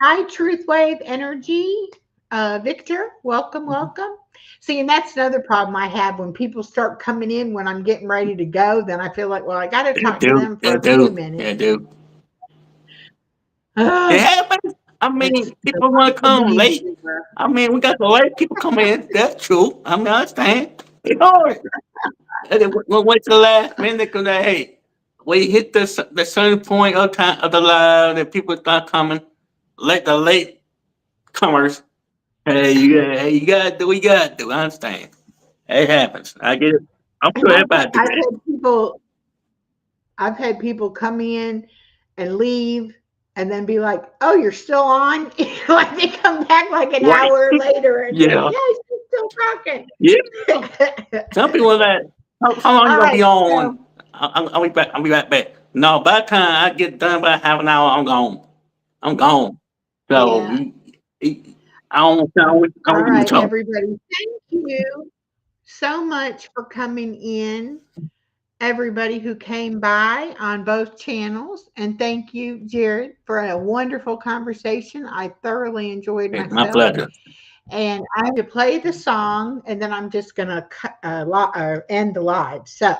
B: hi, Truth Wave Energy. Victor, welcome, welcome. See, and that's another problem I have when people start coming in when I'm getting ready to go. Then I feel like, well, I got to
C: They
B: talk to
C: do.
B: them for
C: They
B: a few
C: do. They
B: minutes.
C: do. It
B: Oh,
C: happens. I
B: it's
C: mean,
B: the
C: people want to
B: world
C: come
B: needs
C: late.
B: you.
C: I mean, we got the late people come in. That's true. I mean, I understand. It's hard. And then we'll wait till the last minute because, hey, we hit the certain point of time of the live that people start coming. Let the late comers. Hey, you gotta do what you gotta do. I understand. It happens. I get it. I'm
B: And
C: sure everybody do
B: I've
C: that.
B: had people I've had people come in and leave and then be like, "Oh, you're still on?" Like they come back like an
C: Right.
B: hour later and like,
C: Yeah.
B: "Yeah, she's still talking."
C: Yeah. Some people that how long you
B: All
C: gonna be
B: right,
C: on?
B: so
C: I'll be back. I'll be right back. No, by the time I get done by half an hour, I'm gone. I'm gone. So
B: yeah.
C: I
B: All
C: don't do
B: right,
C: talk.
B: everybody. Thank you so much for coming in. Everybody who came by on both channels, and thank you, Jared, for a wonderful conversation. I thoroughly enjoyed
C: It's my
B: myself.
C: pleasure.
B: And I'm going to play the song, and then I'm just going to end the live. So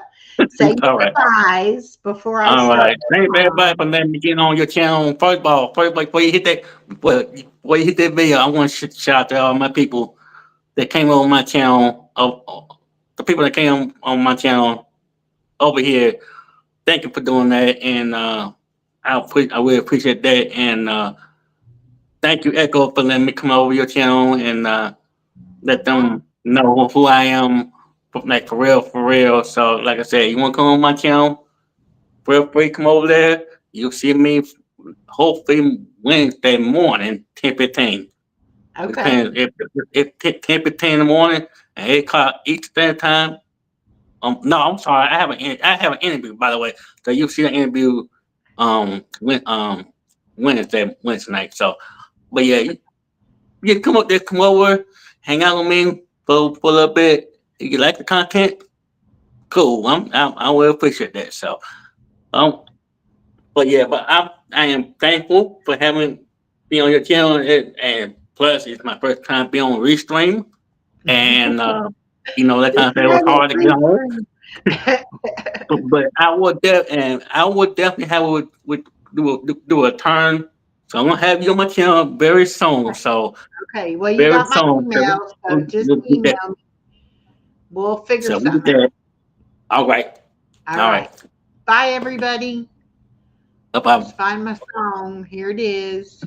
B: say your
C: All right.
B: goodbyes before I
C: All
B: start
C: right.
B: the
C: Thank everybody for
B: song.
C: letting me get on your channel. First of all, before you hit that video, I want to shout out to all my people that came on my channel. The people that came on my channel over here. Thank you for doing that, and I really appreciate that. And thank you, Echo, for letting me come over your channel and let them know who I am, like for real, for real. So, like I said, you want to come on my channel? Feel free, come over there. You'll see me hopefully Wednesday morning, 10:15.
B: Okay.
C: Depends if 10:15 in the morning and 8 o'clock Eastern Standard Time. No, I'm sorry. I have an interview, by the way. So you'll see the interview Wednesday night. So, but yeah, you come up there, come over, hang out with me for a little bit. If you like the content, cool. I will appreciate that. So, um, but yeah, I am thankful for having be on your channel, and plus it's my first time being on Restream, and that kind
B: Just
C: of thing was
B: another
C: hard to get on.
B: reason.
C: But I would definitely have would do a turn So I'm gonna have you on my channel very soon. So
B: Okay. Well, you
C: very
B: got my
C: soon. So
B: email, so just
C: we'll get that.
B: email me. We'll figure
C: So we get
B: something out.
C: that. All right.
B: All
C: All
B: right.
C: right.
B: Bye, everybody.
C: No problem.
B: Just find my song. Here it is.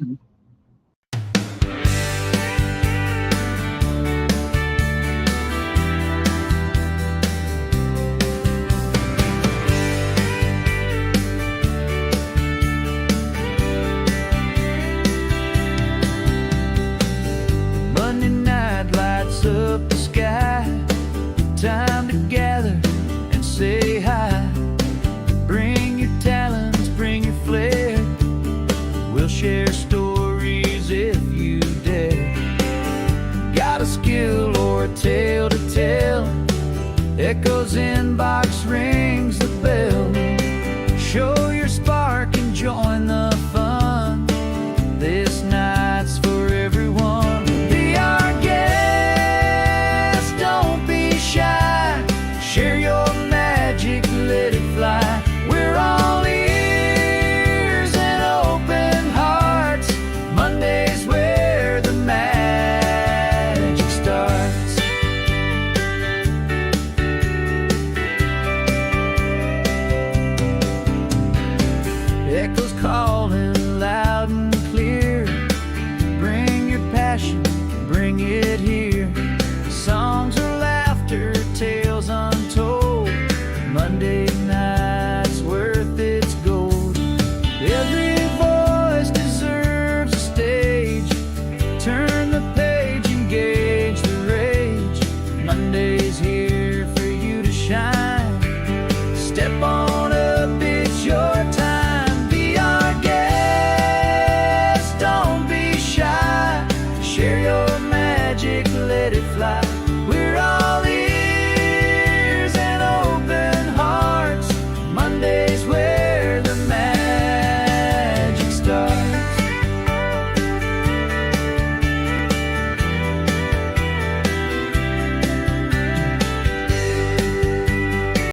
A: Monday night lights up the sky. Time to gather and say hi. Bring your talents, bring your flair. We'll share stories if you dare. Got a skill or a tale to tell, echoes in